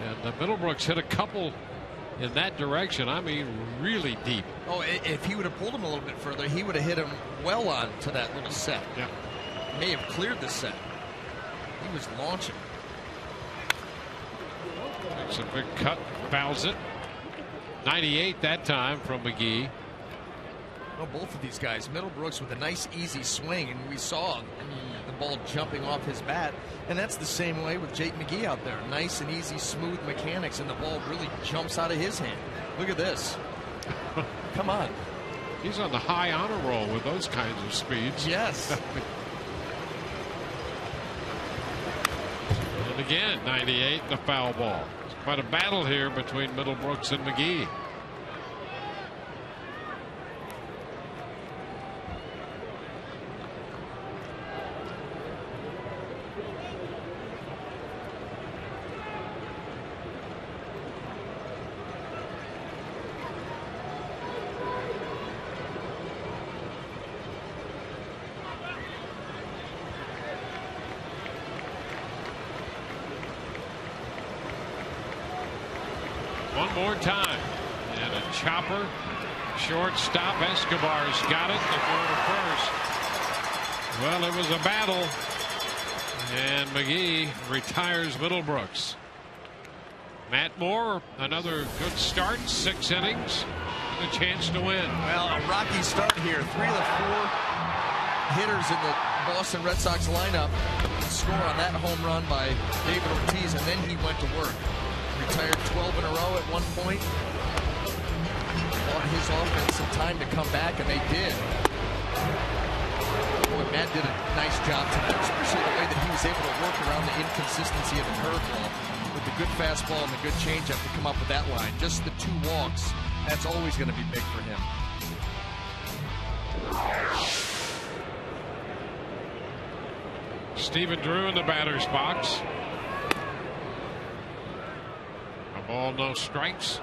And Middlebrooks hit a couple in that direction. I mean, really deep. Oh, if he would have pulled him a little bit further, he would have hit him well on to that little set. Yeah. May have cleared the set. He was launching. Takes a big cut, fouls it. 98 that time from McGee. Well, both of these guys, Middlebrooks with a nice easy swing, and we saw the ball jumping off his bat, and that's the same way with Jake McGee out there. Nice and easy, smooth mechanics, and the ball really jumps out of his hand. Look at this. Come on. He's on the high honor roll with those kinds of speeds. Yes. And again, 98, the foul ball. It's quite a battle here between Middlebrooks and McGee. One more time. And a chopper. Shortstop Escobar's got it before the first. Well, it was a battle. And McGee retires Middlebrooks. Matt Moore, another good start, 6 innings, and a chance to win. Well, a rocky start here. 3 of the 4 hitters in the Boston Red Sox lineup score on that home run by David Ortiz, and then he went to work. Retired 12 in a row at one point. Bought his offense some time to come back, and they did. Boy, Matt did a nice job tonight, especially the way that he was able to work around the inconsistency of the curveball with the good fastball and the good changeup to come up with that line. Just the 2 walks, that's always going to be big for him. Stephen Drew in the batter's box. A ball, no strikes.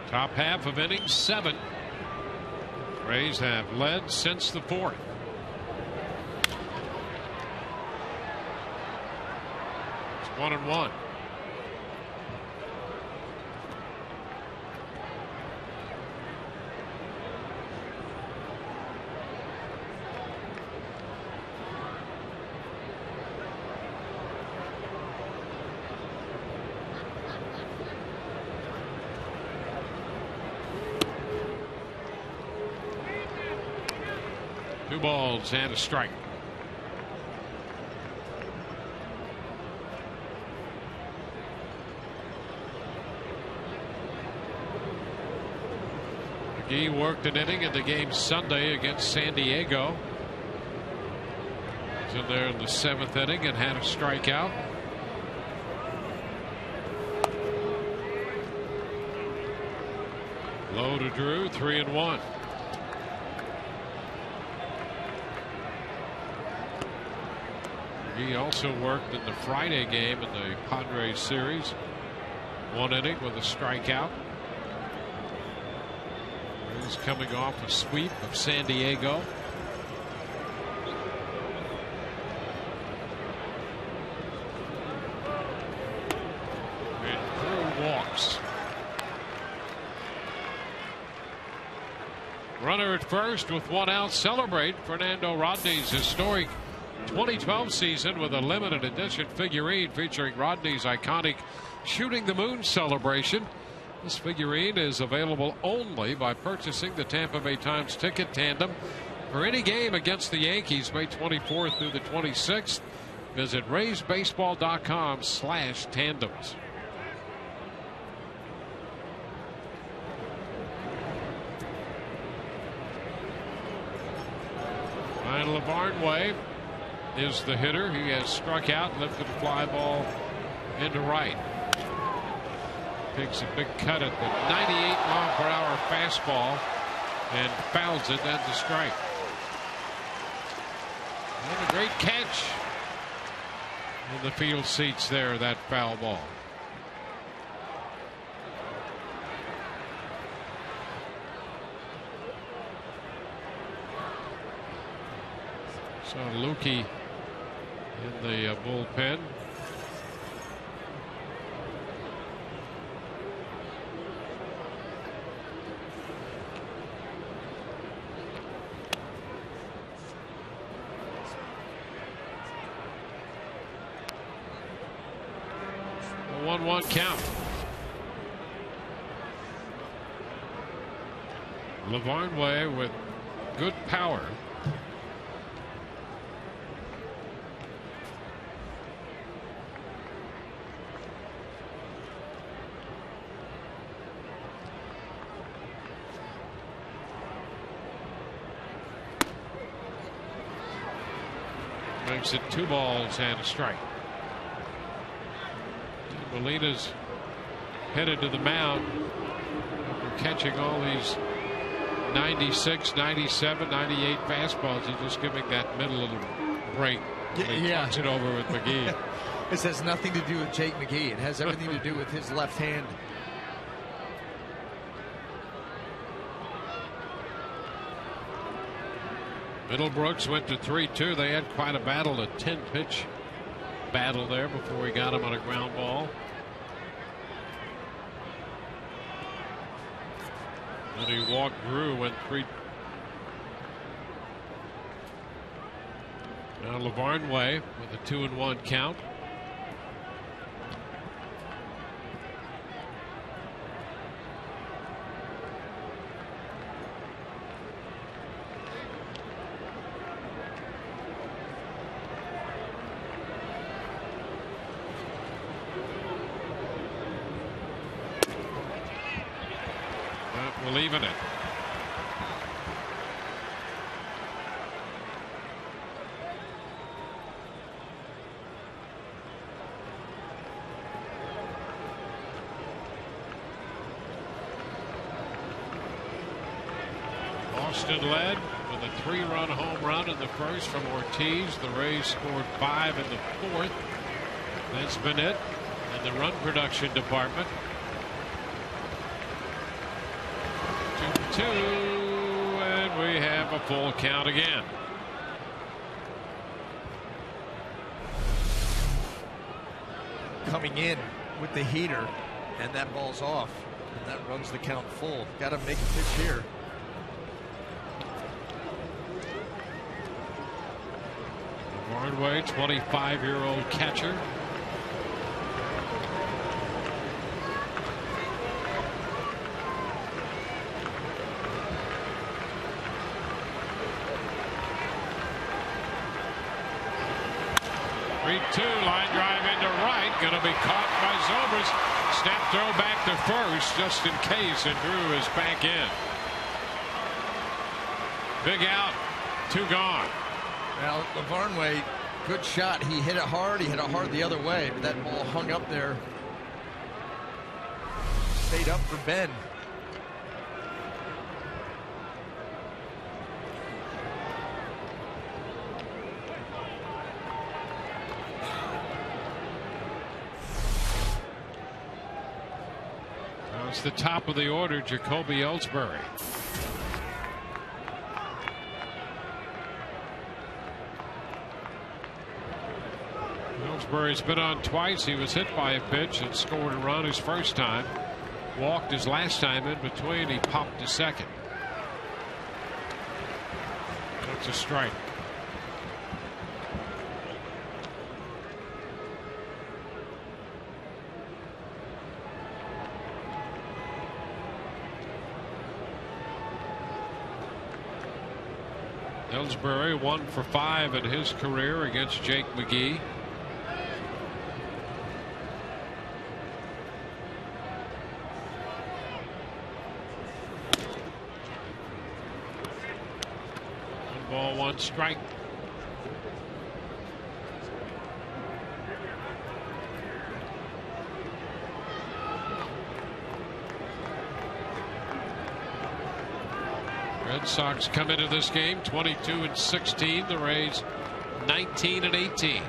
Top half of inning 7. Rays have led since the 4th. It's 1-1. Two balls and a strike. McGee worked an inning in the game Sunday against San Diego. He's in there in the 7th inning and had a strikeout. Low to Drew, 3-1. He also worked in the Friday game in the Padres series. 1 inning with a strikeout. He's coming off a sweep of San Diego. And Drew walks. Runner at first with 1 out. Celebrate Fernando Rodney's historic 2012 season with a limited edition figurine featuring Rodney's iconic Shooting the Moon celebration. This figurine is available only by purchasing the Tampa Bay Times ticket tandem for any game against the Yankees May 24th through the 26th. Visit RaysBaseball.com/tandems. Ryan LaVarnway is the hitter. He has struck out, lifted a fly ball into right. Takes a big cut at the 98-mile-per-hour fastball and fouls it at the strike. And a great catch in the field seats there, that foul ball. So Lukey in the bullpen. A 1-1 count. LaVarnway with good power. Makes it 2 balls and a strike. Molina's headed to the mound after catching all these 96, 97, 98 fastballs. He's just giving that middle little break. He turns it over with McGee. This has nothing to do with Jake McGee. It has everything to do with his left hand. Middlebrooks went to 3-2. They had quite a battle, a 10-pitch battle there before he got him on a ground ball. And he walked Drew when 3. Now LaVarn Way with a 2-1 count. We'll even it. Boston led with a 3-run home run in the first from Ortiz. The Rays scored 5 in the fourth. That's been it in the run production department. 2-2, and we have a full count again. Coming in with the heater, and that ball's off, and that runs the count full. Got to make a pitch here. Barnway, 25-year-old catcher. Line drive into right, going to be caught by Zobrist. Snap throw back to first just in case, and Drew is back in. Big out, 2 gone. Well, LaVarn Way, good shot. He hit it hard. He hit it hard the other way, but that ball hung up there. Stayed up for Ben. It's the top of the order, Jacoby Ellsbury. Ellsbury's been on twice. He was hit by a pitch and scored a run his first time. Walked his last time. In between, he popped to second. That's a strike. Ellsbury 1 for 5 in his career against Jake McGee. One ball, 1 strike. Red Sox come into this game 22-16. The Rays 19-18.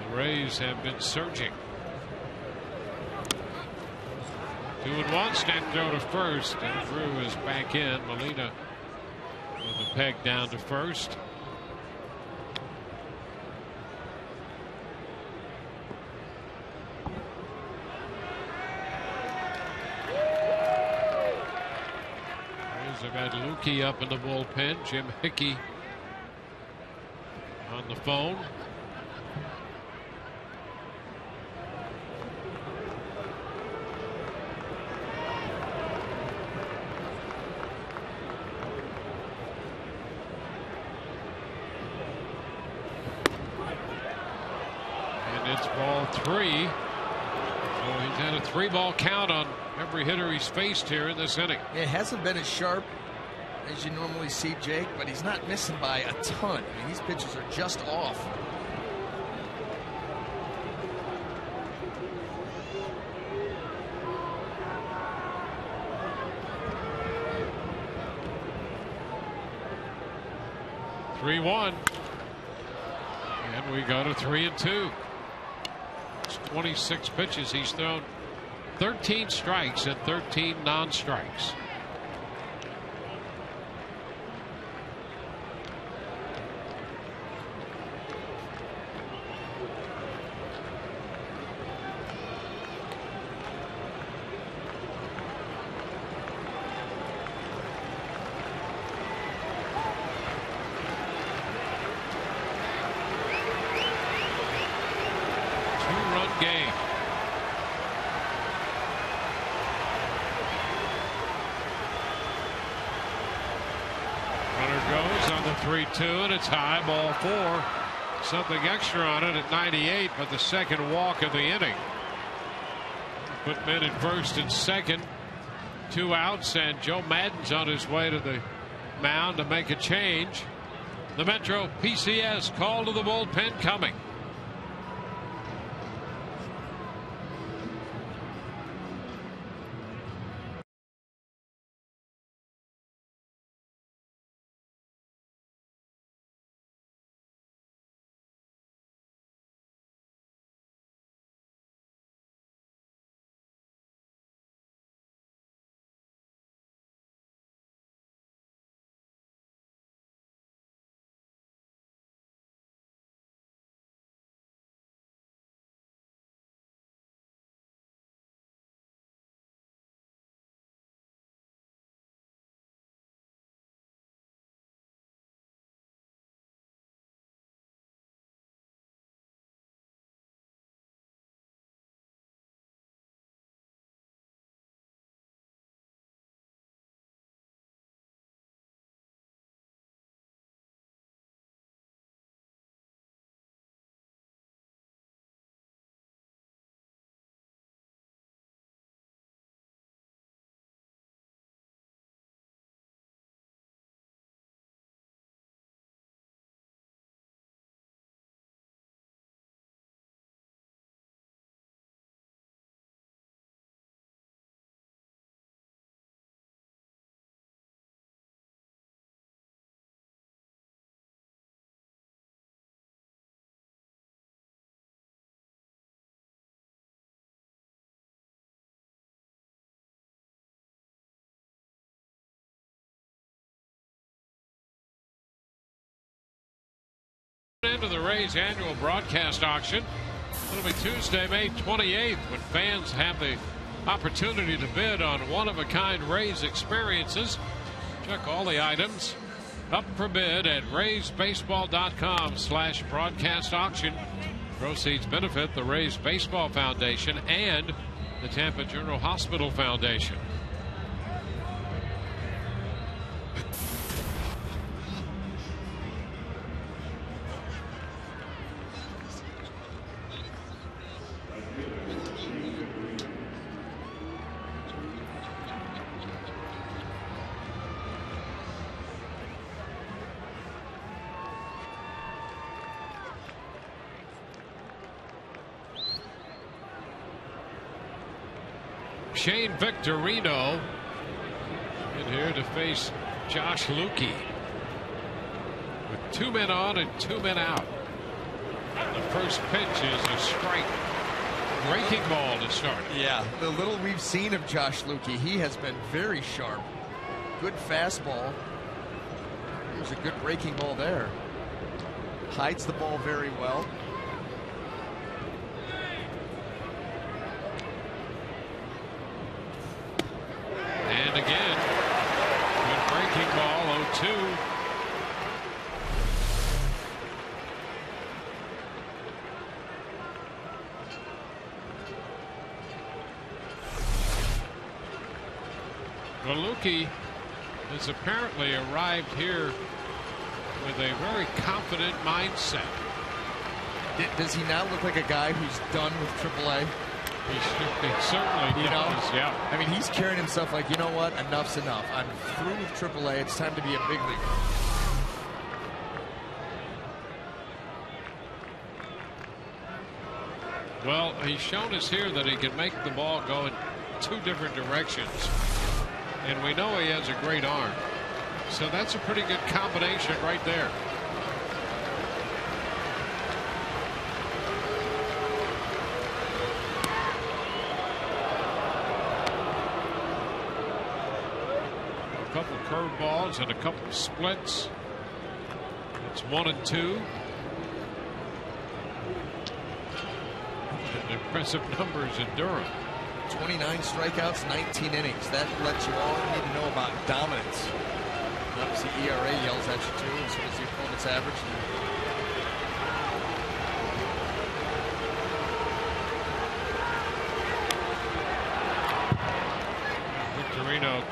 The Rays have been surging. 2-1. Snap throw to first, and Drew is back in. Molina with a peg down to first. They've had Lukey up in the bullpen. Jim Hickey on the phone. And it's ball 3. So he's had a 3-ball count on every hitter he's faced here in this inning. It hasn't been as sharp as you normally see, Jake, but he's not missing by a ton. I mean, these pitches are just off. Three 1, and we go to 3-2. It's 26 pitches. He's thrown 13 strikes and 13 non-strikes. game. Runner goes on the 3-2, and it's high, ball 4. Something extra on it at 98, but the second walk of the inning. Put men at first and second. 2 outs, and Joe Madden's on his way to the mound to make a change. The Metro PCS call to the bullpen coming. Into the Rays annual broadcast auction. It'll be Tuesday, May 28th, when fans have the opportunity to bid on one-of-a-kind Rays experiences. Check all the items up for bid at raysbaseball.com/broadcast auction. Proceeds benefit the Rays Baseball Foundation and the Tampa General Hospital Foundation. Shane Victorino in here to face Josh Lukey with 2 men on and 2 men out. The first pitch is a strike. Breaking ball to start. Yeah, the little we've seen of Josh Lukey, he has been very sharp. Good fastball. There's a good breaking ball there. Hides the ball very well. And again, good breaking ball, 0-2. Well, Lukey has apparently arrived here with a very confident mindset. Does he not look like a guy who's done with AAA? He certainly does, yeah. I mean, he's carrying himself like, you know what, enough's enough. I'm through with AAA. It's time to be a big leaguer. Well, he's shown us here that he can make the ball go in 2 different directions. And we know he has a great arm. So that's a pretty good combination right there. A couple curveballs and a couple splits. It's 1-2. Impressive numbers in Durham. 29 strikeouts, 19 innings. That lets you all you need to know about dominance. Obviously, ERA yells at you too, as soon as the opponent's average.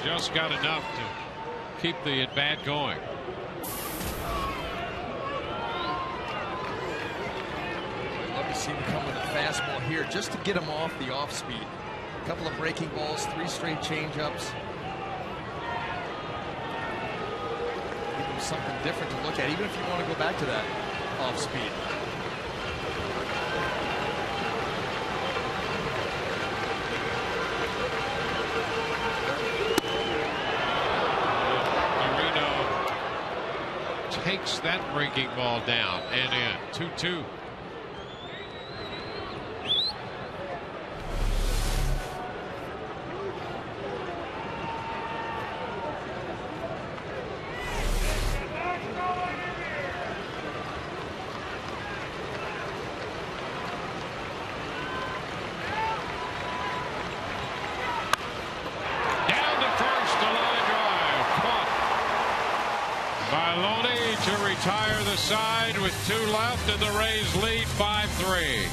just got enough to keep the at bat going. Love to see him come with a fastball here just to get him off the off speed. A couple of breaking balls, 3 straight changeups. Give him something different to look at, even if you want to go back to that off speed. Takes that breaking ball down and in. 2-2. To retire the side with 2 left, and the Rays lead 5-3.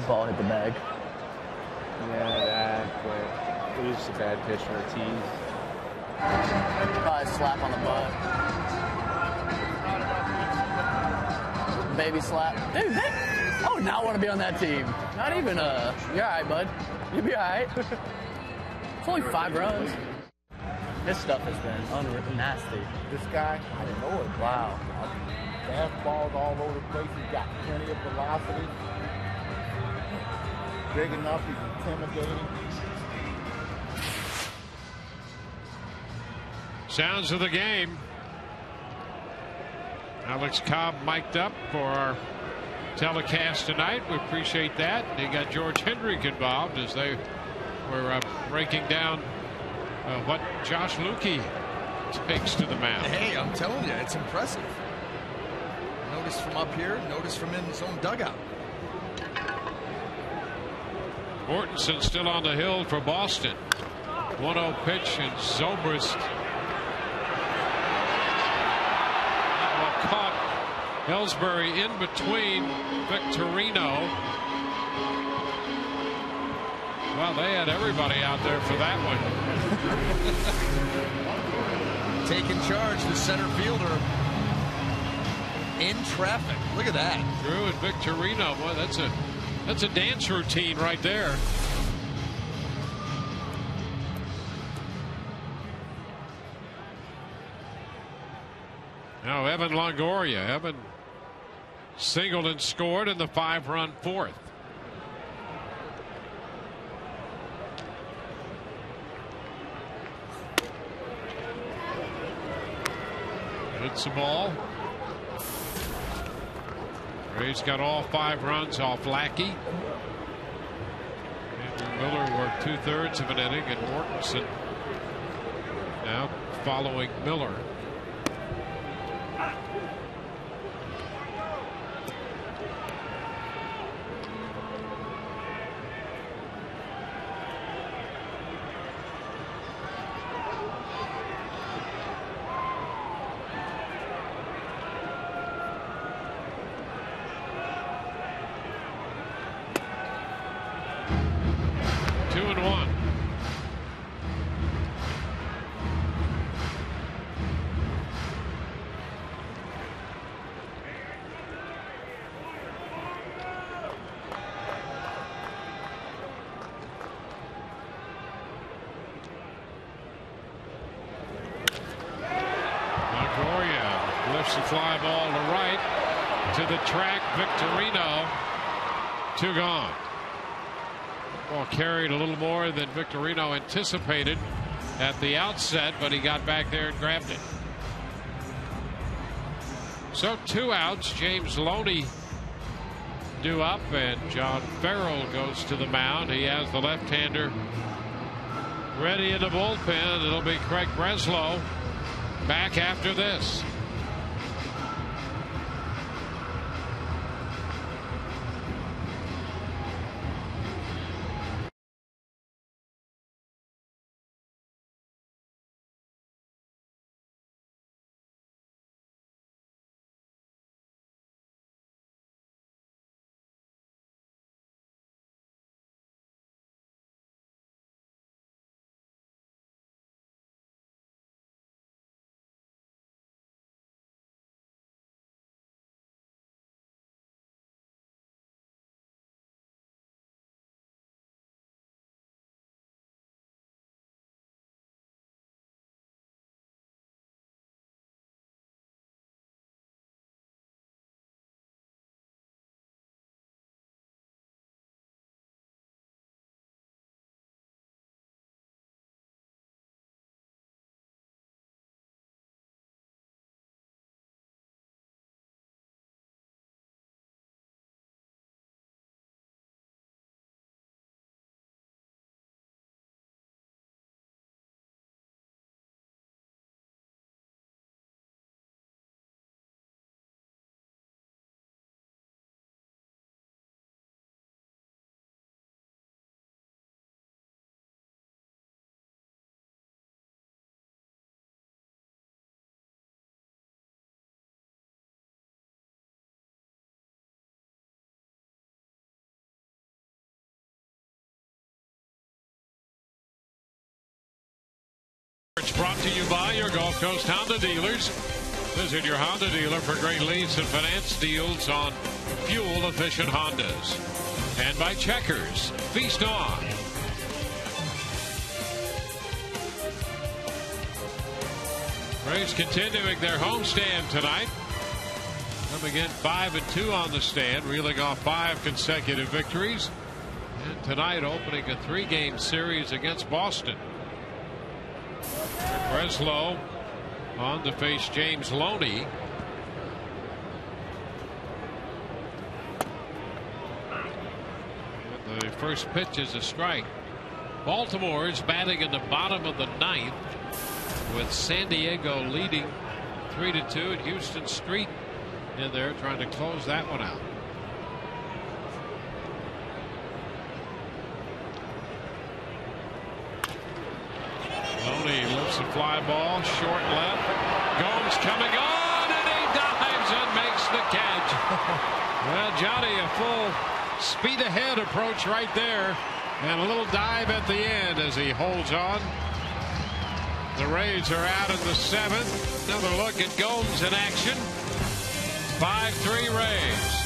Ball hit the bag. Yeah, that, but it was just a bad pitch for Ortiz. Probably a slap on the butt. Baby slap. Dude, I would not want to be on that team. Not even you're all right, bud. You'll be all right. It's only 5 runs. His stuff has been nasty. This guy, I didn't know it. Wow. Fastballs all over the place. He's got plenty of velocity. Big enough, he's intimidating. Sounds of the game. Alex Cobb mic'd up for our telecast tonight. We appreciate that. They got George Hendrick involved as they were breaking down what Josh Lukey takes to the mound. Hey, I'm telling you, it's impressive. Notice from up here, notice from in his own dugout. Mortensen still on the hill for Boston. 1-0 pitch, and Zobrist caught Ellsbury in between Victorino. Well, they had everybody out there for that one. Taking charge, the center fielder in traffic. Look at that. Drew and Victorino. Boy, that's a dance routine right there. Now Evan Longoria. Evan singled and scored in the 5-run 4th. Hits the ball. Rays got all 5 runs off Lackey. Andrew Miller worked 2/3 of an inning, and Mortensen now following Miller. a fly ball to right to the track. Victorino, 2 gone. Ball carried a little more than Victorino anticipated at the outset, but he got back there and grabbed it. So 2 outs. James Loney due up, and John Farrell goes to the mound. He has the left-hander ready in the bullpen. It'll be Craig Breslow back after this. It's brought to you by your Gulf Coast Honda dealers. Visit your Honda dealer for great lease and finance deals on fuel-efficient Hondas. And by Checkers. Feast on. Braves continuing their homestand tonight. Coming in 5-2 on the stand, reeling off 5 consecutive victories. And tonight opening a 3-game series against Boston. Breslow on to face James Loney. And the first pitch is a strike. Baltimore is batting in the bottom of the 9th with San Diego leading 3-2, and Houston Street in there trying to close that one out. Loney lifts a fly ball, short left. Gomes coming on, and he dives and makes the catch. Well, Johnny, a full speed ahead approach right there, and a little dive at the end as he holds on. The Rays are out in the 7th. Another look at Gomes in action. 5-3 Rays.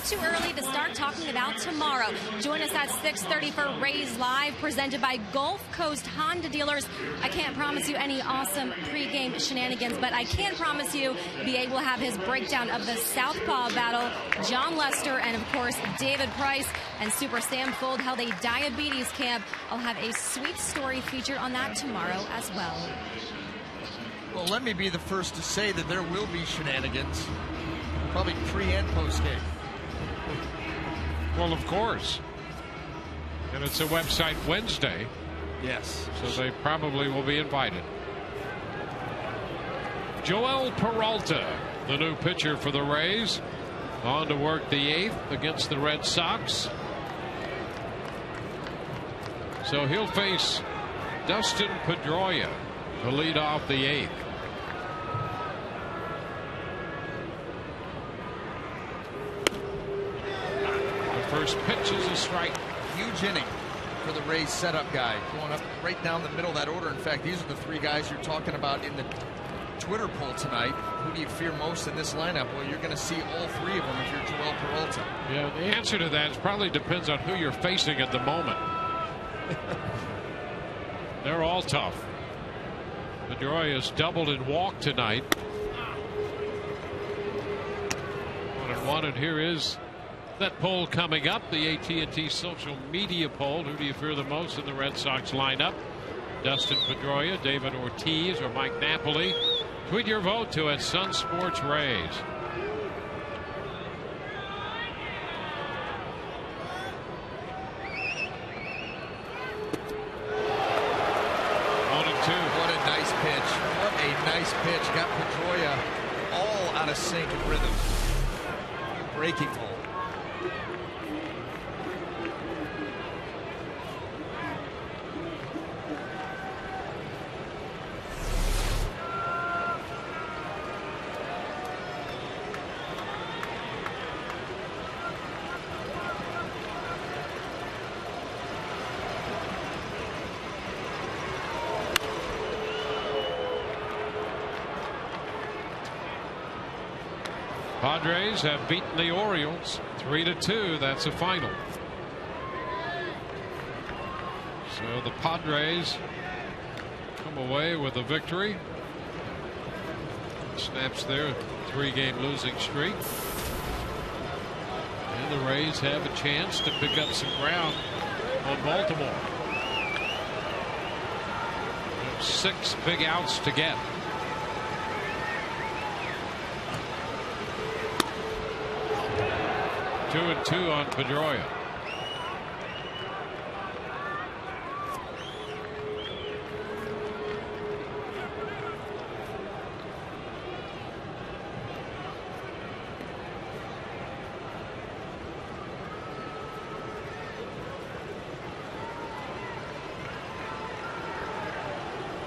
too early to start talking about tomorrow. Join us at 6:30 for Rays Live, presented by Gulf Coast Honda Dealers. I can't promise you any awesome pregame shenanigans, but I can promise you BA will have his breakdown of the Southpaw battle. John Lester and, of course, David Price and Super Sam Fold held a diabetes camp. I'll have a sweet story featured on that tomorrow as well. Well, let me be the first to say that there will be shenanigans, probably pre and post game. Well, of course. And it's a website Wednesday. Yes. So they probably will be invited. Joel Peralta, the new pitcher for the Rays, on to work the 8th against the Red Sox. So he'll face Dustin Pedroia to lead off the 8th. First pitch is a strike. Huge inning for the Rays setup guy, going up right down the middle of that order. In fact, these are the 3 guys you're talking about in the Twitter poll tonight. Who do you fear most in this lineup? Well, you're going to see all 3 of them if you're Joel Peralta. Yeah, the answer to that probably depends on who you're facing at the moment. They're all tough. Pedroia's doubled and walked tonight. 1-1, and here is that poll coming up, the AT&T social media poll. Who do you fear the most in the Red Sox lineup? Dustin Pedroia, David Ortiz, or Mike Napoli? Tweet your vote to @SunSportsRays. Nice pitch. Got Pedroia all out of sync and rhythm. Breaking ball. Padres have beaten the Orioles 3-2. That's a final. So the Padres come away with a victory. Snaps their 3-game losing streak. And the Rays have a chance to pick up some ground on Baltimore. 6 big outs to get. 2-2 on Pedroia.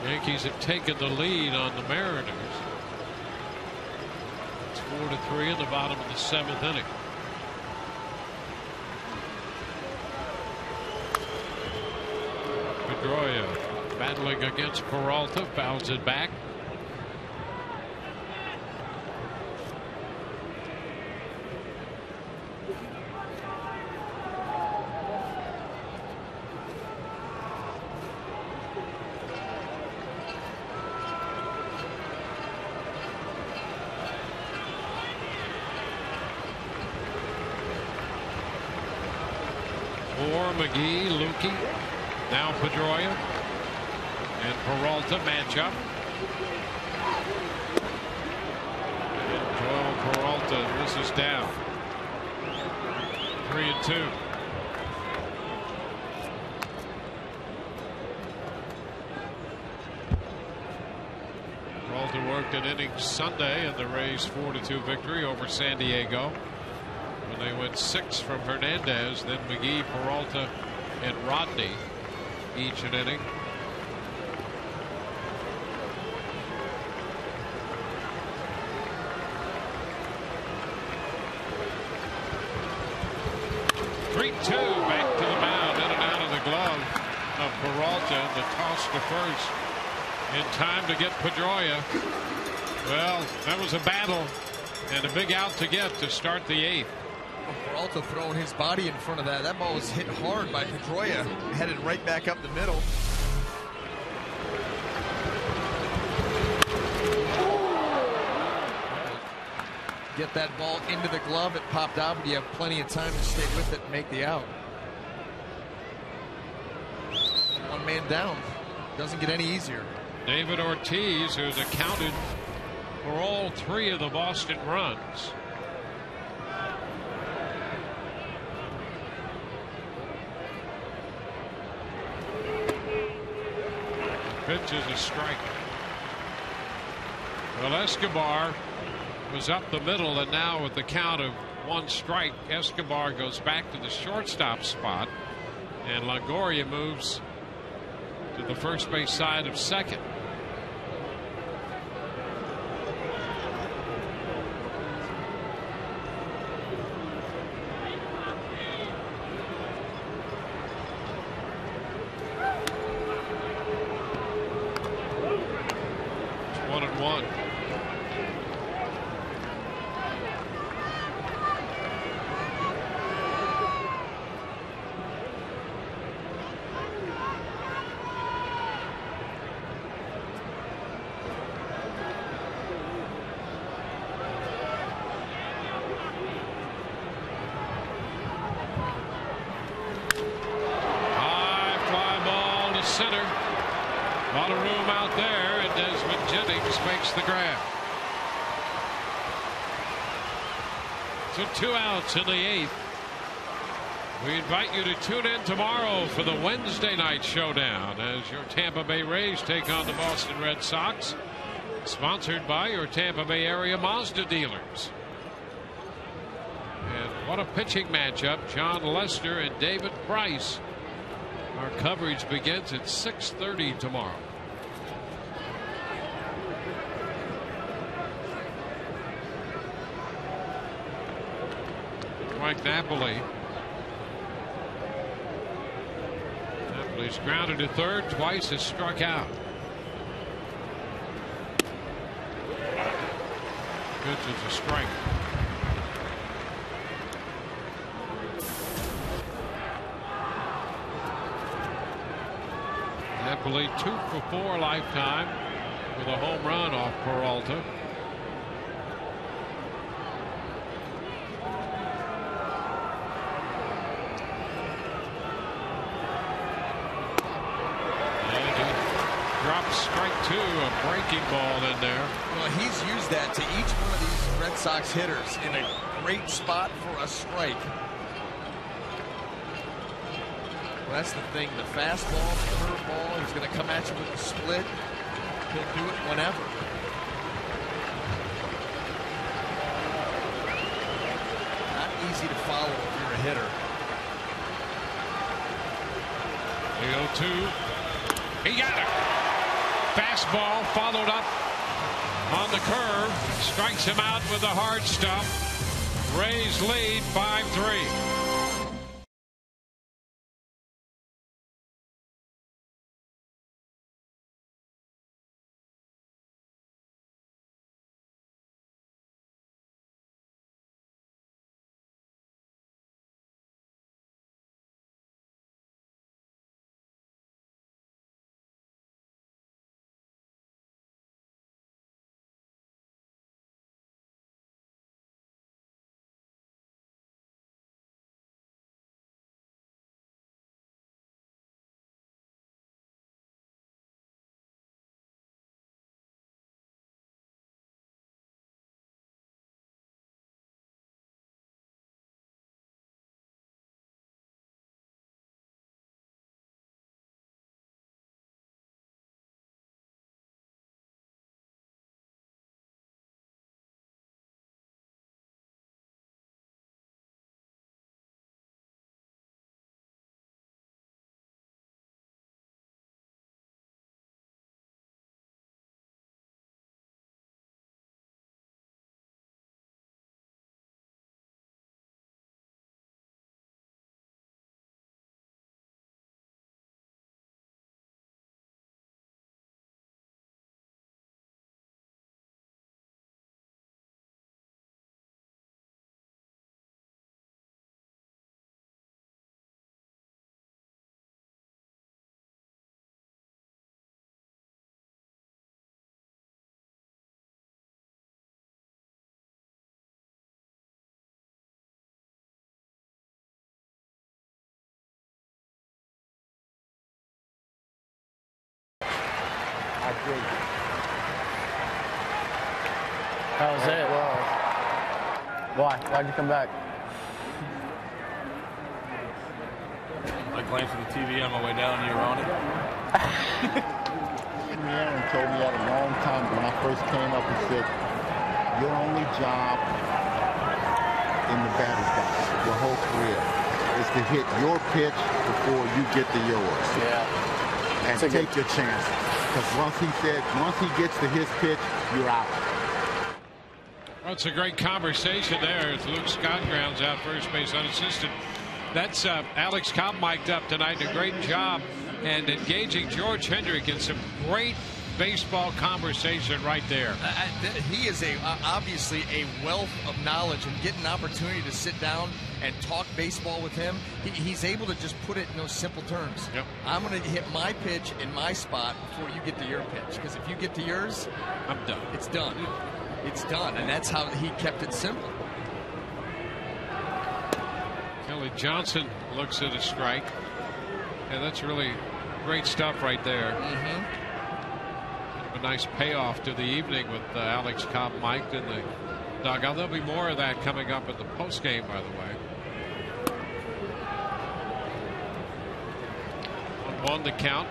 Yankees have taken the lead on the Mariners. It's 4-3 in the bottom of the 7th inning. Pedroia battling against Peralta, fouls it back. For McGee, Lukey. Now Pedroia and Peralta match up. And Joel Peralta, this is down. 3-2. Peralta worked an inning Sunday in the Rays' 4-2 victory over San Diego. When they went 6 from Hernandez, then McGee, Peralta, and Rodney each an inning. Back to the mound, in and out of the glove of Peralta, and the toss to first in time to get Pedroia. Well, that was a battle and a big out to get to start the 8th. Peralta throwing his body in front of that. That ball was hit hard by Pedroia, headed right back up the middle. Get that ball into the glove. It popped out, but you have plenty of time to stay with it and make the out. One man down. Doesn't get any easier. David Ortiz, who's accounted for all 3 of the Boston runs. Pitch is a strike. Well, Escobar was up the middle, and now with the count of 1 strike, Escobar goes back to the shortstop spot, and Longoria moves to the first base side of second. It's 1-1. Center. A lot of room out there, and Desmond Jennings makes the grab. So 2 outs in the 8th. We invite you to tune in tomorrow for the Wednesday night showdown as your Tampa Bay Rays take on the Boston Red Sox. Sponsored by your Tampa Bay area Mazda dealers. And what a pitching matchup. John Lester and David Price. Our coverage begins at 6:30 tomorrow. Mike Napoli. Napoli's grounded to third, twice has struck out. Pitch is a strike. Napoli 2 for 4 lifetime with a home run off Peralta. And he drops strike 2, a breaking ball in there. Well, he's used that to each one of these Red Sox hitters in a great spot for a strike. Well, that's the thing. The fastball, the curveball, he's going to come at you with the split. He'll do it whenever. Not easy to follow if you're a hitter. The 0-2. He got it. Fastball followed up on the curve. Strikes him out with the hard stuff. Rays lead 5-3. good. That was it. Why? Why'd you come back? I glanced at the TV on my way down, and you were on it. Aaron told me at a long time when I first came up, he said, your only job in the batter's box, your whole career, is to hit your pitch before you get to yours. Yeah. And take your chances. Because once he gets to his pitch, you're out. Well, it's a great conversation there as Luke Scott grounds out first base unassisted. That's Alex Cobb mic'd up tonight. A great job and engaging George Hendrick in some great baseball conversation right there. He is obviously a wealth of knowledge, and getting an opportunity to sit down and talk baseball with him, he's able to just put it in those simple terms. Yep. I'm going to hit my pitch in my spot before you get to your pitch, because if you get to yours, I'm done. It's done. It's done, and that's how he kept it simple. Kelly Johnson looks at a strike, and that's really great stuff right there. A nice payoff to the evening with Alex Cobb mic'd in the dugout. There'll be more of that coming up in the post game, by the way. 1-1 the count.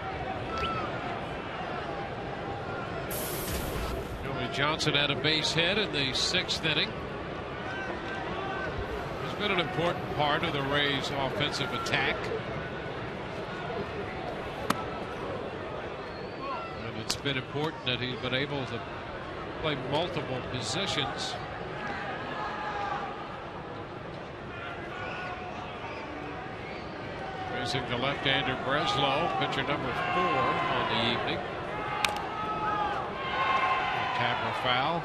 Joey Johnson had a base hit in the 6th inning. He's been an important part of the Rays' offensive attack. And it's been important that he's been able to play multiple positions. Facing the left-hander Breslow, pitcher number 4 on the evening. Tap or foul.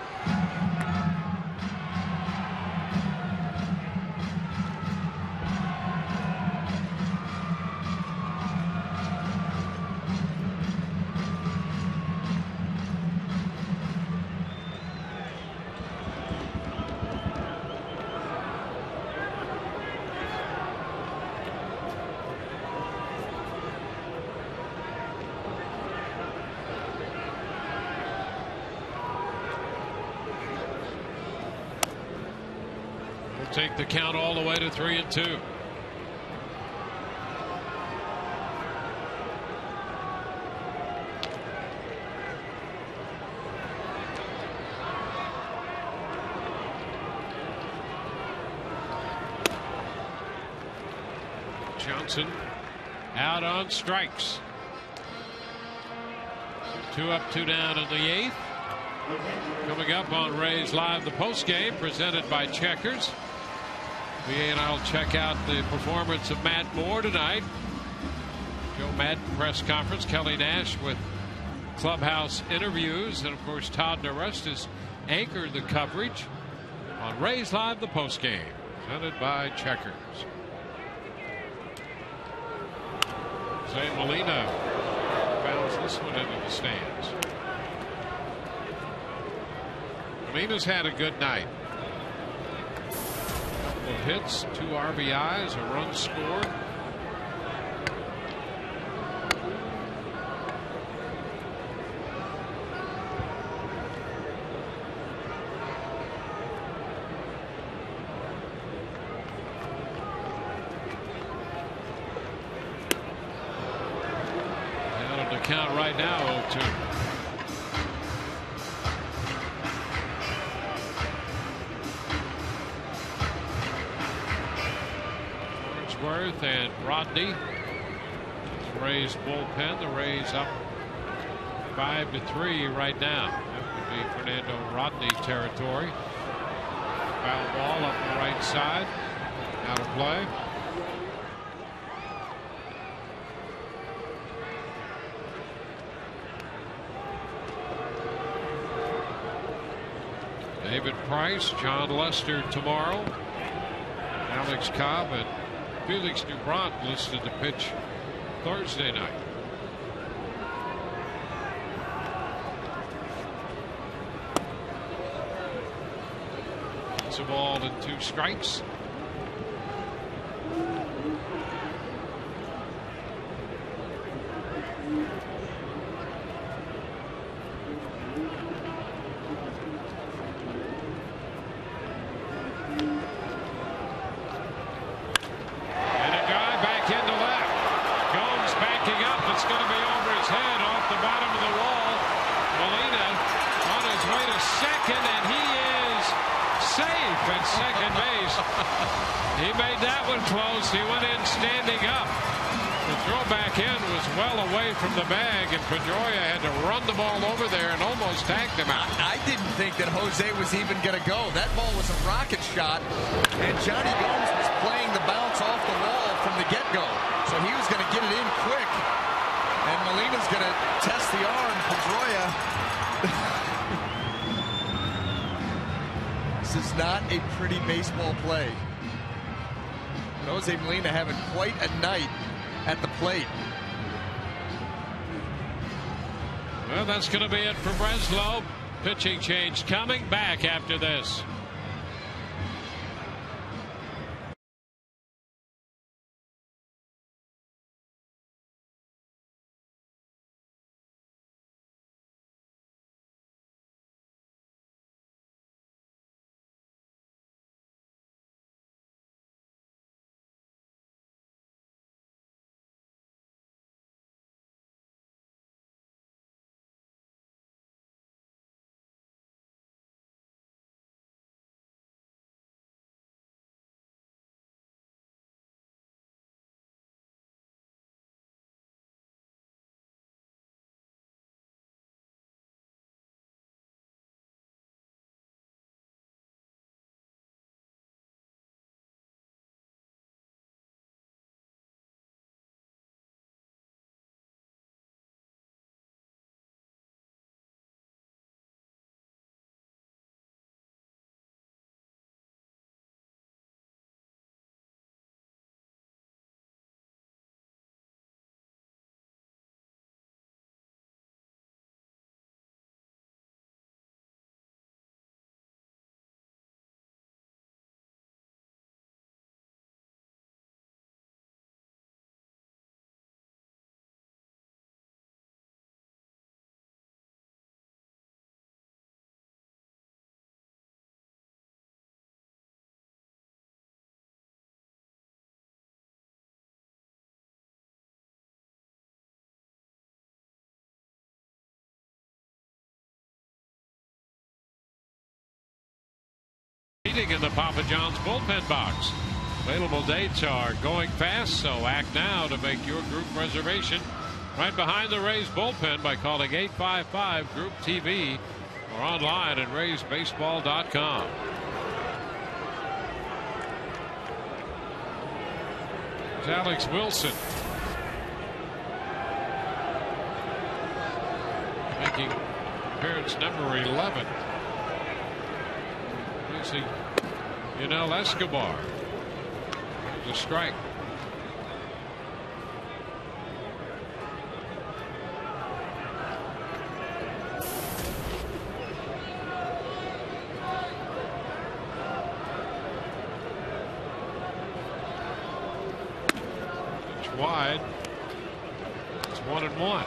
Take the count all the way to 3-2. Johnson out on strikes. 2 up, 2 down in the 8th. Coming up on Rays Live, the post game presented by Checkers. VA and I'll check out the performance of Matt Moore tonight. Joe Madden press conference. Kelly Nash with clubhouse interviews. And, of course, Todd Narust has anchored the coverage on Rays Live, the postgame, presented by Checkers. Jose Molina bounds this one into the stands. Molina's had a good night. Hits, 2 RBIs, a run scored. Down on the count right now, 0-2. And Rodney, Rays bullpen. The Rays up 5-3 right now. That would be Fernando Rodney territory. Foul ball up the right side, out of play. David Price, John Lester tomorrow. Alex Cobb and Felix Dubront listed to pitch Thursday night. It's a ball and 2 strikes. second, and he is safe at second base. He made that one close. He went in standing up. The throw back in was well away from the bag, and Pedroia had to run the ball over there and almost tagged him out. I didn't think that Jose was even going to go. That ball was a rocket shot, and Johnny Gomes was playing the bounce off the wall from the get-go. So he was going to get it in quick, and Molina's going to test the arm. Pedroia. This is not a pretty baseball play. Jose Molina having quite a night at the plate. Well, that's going to be it for Breslow. Pitching change coming back after this. In the Papa John's bullpen box. Available dates are going fast, so act now to make your group reservation right behind the Rays bullpen by calling 855-GROUP-TV or online at RaysBaseball.com. It's Alex Wilson making appearance number 11. See, Escobar. The strike. It's wide. It's 1-1.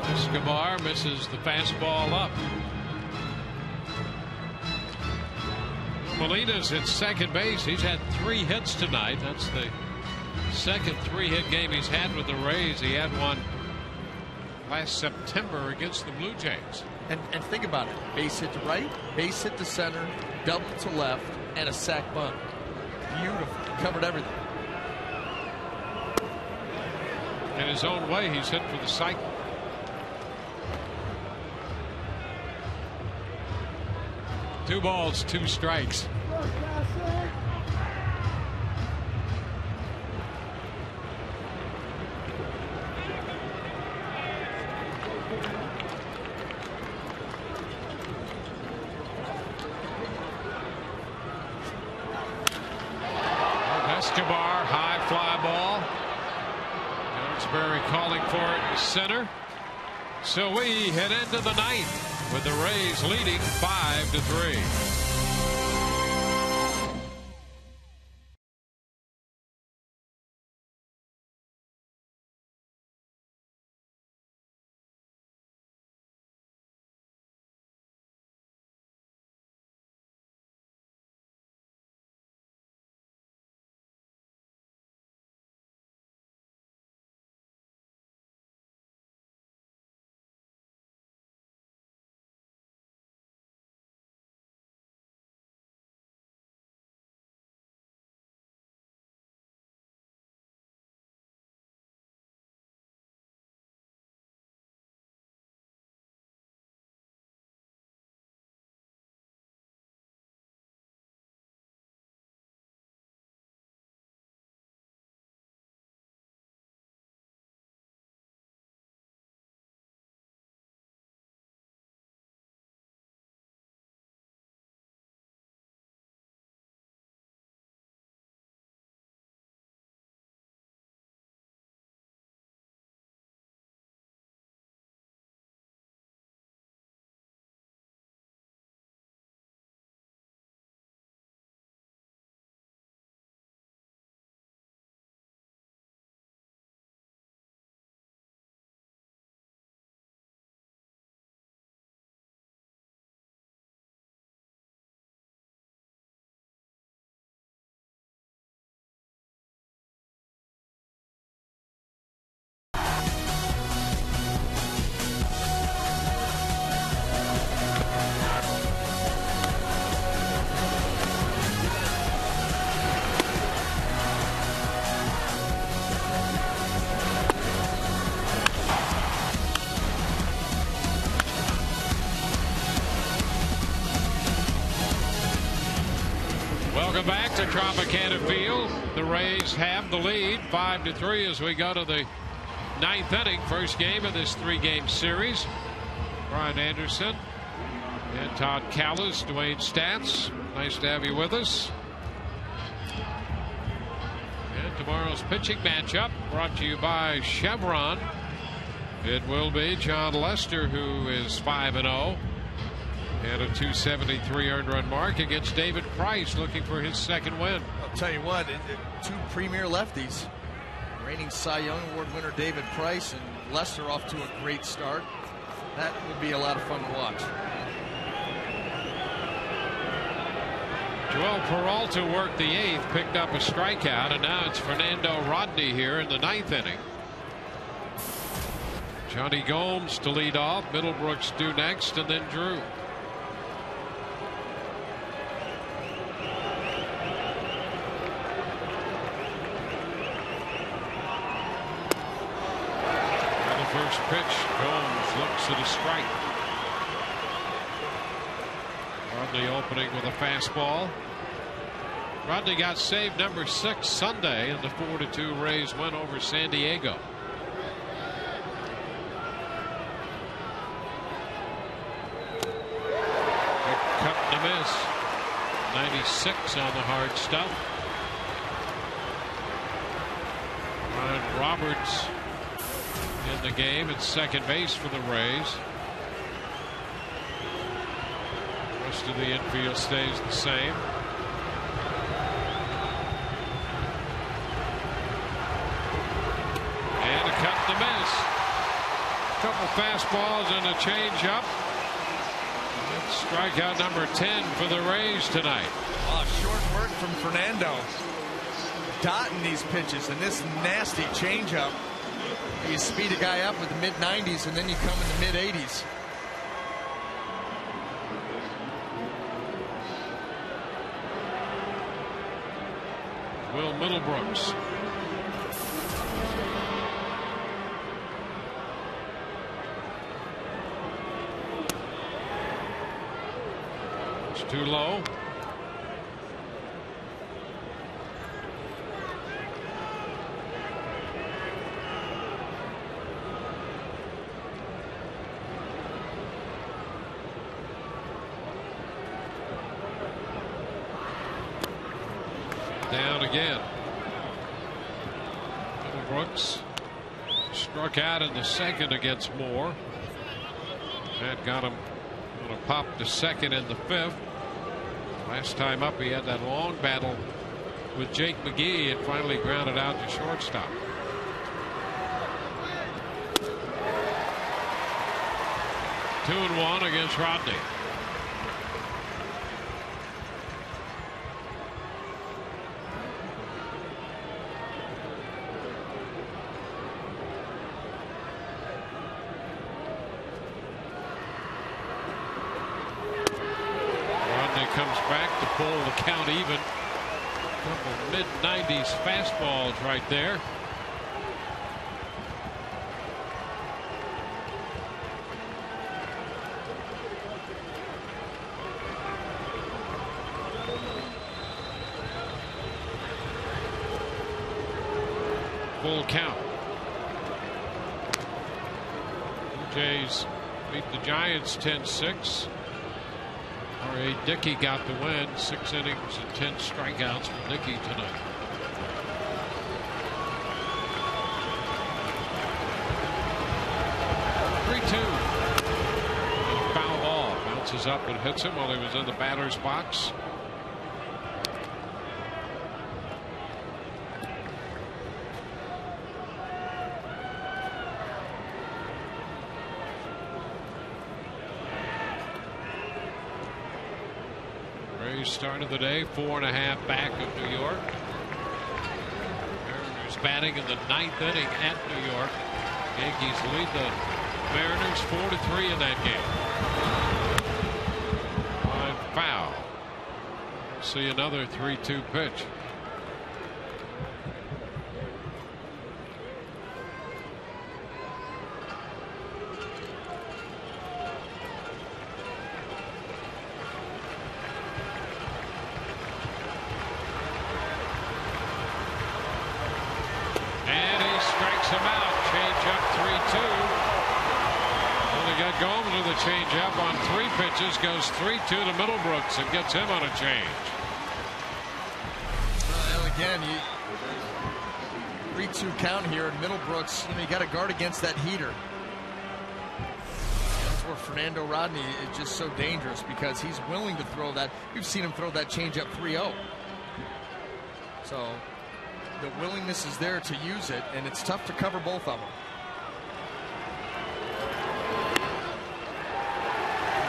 Escobar misses the fastball up. Molina's at second base. He's had 3 hits tonight. That's the second 3-hit game he's had with the Rays. He had one last September against the Blue Jays. And think about it. Base hit to right, base hit to center, double to left, and a sac bunt. Beautiful. Covered everything. In his own way, he's hit for the cycle. Two balls, 2 strikes. Escobar, high fly ball. Ellsbury calling for it to center. So we head into the ninth with the Rays leading 5-3. Welcome back to Tropicana Field. The Rays have the lead 5-3 as we go to the 9th inning. First game of this 3-game series. Brian Anderson and Todd Callis, Dwayne Stats. Nice to have you with us. And tomorrow's pitching matchup brought to you by Chevron. It will be John Lester, who is 5-0. And a 273 earned run mark against David Price, looking for his second win. I'll tell you what, two premier lefties. Reigning Cy Young Award winner David Price and Lester off to a great start. That will be a lot of fun to watch. Joel Peralta worked the 8th, picked up a strikeout, and now it's Fernando Rodney here in the 9th inning. Johnny Gomes to lead off, Middlebrooks due next, and then Drew. First pitch, Gomes looks at a strike. Rodney opening with a fastball. Rodney got save number 6 Sunday in the 4-2 Rays win over San Diego. Cut and a miss. 96 on the hard stuff. Ryan Roberts in the game at second base for the Rays. The rest of the infield stays the same. And a cut and a miss. Couple fastballs and a changeup. That's strikeout number 10 for the Rays tonight. Short work from Fernando. Dotting these pitches and this nasty changeup. You speed a guy up with the mid-90s and then you come in the mid-80s. Will Middlebrooks. It's too low. Down again. Middlebrooks struck out in the second against Moore. That got him on a pop to second in the 5th. Last time up he had that long battle with Jake McGee and finally grounded out to shortstop. Two and one against Rodney. Comes back to pull the count even. Couple mid-90s fastballs right there. Full count. Blue Jays beat the Giants 10-6. R.A. Dickey got the win. 6 innings and 10 strikeouts for Dickey tonight. Foul ball. Bounces up and hits him while he was in the batter's box. Start of the day, 4.5 back of New York. Mariners batting in the 9th inning at New York. Yankees lead the Mariners 4-3 in that game. Line foul. See another 3-2 pitch. the changeup on 3 pitches, goes 3-2 to Middlebrooks and gets him on a change. Well, again, 3-2 count here, and Middlebrooks, you got to guard against that heater. That's where Fernando Rodney is just so dangerous, because he's willing to throw that. We've seen him throw that changeup 3-0. So the willingness is there to use it, and it's tough to cover both of them.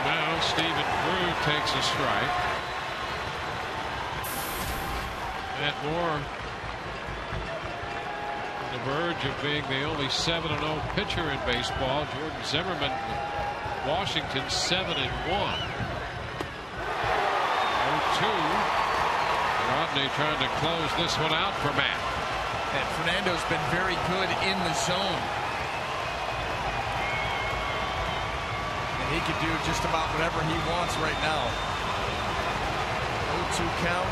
Now Stephen Drew takes a strike. Matt Moore on the verge of being the only 7-0 pitcher in baseball. Jordan Zimmerman with Washington 7-1. 0-2. Rodney trying to close this one out for Matt. And Fernando's been very good in the zone. And he can do just about whatever he wants right now. 0-2 count.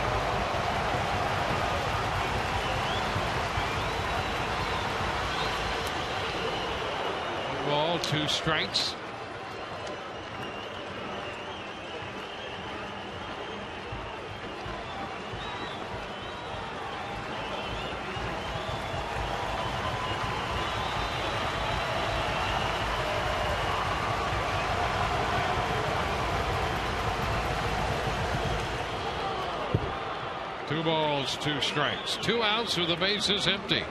Ball, 2 strikes. Two balls, 2 strikes, 2 outs with the bases empty.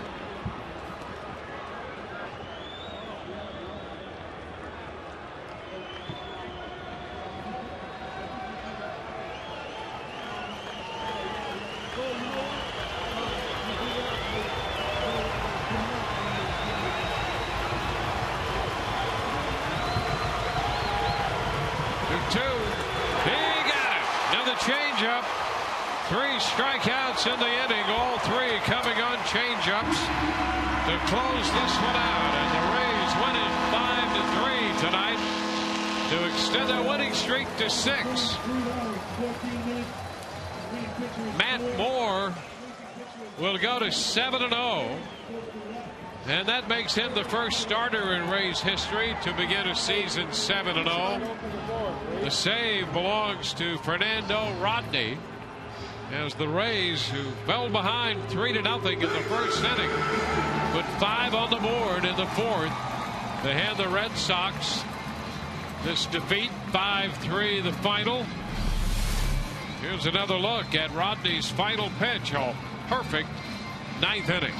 Changeup. 3 strikeouts in the inning, all 3 coming on changeups to close this one out. And the Rays win it 5-3 tonight to extend their winning streak to 6. Matt Moore will go to 7-0. And that makes him the first starter in Rays history to begin a season 7-0. The save belongs to Fernando Rodney, as the Rays, who fell behind 3-0 in the first inning, put 5 on the board in the 4th to hand the Red Sox this defeat. 5-3 the final. Here's another look at Rodney's final pitch. A perfect 9th inning.